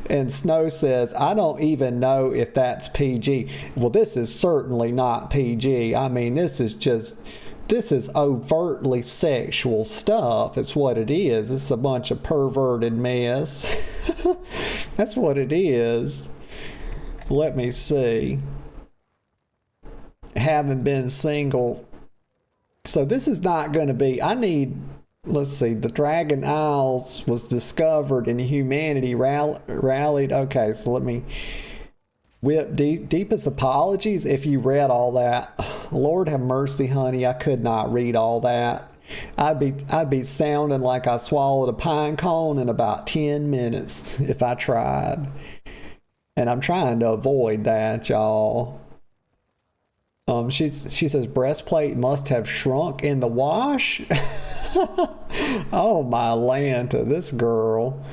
And Snow says, I don't even know if that's PG. Well, this is certainly not PG. I mean, this is overtly sexual stuff. It's what it is. It's a bunch of perverted mess. That's what it is. Let me see. Haven't been single. So this is not going to be, let's see, the Dragon Isles was discovered and humanity rallied. Okay, so let me whip deepest apologies if you read all that. Lord have mercy, honey, I could not read all that. I'd be sounding like I swallowed a pine cone in about 10 minutes if I tried. And I'm trying to avoid that, y'all. She says breastplate must have shrunk in the wash. Oh my Lanta, this girl.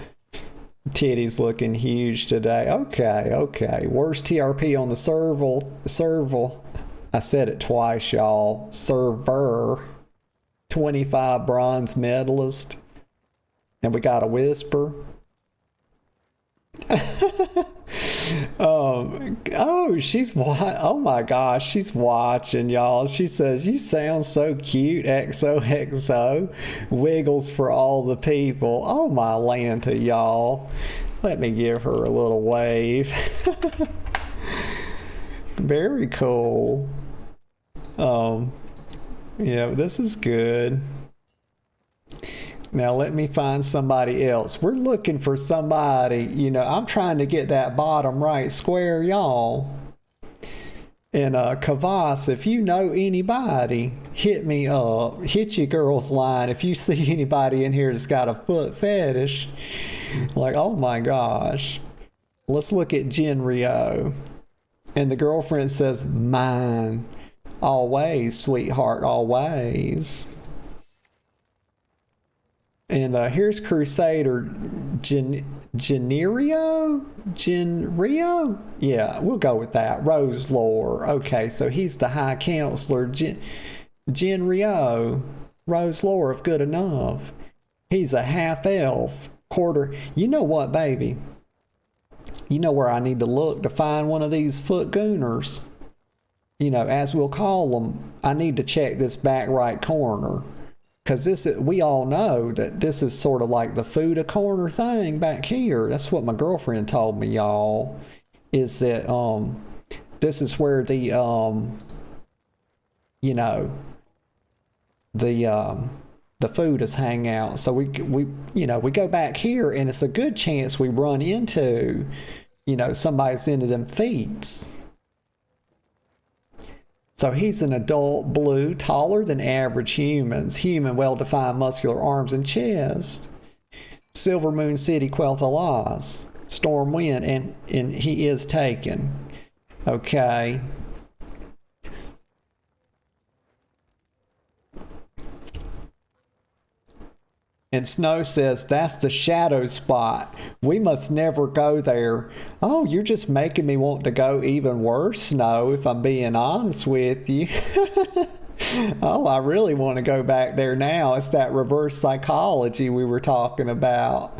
Titties looking huge today. Okay. Worst TRP on the serval. I said it twice, y'all. Server. 25 bronze medalist. And we got a whisper. Oh my gosh, she's watching, y'all. She says, you sound so cute, XOXO. Wiggles for all the people. Oh my Lanta, y'all. Let me give her a little wave. Very cool. Yeah, this is good. Now let me find somebody else. We're looking for somebody, you know, I'm trying to get that bottom right square, y'all. And Kavas, if you know anybody, hit me up. Hit your girls line if you see anybody in here that's got a foot fetish. Like, oh my gosh. Let's look at Jinryo. And the girlfriend says, mine. Always, sweetheart, always. And here's Crusader Jinryo? Yeah, we'll go with that. Rose Lore. Okay, so he's the High Counselor. Jinryo. Rose Lore, if good enough. He's a half-elf. Quarter. You know what, baby? You know where I need to look to find one of these foot gooners? You know, as we'll call them, I need to check this back right corner. Because we all know that this is sort of like the Fuda corner thing back here. That's what my girlfriend told me, y'all. Is that this is where the you know, the Fudas hang out. So we go back here, and it's a good chance we run into, you know, somebody's into them feats. So he's an adult blue, taller than average humans. Human, well-defined muscular arms and chest. Silver Moon City, Quel'Thalas. Storm Wind, and he is taken. Okay. And Snow says, that's the shadow spot. We must never go there. Oh, you're just making me want to go even worse, Snow, if I'm being honest with you. Oh, I really want to go back there now. It's that reverse psychology we were talking about.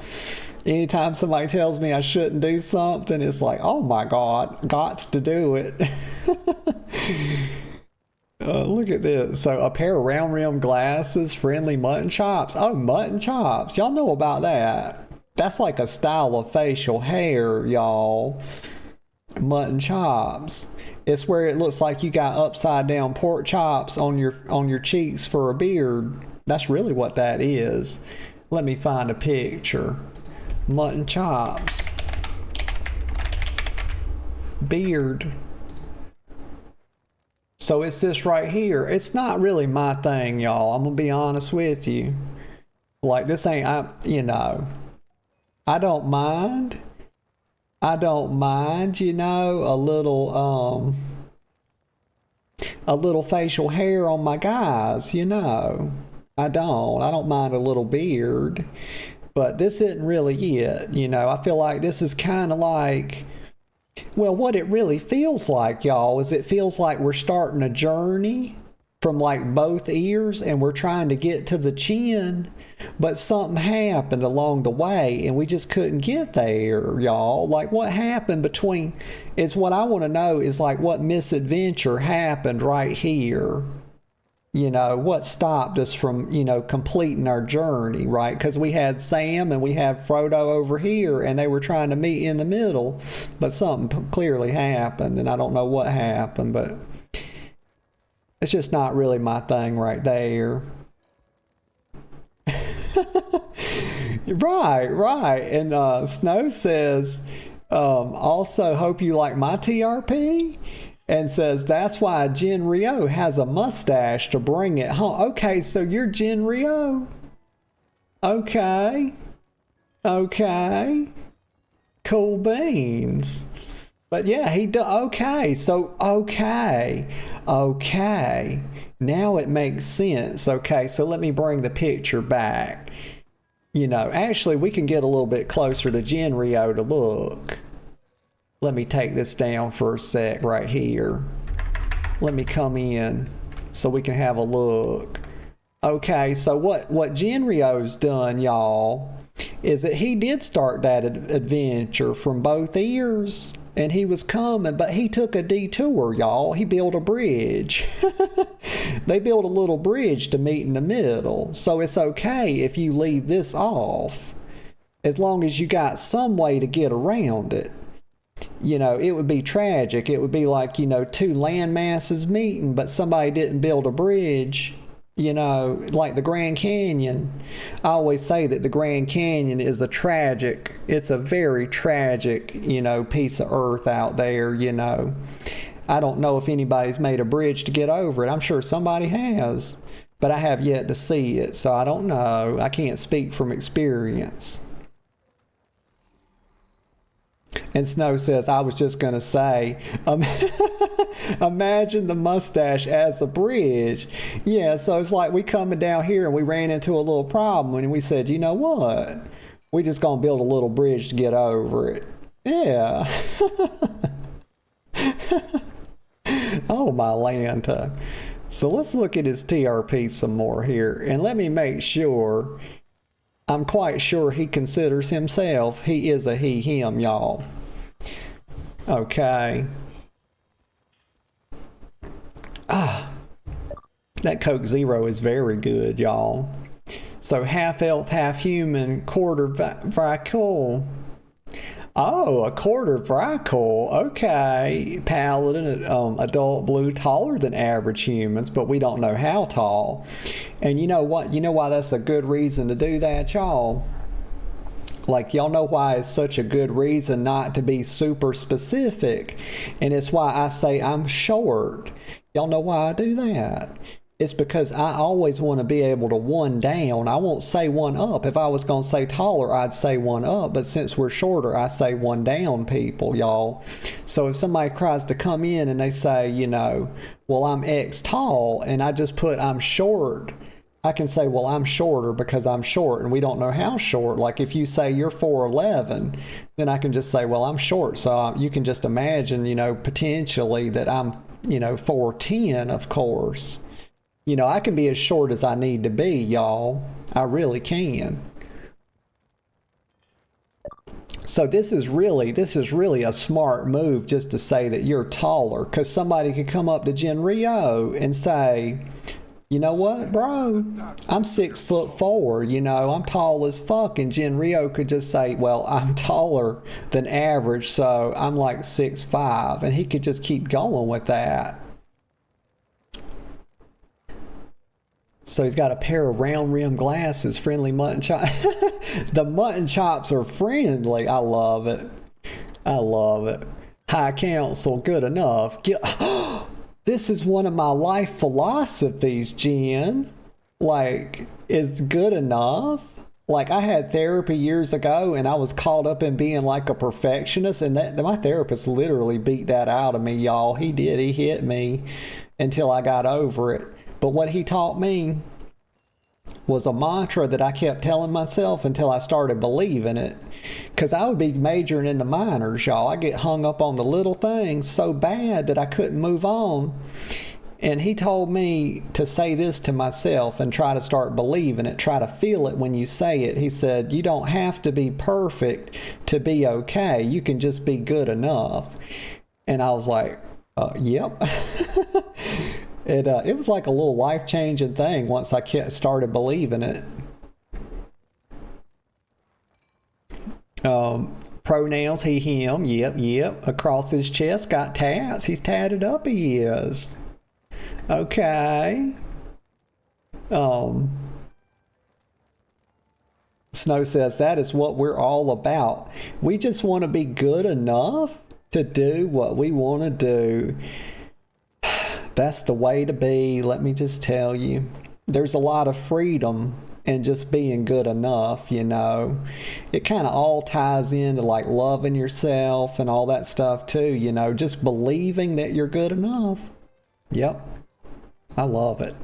Anytime somebody tells me I shouldn't do something, it's like, oh my God, gots to do it. Look at this. So a pair of round rim glasses, friendly mutton chops. Oh, mutton chops. Y'all know about that. That's like a style of facial hair, y'all. Mutton chops. It's where it looks like you got upside down pork chops on your cheeks for a beard. That's really what that is. Let me find a picture. Mutton chops. Beard. So it's this right here. It's not really my thing, y'all. I'm gonna be honest with you. Like this ain't, I don't mind. I don't mind, a little facial hair on my guys, I don't mind a little beard. But this isn't really it, I feel like this is kind of like, well, what it really feels like, y'all, is it feels like we're starting a journey from like both ears and we're trying to get to the chin, but something happened along the way and we just couldn't get there, y'all. Like what happened between, is what I want to know is like what misadventure happened right here. What stopped us from, completing our journey, right? Because we had Sam and we had Frodo over here and they were trying to meet in the middle, but something clearly happened and I don't know what happened, but it's just not really my thing right there. Right. And Snow says, also hope you like my TRP. And says, that's why Jin Ryo has a mustache to bring it home. Okay, so you're Jin Ryo. Okay. Cool beans. But yeah, okay, so okay. Now it makes sense. Okay, so let me bring the picture back. Actually, we can get a little bit closer to Jin Ryo to look. Let me take this down for a sec right here. Let me come in so we can have a look. Okay, so what Jin Ryo's done, y'all, is that he did start that adventure from both ears. And he was coming, but he took a detour, y'all. He built a bridge. They built a little bridge to meet in the middle. So it's okay if you leave this off, as long as you got some way to get around it. It would be tragic. It would be like, two land masses meeting, but somebody didn't build a bridge, like the Grand Canyon. I always say that the Grand Canyon is it's a very tragic, piece of earth out there, I don't know if anybody's made a bridge to get over it. I'm sure somebody has, but I have yet to see it, so I don't know. I can't speak from experience. And Snow says, I was just going to say, imagine the mustache as a bridge. Yeah, so it's like we coming down here and we ran into a little problem and we said, you know what? We just going to build a little bridge to get over it. Yeah. Oh, my Lanta. So let's look at his TRP some more here. And let me make sure. I'm quite sure he considers himself. He is a he, him, y'all. Okay. That Coke Zero is very good, y'all. So half elf, half human, quarter Vrykul. Oh, a quarter Vrykul. Okay. Paladin, adult blue, taller than average humans, but we don't know how tall. And you know what? You know why that's a good reason to do that, y'all? Like, y'all know why it's such a good reason not to be super specific. And it's why I say I'm short. Y'all know why I do that? It's because I always want to be able to one down. I won't say one up. If I was going to say taller, I'd say one up. But since we're shorter, I say one down, people, y'all. So if somebody tries to come in and they say, well, I'm X tall, and I just put I'm short, I can say, well, I'm shorter because I'm short, and we don't know how short. Like if you say you're 4'11", then I can just say, well, I'm short. So you can just imagine, potentially that I'm, 4'10", of course. I can be as short as I need to be, y'all. I really can. So this is really a smart move just to say that you're taller, because somebody could come up to Jin Ryo and say, you know what, bro? I'm 6'4", I'm tall as fuck. And Jin Ryo could just say, well, I'm taller than average, so I'm like 6'5", and he could just keep going with that. So he's got a pair of round rim glasses, friendly mutton chop. The mutton chops are friendly. I love it. High council, good enough. This is one of my life philosophies, Jen. Like, is good enough. Like, I had therapy years ago and I was caught up in being like a perfectionist, and that my therapist literally beat that out of me, y'all. He did. He hit me until I got over it. But what he taught me was a mantra that I kept telling myself until I started believing it. Because I would be majoring in the minors, y'all. I get hung up on the little things so bad that I couldn't move on. And he told me to say this to myself and try to start believing it, try to feel it when you say it. He said, you don't have to be perfect to be okay. You can just be good enough. And I was like, yep. It was like a little life-changing thing once I started believing it. Pronouns, he, him, yep. Across his chest, got tats. He's tatted up, he is. Okay. Snow says that is what we're all about. We just want to be good enough to do what we want to do. That's the way to be, let me just tell you. There's a lot of freedom in just being good enough, you know. It kind of all ties into like loving yourself and all that stuff too, you know. Just believing that you're good enough. Yep. I love it.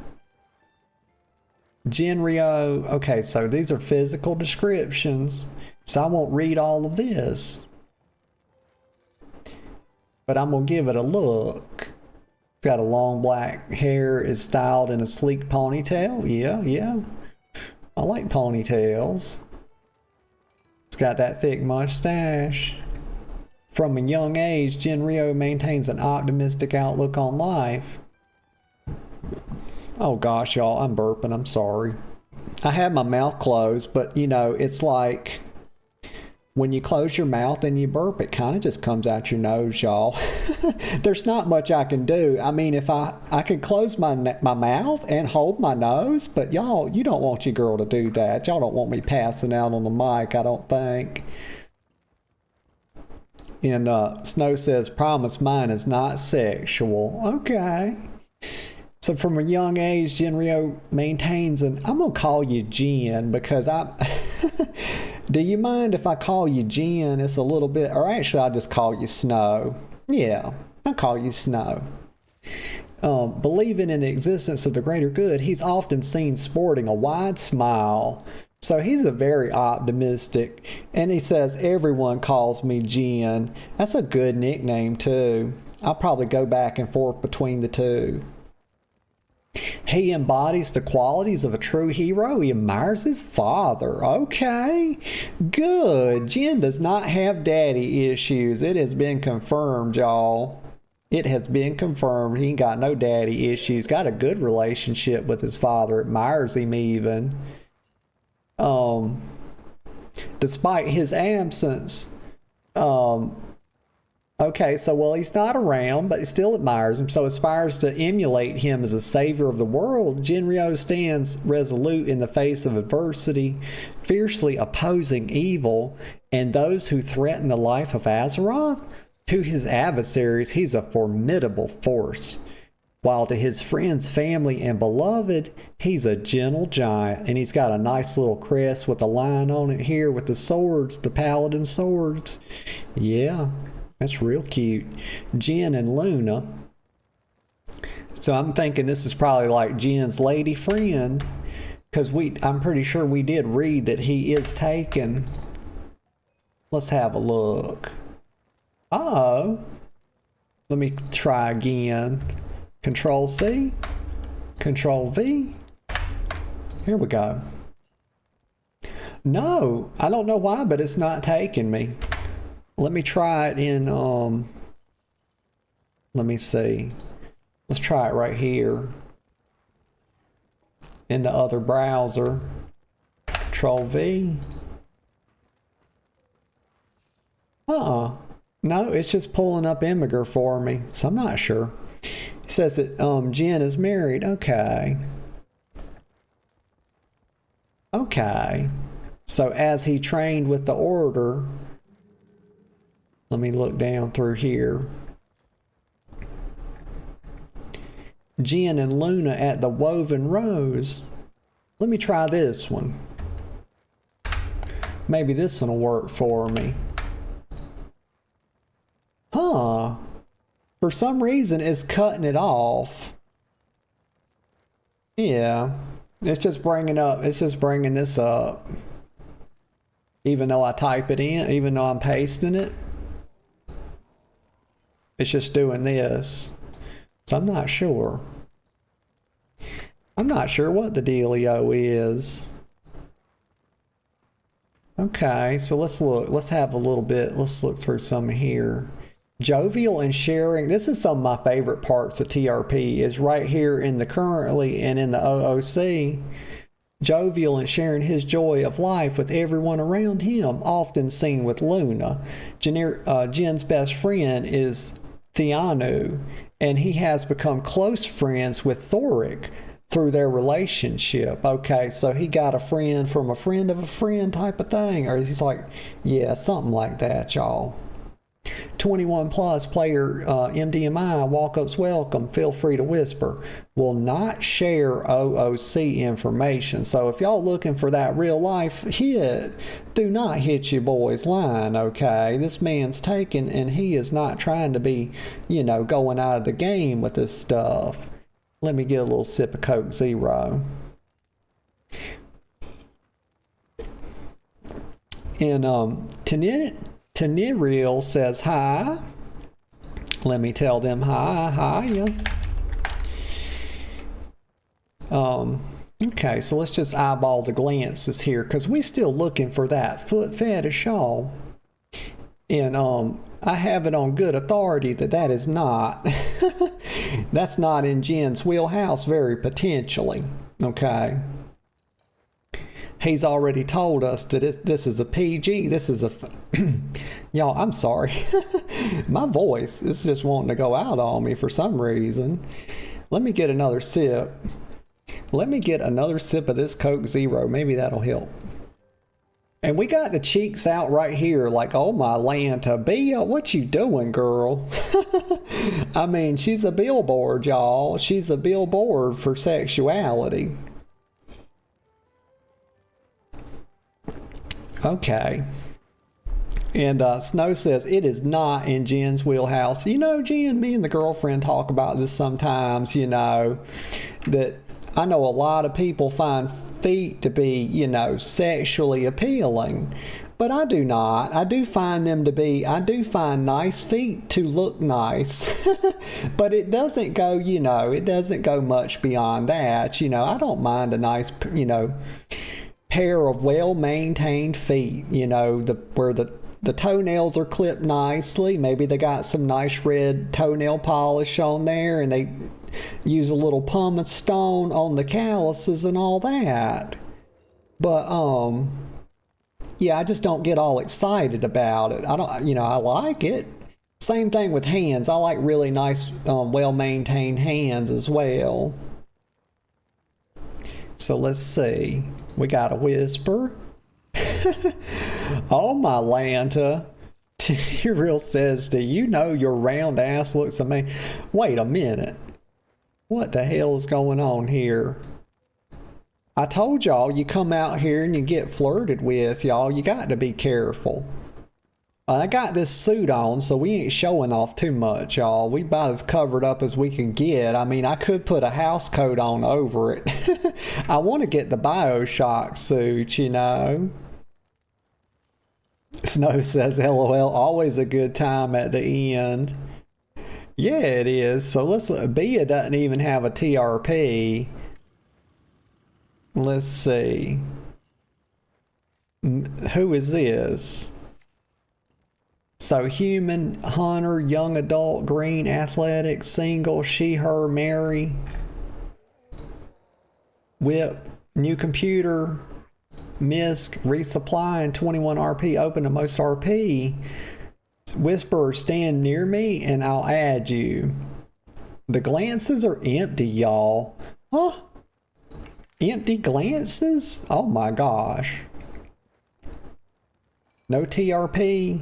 Genrio. Okay, so these are physical descriptions. So I won't read all of this. But I'm going to give it a look. It's got a long black hair, is styled in a sleek ponytail. Yeah. I like ponytails. It's got that thick mustache. From a young age, Genrio maintains an optimistic outlook on life. Oh gosh, y'all, I'm burping. I'm sorry. I have my mouth closed, but you know, it's like when you close your mouth and you burp, it kind of just comes out your nose, y'all. There's not much I can do. I mean, if I can close my mouth and hold my nose, but y'all, you don't want your girl to do that. Y'all don't want me passing out on the mic, I don't think. And Snow says, promise mine is not sexual. Okay. So from a young age, Genrio maintains I'm going to call you Jen because do you mind if I call you Jen? It's a little bit, or actually I'll just call you Snow. Yeah, I'll call you Snow. Believing in the existence of the greater good, he's often seen sporting a wide smile. So he's a very optimistic, and he says, everyone calls me Jen. That's a good nickname too. I'll probably go back and forth between the two. He embodies the qualities of a true hero. He admires his father. Okay, good. Jen does not have daddy issues. It has been confirmed, y'all. It has been confirmed. He ain't got no daddy issues. Got a good relationship with his father. Admires him even. Despite his absence, okay, so well, he's not around, but he still admires him, so aspires to emulate him as a savior of the world. Genrio stands resolute in the face of adversity, fiercely opposing evil and those who threaten the life of Azeroth. To his adversaries, he's a formidable force, while to his friends, family, and beloved, he's a gentle giant. And he's got a nice little crest with a line on it here with the swords, the paladin swords. Yeah. That's real cute. Jen and Luna. So I'm thinking this is probably like Jen's lady friend, because I'm pretty sure we did read that he is taken. Let's have a look. Oh. Let me try again. Control C. Control V. Here we go. No, I don't know why, but it's not taking me. Let me try it in, let me see. Let's try it right here. In the other browser. Control V. No, it's just pulling up Imgur for me, so I'm not sure. It says that Jen is married. Okay. Okay. So as he trained with the order, let me look down through here. Jen and Luna at the Woven Rose. Let me try this one. Maybe this one will work for me. Huh. For some reason, it's cutting it off. Yeah. It's just bringing this up. Even though I type it in, even though I'm pasting it. It's just doing this. So I'm not sure. I'm not sure what the dealio is. Okay, so let's look. Let's have a little bit. Let's look through some here. Jovial and sharing. This is some of my favorite parts of TRP. Is right here in the currently and in the OOC. Jovial and sharing his joy of life with everyone around him, often seen with Luna. Jen's best friend is Theanu, and he has become close friends with Thoric through their relationship. Okay, so he got a friend from a friend of a friend type of thing, or he's like, yeah, something like that, y'all. 21 plus player MDMI walk-ups welcome. Feel free to whisper. Will not share OOC information. So if y'all looking for that real life hit, do not hit your boy's line, okay? This man's taken and he is not trying to be, you know, going out of the game with this stuff. Let me get a little sip of Coke Zero. And Taniriel says hi. Let me tell them hi. Okay, so let's just eyeball the glances here because we still looking for that foot fetish, y'all. And I have it on good authority that is not. That's not in Jen's wheelhouse very potentially. Okay. He's already told us that this is a PG. This is a... Y'all, I'm sorry. My voice is just wanting to go out on me for some reason. Let me get another sip. Let me get another sip of this Coke Zero. Maybe that'll help. And we got the cheeks out right here like, oh my Lanta. Bea, what you doing, girl? I mean, she's a billboard, y'all. She's a billboard for sexuality. Okay. And Snow says, it is not in Jen's wheelhouse. You know, Jen, me and the girlfriend talk about this sometimes, you know, that I know a lot of people find feet to be, you know, sexually appealing. But I do not. I do find nice feet to look nice. But it doesn't go, you know, it doesn't go much beyond that. You know, I don't mind a nice, you know, pair of well-maintained feet, you know, where the toenails are clipped nicely. Maybe they got some nice red toenail polish on there and they use a little pumice stone on the calluses and all that. But yeah, I just don't get all excited about it. I don't, you know, I like it. Same thing with hands. I like really nice, well-maintained hands as well. So let's see. We got a whisper. Oh my Lanta. T-Real says, do you know your round ass looks amazing? Wait a minute. What the hell is going on here? I told y'all, you come out here and you get flirted with, y'all. You got to be careful. I got this suit on, so we ain't showing off too much, y'all. We about as covered up as we can get. I mean, I could put a house coat on over it. I want to get the BioShock suit, you know. Snow says, LOL, always a good time at the end. Yeah, it is. So let's look. Bea doesn't even have a TRP. Let's see. Who is this? So human, hunter, young adult, green, athletic, single, she, her, marry, whip, new computer, misc, resupply, and 21 RP, open to most RP. Whisperer, stand near me and I'll add you. The glances are empty, y'all. Huh? Empty glances? Oh my gosh. No TRP.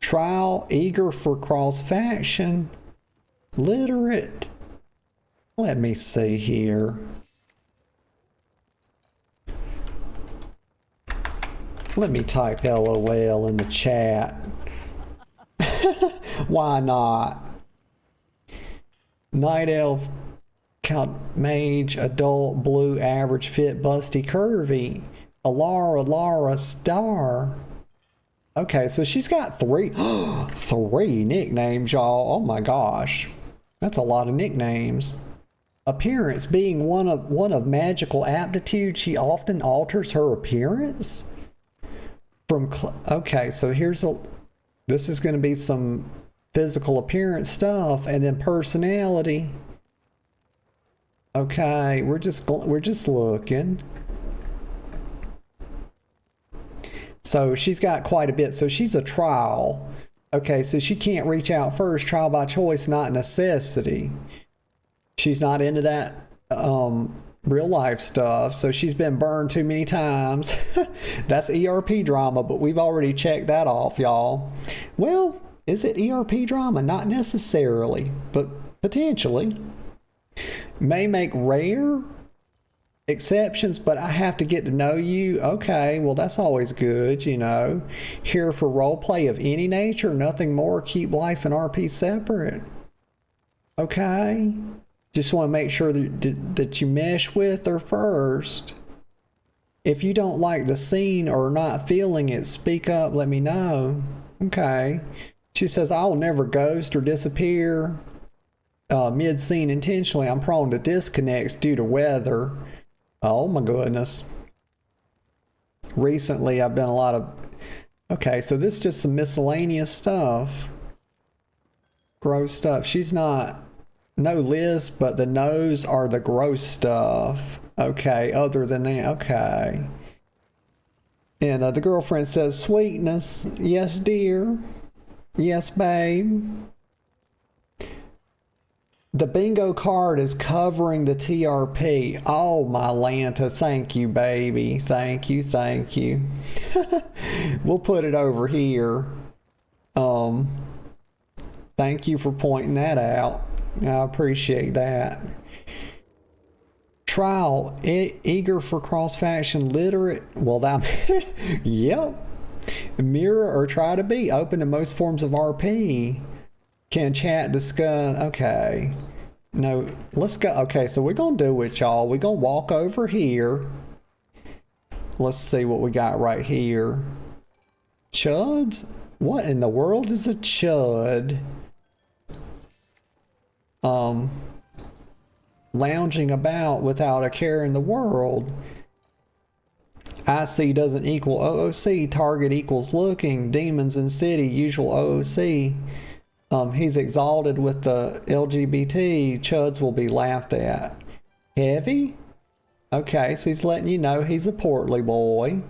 Trial, eager for cross faction, literate. Let me see here. Let me type LOL in the chat. Why not? Night Elf, Count Mage, Adult, Blue, Average, Fit, Busty, Curvy, Alara, Star. Okay, so she's got three nicknames, y'all. Oh my gosh. That's a lot of nicknames. Appearance, being one of magical aptitude, she often alters her appearance. Okay, so this is going to be some physical appearance stuff, and then personality. Okay, we're just looking. So she's got quite a bit. So she's a trial. Okay, so she can't reach out first. Trial by choice, not necessity. She's not into that real life stuff. So she's been burned too many times. That's ERP drama, but we've already checked that off, y'all. Well, is it ERP drama? Not necessarily, but potentially. May make rare exceptions, but I have to get to know you. Okay, well, that's always good, you know. Here for role play of any nature, nothing more. Keep life and RP separate. Okay. Just want to make sure that you mesh with her first. If you don't like the scene or not feeling it, speak up, let me know. Okay. She says, I'll never ghost or disappear mid-scene intentionally. I'm prone to disconnects due to weather. Oh my goodness. Recently, I've done a lot of... Okay, so this is just some miscellaneous stuff. Gross stuff. She's not... No list, but the no's are the gross stuff. Okay, other than that, okay. And the girlfriend says, sweetness. Yes, dear. Yes, babe. The bingo card is covering the TRP. Oh, my Lanta. Thank you, baby. Thank you, thank you. We'll put it over here. Thank you for pointing that out. I appreciate that. Trial, eager for cross-faction, literate. Well, that... Yep. Mirror or try to be. Open to most forms of RP. Can chat, discuss. Okay. No, let's go. Okay, so we're going to do it, y'all. We're going to walk over here. Let's see what we got right here. Chuds? What in the world is a chud? Lounging about without a care in the world. IC doesn't equal OOC. Target equals looking. Demons in city, usual OOC. He's exalted with the LGBT. Chuds will be laughed at. Heavy? Okay, so he's letting you know he's a portly boy.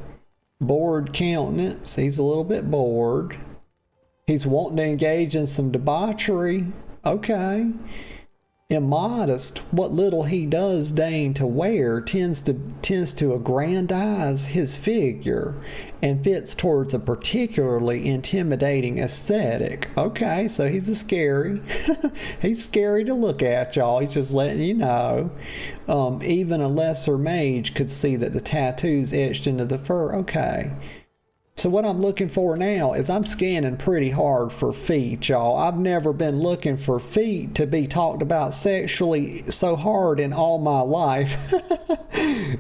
Bored countenance. He's a little bit bored. He's wanting to engage in some debauchery. Okay. Immodest, what little he does deign to wear tends to aggrandize his figure and fits towards a particularly intimidating aesthetic. Okay, so he's a scary. He's scary to look at, y'all. He's just letting you know. Even a lesser mage could see that the tattoos etched into the fur. Okay. So what I'm looking for now is I'm scanning pretty hard for feet, y'all. I've never been looking for feet to be talked about sexually so hard in all my life.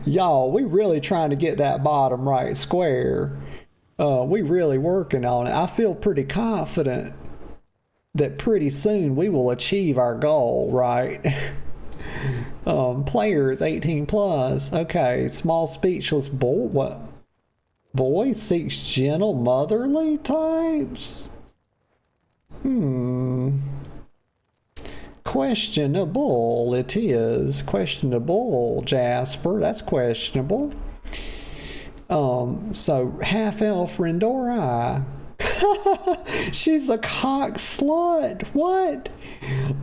Y'all, we really trying to get that bottom right square. We really working on it. I feel pretty confident that pretty soon we will achieve our goal, right? Players 18 plus. Okay, small speechless boy. What? Boy seeks gentle, motherly types? Questionable it is. Questionable, Jasper. That's questionable. So half-elf Rendora. She's a cock slut. What?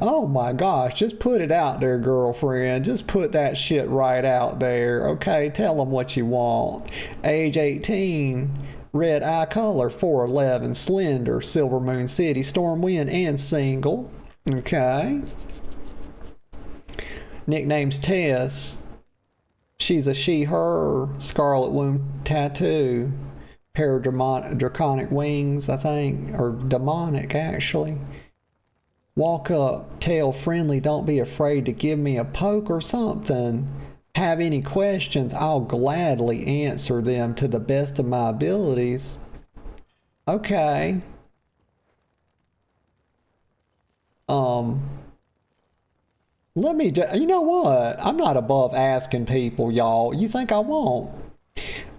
Oh my gosh, just put it out there, girlfriend. Just put that shit right out there. Okay, tell them what you want. Age 18, red eye color, 4'11", slender, Silver Moon City, Stormwind, and single. Okay. Nickname's Tess. She's a she/her. Scarlet wound tattoo. Pair of draconic wings, I think, or demonic actually. Walk up, tail friendly, don't be afraid to give me a poke or something. Have any questions, I'll gladly answer them to the best of my abilities. Okay. Let me you know what? I'm not above asking people, y'all. You think I won't?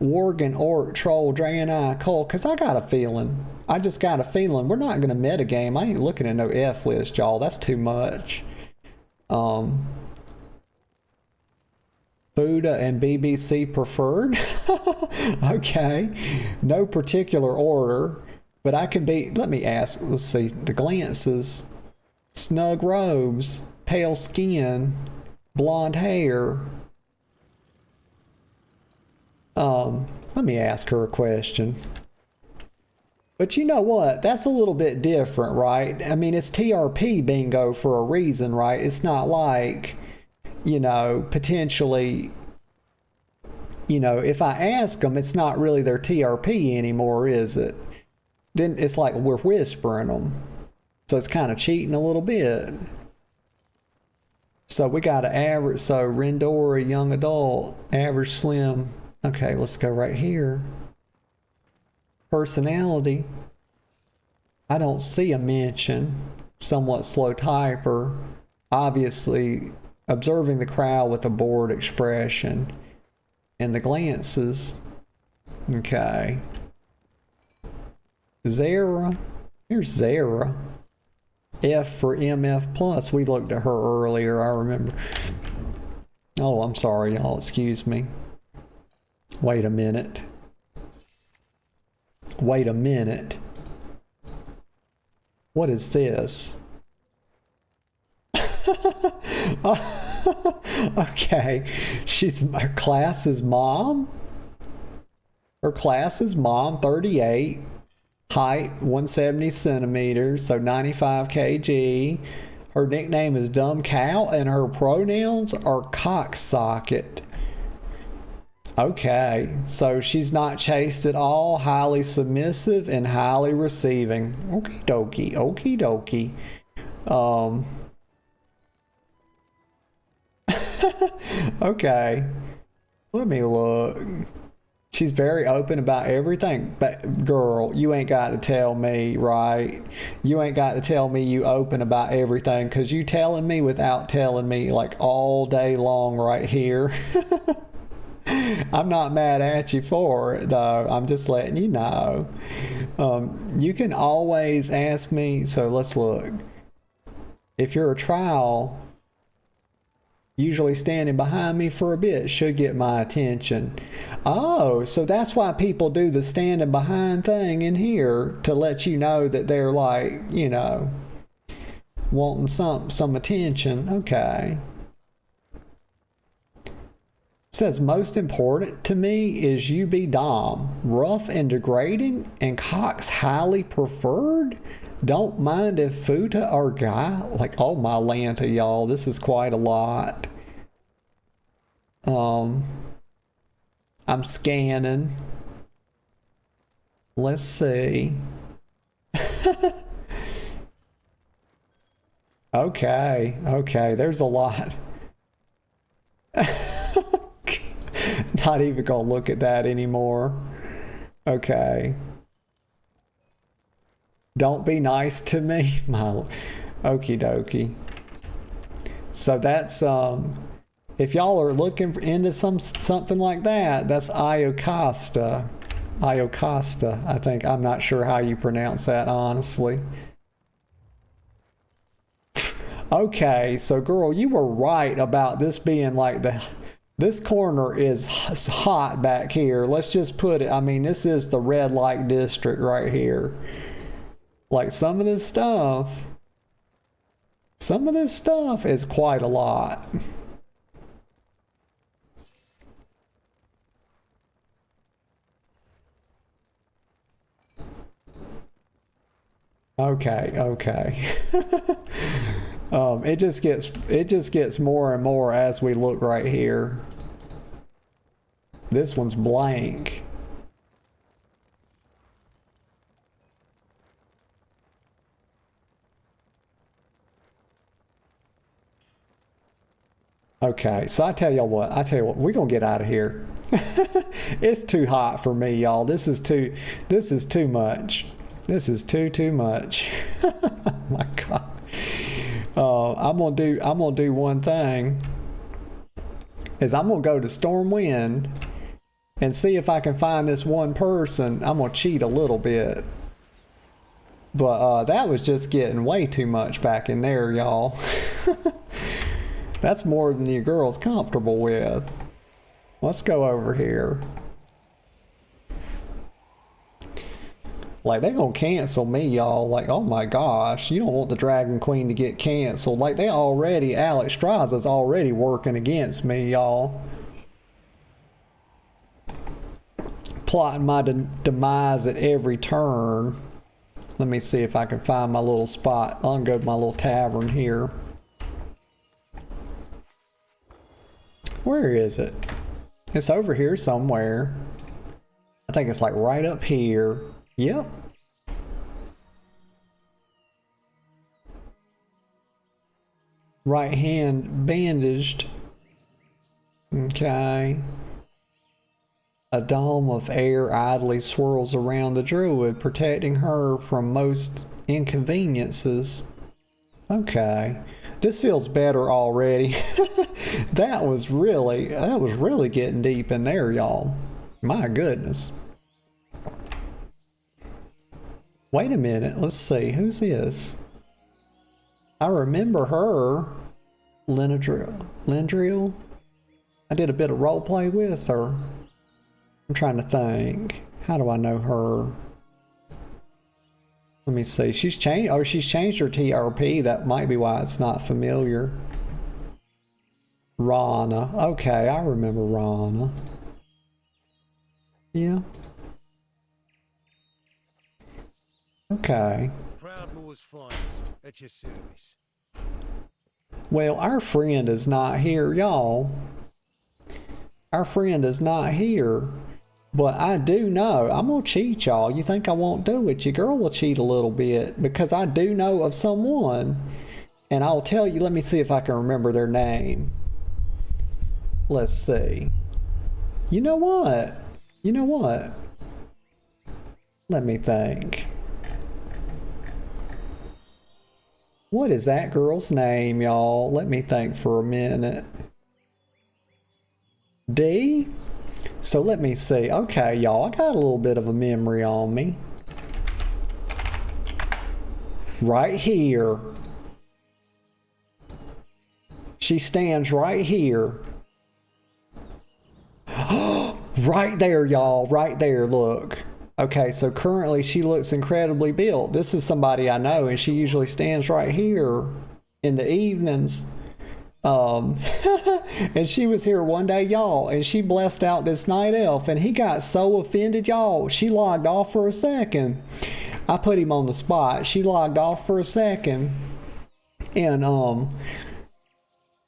Worgen, Orc, Troll, Draenei, Cole, because I got a feeling. I just got a feeling we're not going to metagame. I ain't looking at no F list, y'all. That's too much. Buddha and BBC preferred. Okay. No particular order, but I can be, let me ask, let's see, the glances. Snug robes, pale skin, blonde hair. Let me ask her a question. But you know what? That's a little bit different, right? I mean, it's TRP bingo for a reason, right? It's not like, you know, potentially, you know, if I ask them, it's not really their TRP anymore, is it? Then it's like we're whispering them. So it's kind of cheating a little bit. So we got an average, so Rendora, young adult, average slim. Okay, let's go right here. Personality. I don't see a mention. Somewhat slow typer. Obviously, observing the crowd with a bored expression. And the glances. Okay. Zara. Here's Zara. F for MF plus. We looked at her earlier, I remember. Oh, I'm sorry, y'all. Excuse me. Wait a minute. Wait a minute. What is this? Okay. Her class is mom. Her class is mom, 38. Height, 170 centimeters, so 95 kg. Her nickname is Dumb Cow, and her pronouns are cocksocket. Okay, so she's not chaste at all, highly submissive, and highly receiving. Okie dokie, okie dokie. Okay, let me look. She's very open about everything. But girl, you ain't got to tell me, right? You ain't got to tell me you open about everything, because you telling me without telling me like all day long right here. I'm not mad at you for it, though. I'm just letting you know. You can always ask me. So let's look. If you're a trial, usually standing behind me for a bit should get my attention. Oh, so that's why people do the standing behind thing in here, to let you know that they're like, you know, wanting some attention. Okay. Says most important to me is you be dom, rough and degrading, and cocks highly preferred. Don't mind if futa or guy. Like, oh my Lanta, y'all, this is quite a lot. I'm scanning. Let's see. Okay, there's a lot. Not even gonna look at that anymore. Okay. Don't be nice to me. My okie dokie. So that's if y'all are looking into something like that, that's Iocosta. Iocosta, I think. I'm not sure how you pronounce that, honestly. Okay, so girl, you were right about this being like this corner is hot back here. Let's just put it, I mean, this is the red light district right here. Like some of this stuff is quite a lot. Okay. It just gets more and more as we look right here. This one's blank. Okay, so I tell you what, we're gonna get out of here. It's too hot for me, y'all. This is too much. This is too much. Oh my God. I'm gonna do one thing. Is I'm gonna go to Stormwind and see if I can find this one person. I'm gonna cheat a little bit. But that was just getting way too much back in there, y'all. That's more than your girl's comfortable with. Let's go over here. Like, they gonna cancel me, y'all. Like, oh my gosh, you don't want the Dragon Queen to get canceled. Like, Alex Straza's already working against me, y'all. Plotting my demise at every turn. Let me see if I can find my little spot. I'll go to my little tavern here. Where is it? It's over here somewhere. I think it's like right up here. Yep. Right hand bandaged. Okay. A dome of air idly swirls around the druid, protecting her from most inconveniences. Okay. This feels better already. That was really getting deep in there, y'all. My goodness. Wait a minute. Let's see. Who's this? I remember her. Lindriel. I did a bit of role play with her. I'm trying to think. How do I know her? Let me see. She's changed her TRP. That might be why it's not familiar. Rana. Okay, I remember Rana. Yeah. Okay. Proud Lord's finest at your service. Well, our friend is not here, y'all. Our friend is not here. But I do know, I'm going to cheat, y'all. You think I won't do it? Your girl will cheat a little bit because I do know of someone. And I'll tell you, let me see if I can remember their name. Let's see. You know what? Let me think. What is that girl's name, y'all? Let me think for a minute. D? So let me see. Okay, y'all, I got a little bit of a memory on me. Right here. She stands right here. Right there, y'all. Right there, look. Okay, so currently she looks incredibly built. This is somebody I know, and she usually stands right here in the evenings. And she was here one day, y'all, and she blessed out this night elf, and he got so offended, y'all. She logged off for a second. I put him on the spot. She logged off for a second, and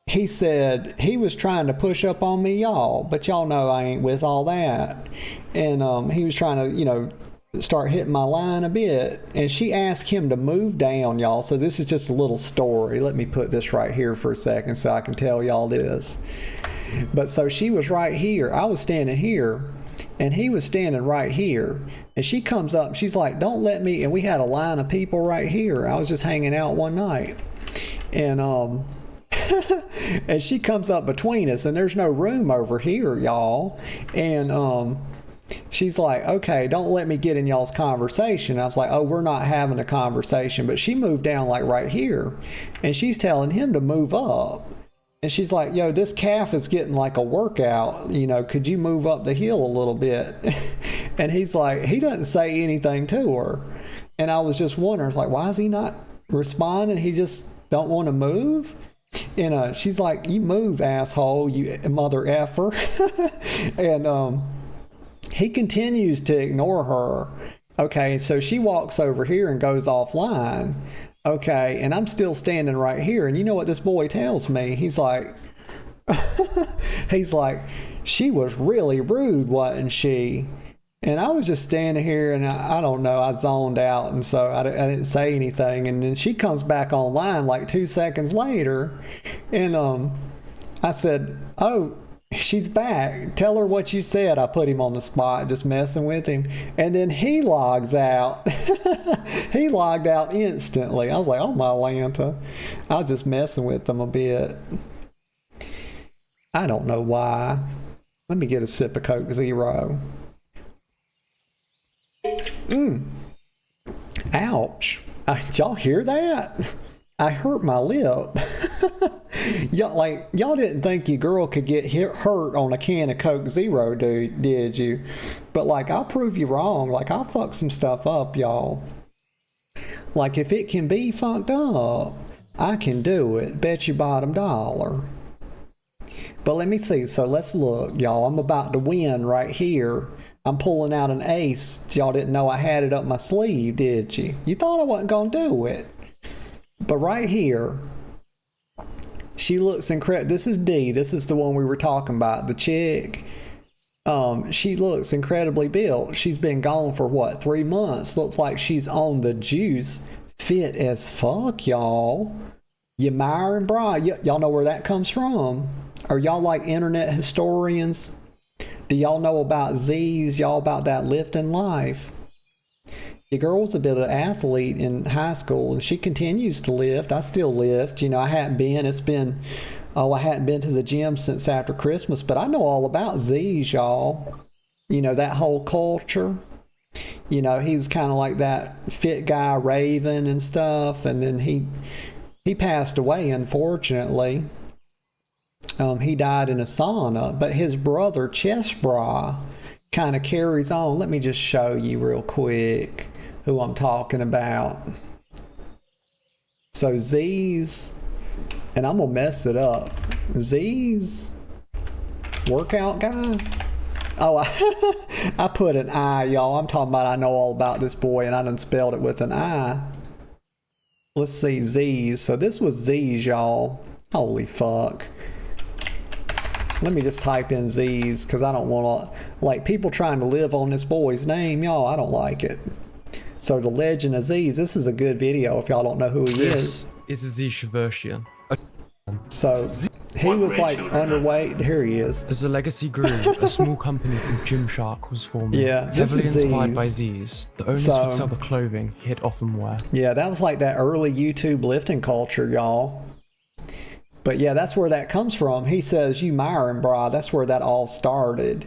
he said he was trying to push up on me, y'all, but y'all know I ain't with all that. And he was trying to, start hitting my line a bit, and she asked him to move down, y'all. So this is just a little story. Let me put this right here for a second so I can tell y'all this. But so she was right here, I was standing here, and he was standing right here, and she comes up and she's like, don't let me, and we had a line of people right here. I was just hanging out one night, and and she comes up between us, and there's no room over here, y'all, and she's like, okay, don't let me get in y'all's conversation. I was like, oh, we're not having a conversation. But she moved down like right here, and she's telling him to move up. And she's like, yo, this calf is getting like a workout. Could you move up the hill a little bit? And he's like, he doesn't say anything to her. And I was just wondering, like, why is he not responding? He just don't want to move? And she's like, you move, asshole, you mother effer. And he continues to ignore her. Okay, so she walks over here and goes offline. Okay, and I'm still standing right here. And you know what this boy tells me? He's like, he's like, she was really rude, wasn't she? And I was just standing here and I don't know, I zoned out. And so I didn't say anything. And then she comes back online like 2 seconds later. And I said, oh, she's back. Tell her what you said. I put him on the spot, just messing with him. And then he logs out. He logged out instantly. I was like, oh my Lanta. I was just messing with them a bit. I don't know why. Let me get a sip of Coke Zero. Ouch. Did y'all hear that? I hurt my lip. Y'all didn't think your girl could get hurt on a can of Coke Zero, did you? But like, I'll prove you wrong. Like, I'll fuck some stuff up, y'all. Like, if it can be fucked up, I can do it. Bet you bottom dollar. But let me see. So let's look, y'all. I'm about to win right here. I'm pulling out an ace. Y'all didn't know I had it up my sleeve, did you? You thought I wasn't going to do it. But right here, she looks incredible. This is D. This is the one we were talking about. The chick. She looks incredibly built. She's been gone for what, 3 months? Looks like she's on the juice. Fit as fuck, y'all. Ymir and Bra. Y'all know where that comes from? Are y'all like internet historians? Do y'all know about Z's? Y'all about that lifting life? The girl was a bit of an athlete in high school, and she continues to lift. I still lift. You know, I hadn't been. I hadn't been to the gym since after Christmas, but I know all about Z's, y'all. You know, that whole culture. You know, he was kind of like that fit guy, Raven and stuff, and then he passed away, unfortunately. He died in a sauna, but his brother, Chest Bra, kind of carries on. Let me just show you real quick who I'm talking about. So Z's, and I'm going to mess it up. Z's workout guy. Oh, I put an I, y'all. I'm talking about I know all about this boy, and I done spelled it with an I. Let's see, Z's. So this was Z's, y'all. Holy fuck. Let me just type in Z's because I don't want to, like, people trying to live on this boy's name, y'all. I don't like it. So the Legend of Z's. This is a good video if y'all don't know who he is. This is a Z version. So he was like underweight. Here he is. As the legacy grew, a small company called Gymshark was forming. Yeah, this heavily is inspired Z's. by Z's. The owners would sell the clothing he'd often wear. Yeah, that was like that early YouTube lifting culture, y'all. But yeah, that's where that comes from. He says, you Myron, bra. That's where that all started.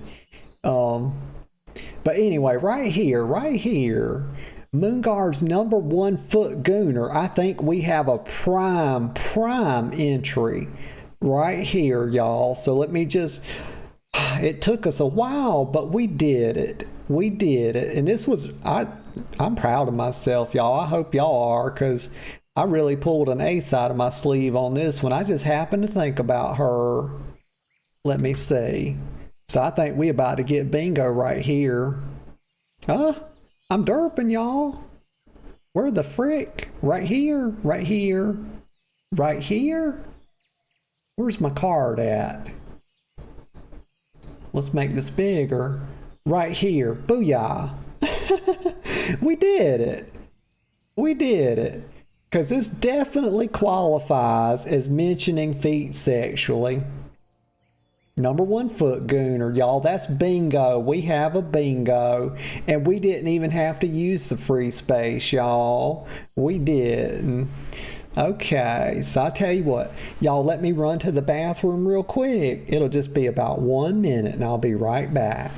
But anyway, right here, Moonguard's #1 foot gooner. I think we have a prime entry right here, y'all. So let me just, it took us a while, but we did it. And this was, I'm proud of myself, y'all. I hope y'all are, because I really pulled an ace out of my sleeve on this one. I just happened to think about her. Let me see. So I think we about to get bingo right here. I'm derping, y'all. Where the frick? Right here. Where's my card at? Let's make this bigger. Right here. Booyah. We did it. Because this definitely qualifies as mentioning feet sexually. #1 foot gooner, y'all. That's bingo. We have a bingo. And we didn't even have to use the free space, y'all. We didn't. Okay, so I tell you what, y'all, let me run to the bathroom real quick. It'll just be about 1 minute and I'll be right back.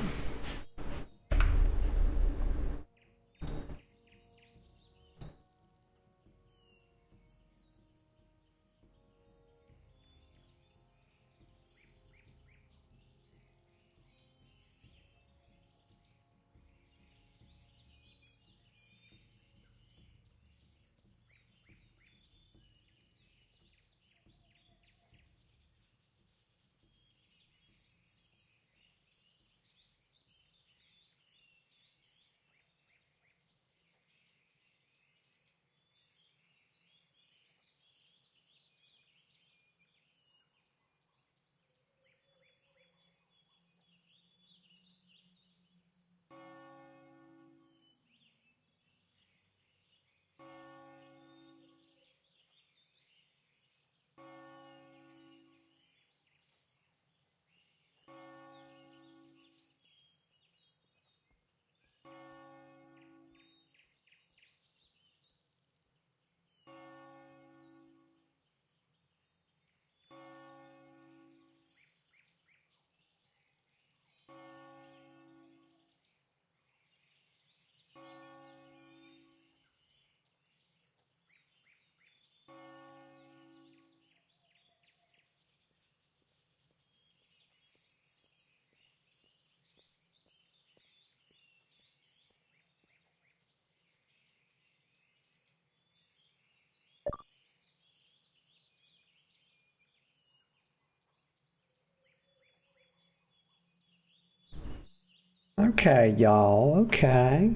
Okay, y'all. Okay.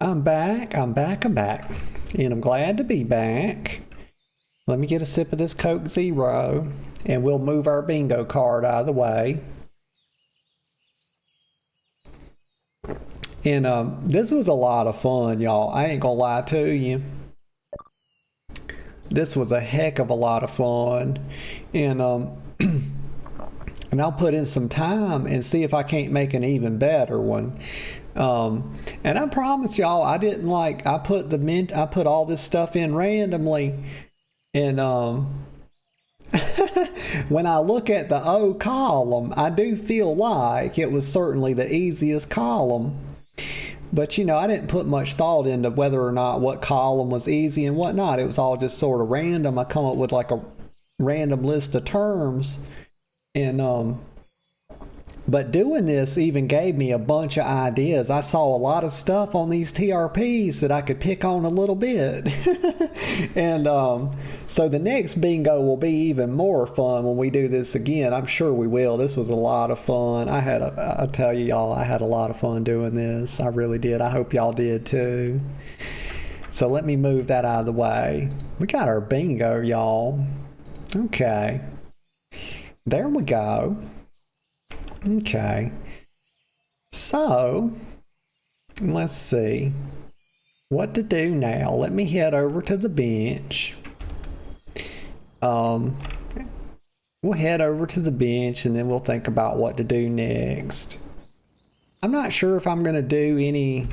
I'm back. I'm back. I'm back. And I'm glad to be back. Let me get a sip of this Coke Zero, and we'll move our bingo card out of the way. And this was a lot of fun, y'all. I ain't gonna lie to you. This was a heck of a lot of fun. And and I'll put in some time and see if I can't make an even better one. And I promise y'all, I didn't I put all this stuff in randomly, and when I look at the O column, I do feel like it was certainly the easiest column. But you know, I didn't put much thought into whether or not what column was easy and whatnot. It was all just sort of random. I come up with like a random list of terms, and but doing this even gave me a bunch of ideas. I saw a lot of stuff on these TRPs that I could pick on a little bit. And so the next bingo will be even more fun when we do this again. I'm sure we will. This was a lot of fun. I tell you, y'all, I had a lot of fun doing this. I really did. I hope y'all did too. So let me move that out of the way. We got our bingo, y'all. Okay. There we go. Okay, so let's see what to do now. Let me head over to the bench. We'll head over to the bench and then we'll think about what to do next. I'm not sure if I'm going to do any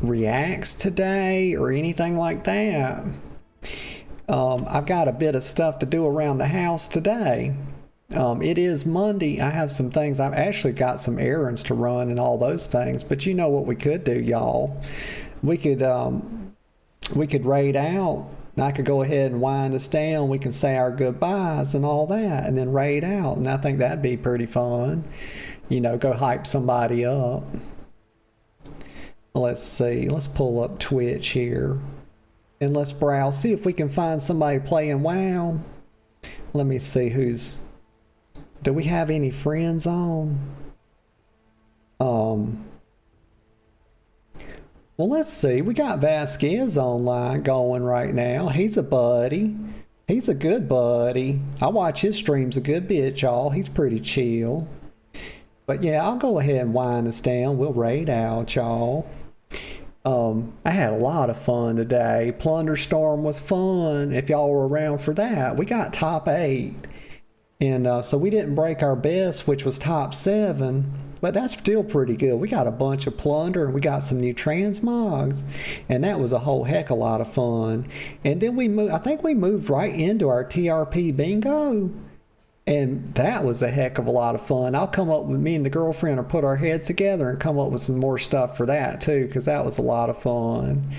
reacts today or anything like that. I've got a bit of stuff to do around the house today. It is Monday. I have some things. I've actually got some errands to run and all those things. But you know what we could do, y'all? We could raid out. I could go ahead and wind us down. We can say our goodbyes and all that, and then raid out. And I think that'd be pretty fun. You know, go hype somebody up. Let's see. Let's pull up Twitch here, and let's browse. See if we can find somebody playing WoW. Let me see who's. Do we have any friends on? Well, let's see. We got Vasquez online going right now. He's a buddy. He's a good buddy. I watch his streams a good bit, y'all. He's pretty chill. But yeah, I'll go ahead and wind us down. We'll raid out, y'all. I had a lot of fun today. Plunderstorm was fun. If y'all were around for that, we got top 8. And so we didn't break our best, which was top 7, but that's still pretty good. We got a bunch of plunder and we got some new transmogs, and that was a whole heck of a lot of fun. And then I think we moved right into our TRP Bingo, and that was a heck of a lot of fun. I'll come up with me and the girlfriend or put our heads together and come up with some more stuff for that too, because that was a lot of fun.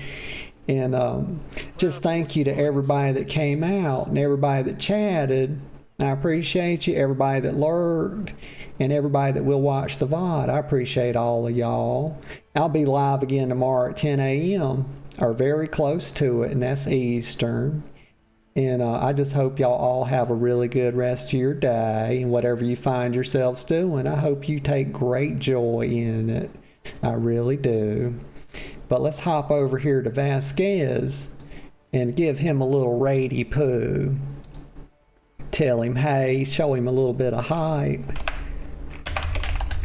And just thank you to everybody that came out and everybody that chatted. I appreciate you, everybody that lurked, and everybody that will watch the VOD. I appreciate all of y'all. I'll be live again tomorrow at 10 a.m. or very close to it, and that's Eastern. And I just hope y'all all have a really good rest of your day, and whatever you find yourselves doing, I hope you take great joy in it. I really do. But let's hop over here to Vasquez and give him a little raidy poo. Tell him, hey, show him a little bit of hype.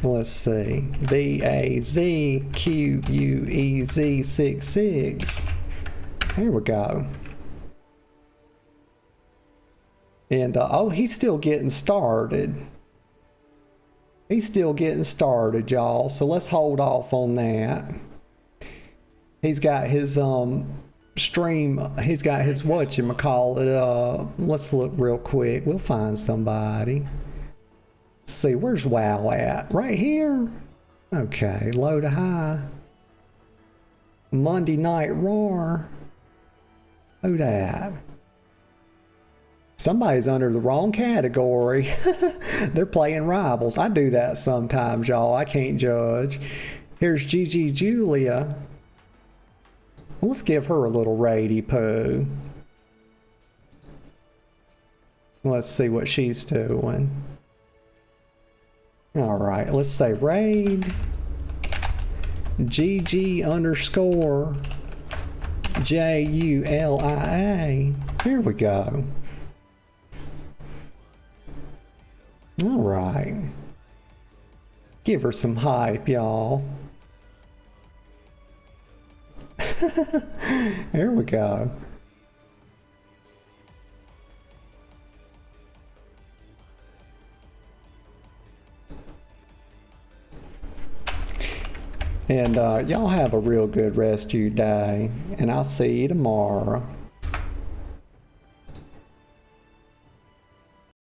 Let's see. VAZQUEZ66. Here we go. And, oh, he's still getting started. He's still getting started, y'all. So let's hold off on that. He's got his, stream, he's got his whatchamacallit. Let's look real quick. We'll find somebody. Let's see, where's WoW at? Right here? Okay, low to high. Monday Night Roar. Who that? Somebody's under the wrong category. They're playing rivals. I do that sometimes, y'all. I can't judge. Here's Gigi Julia. Let's give her a little raidy poo. Let's see what she's doing. All right, let's say raid. GG underscore JULIA. Here we go. All right. Give her some hype, y'all. Here we go. And y'all have a real good rest of your day, and I'll see you tomorrow.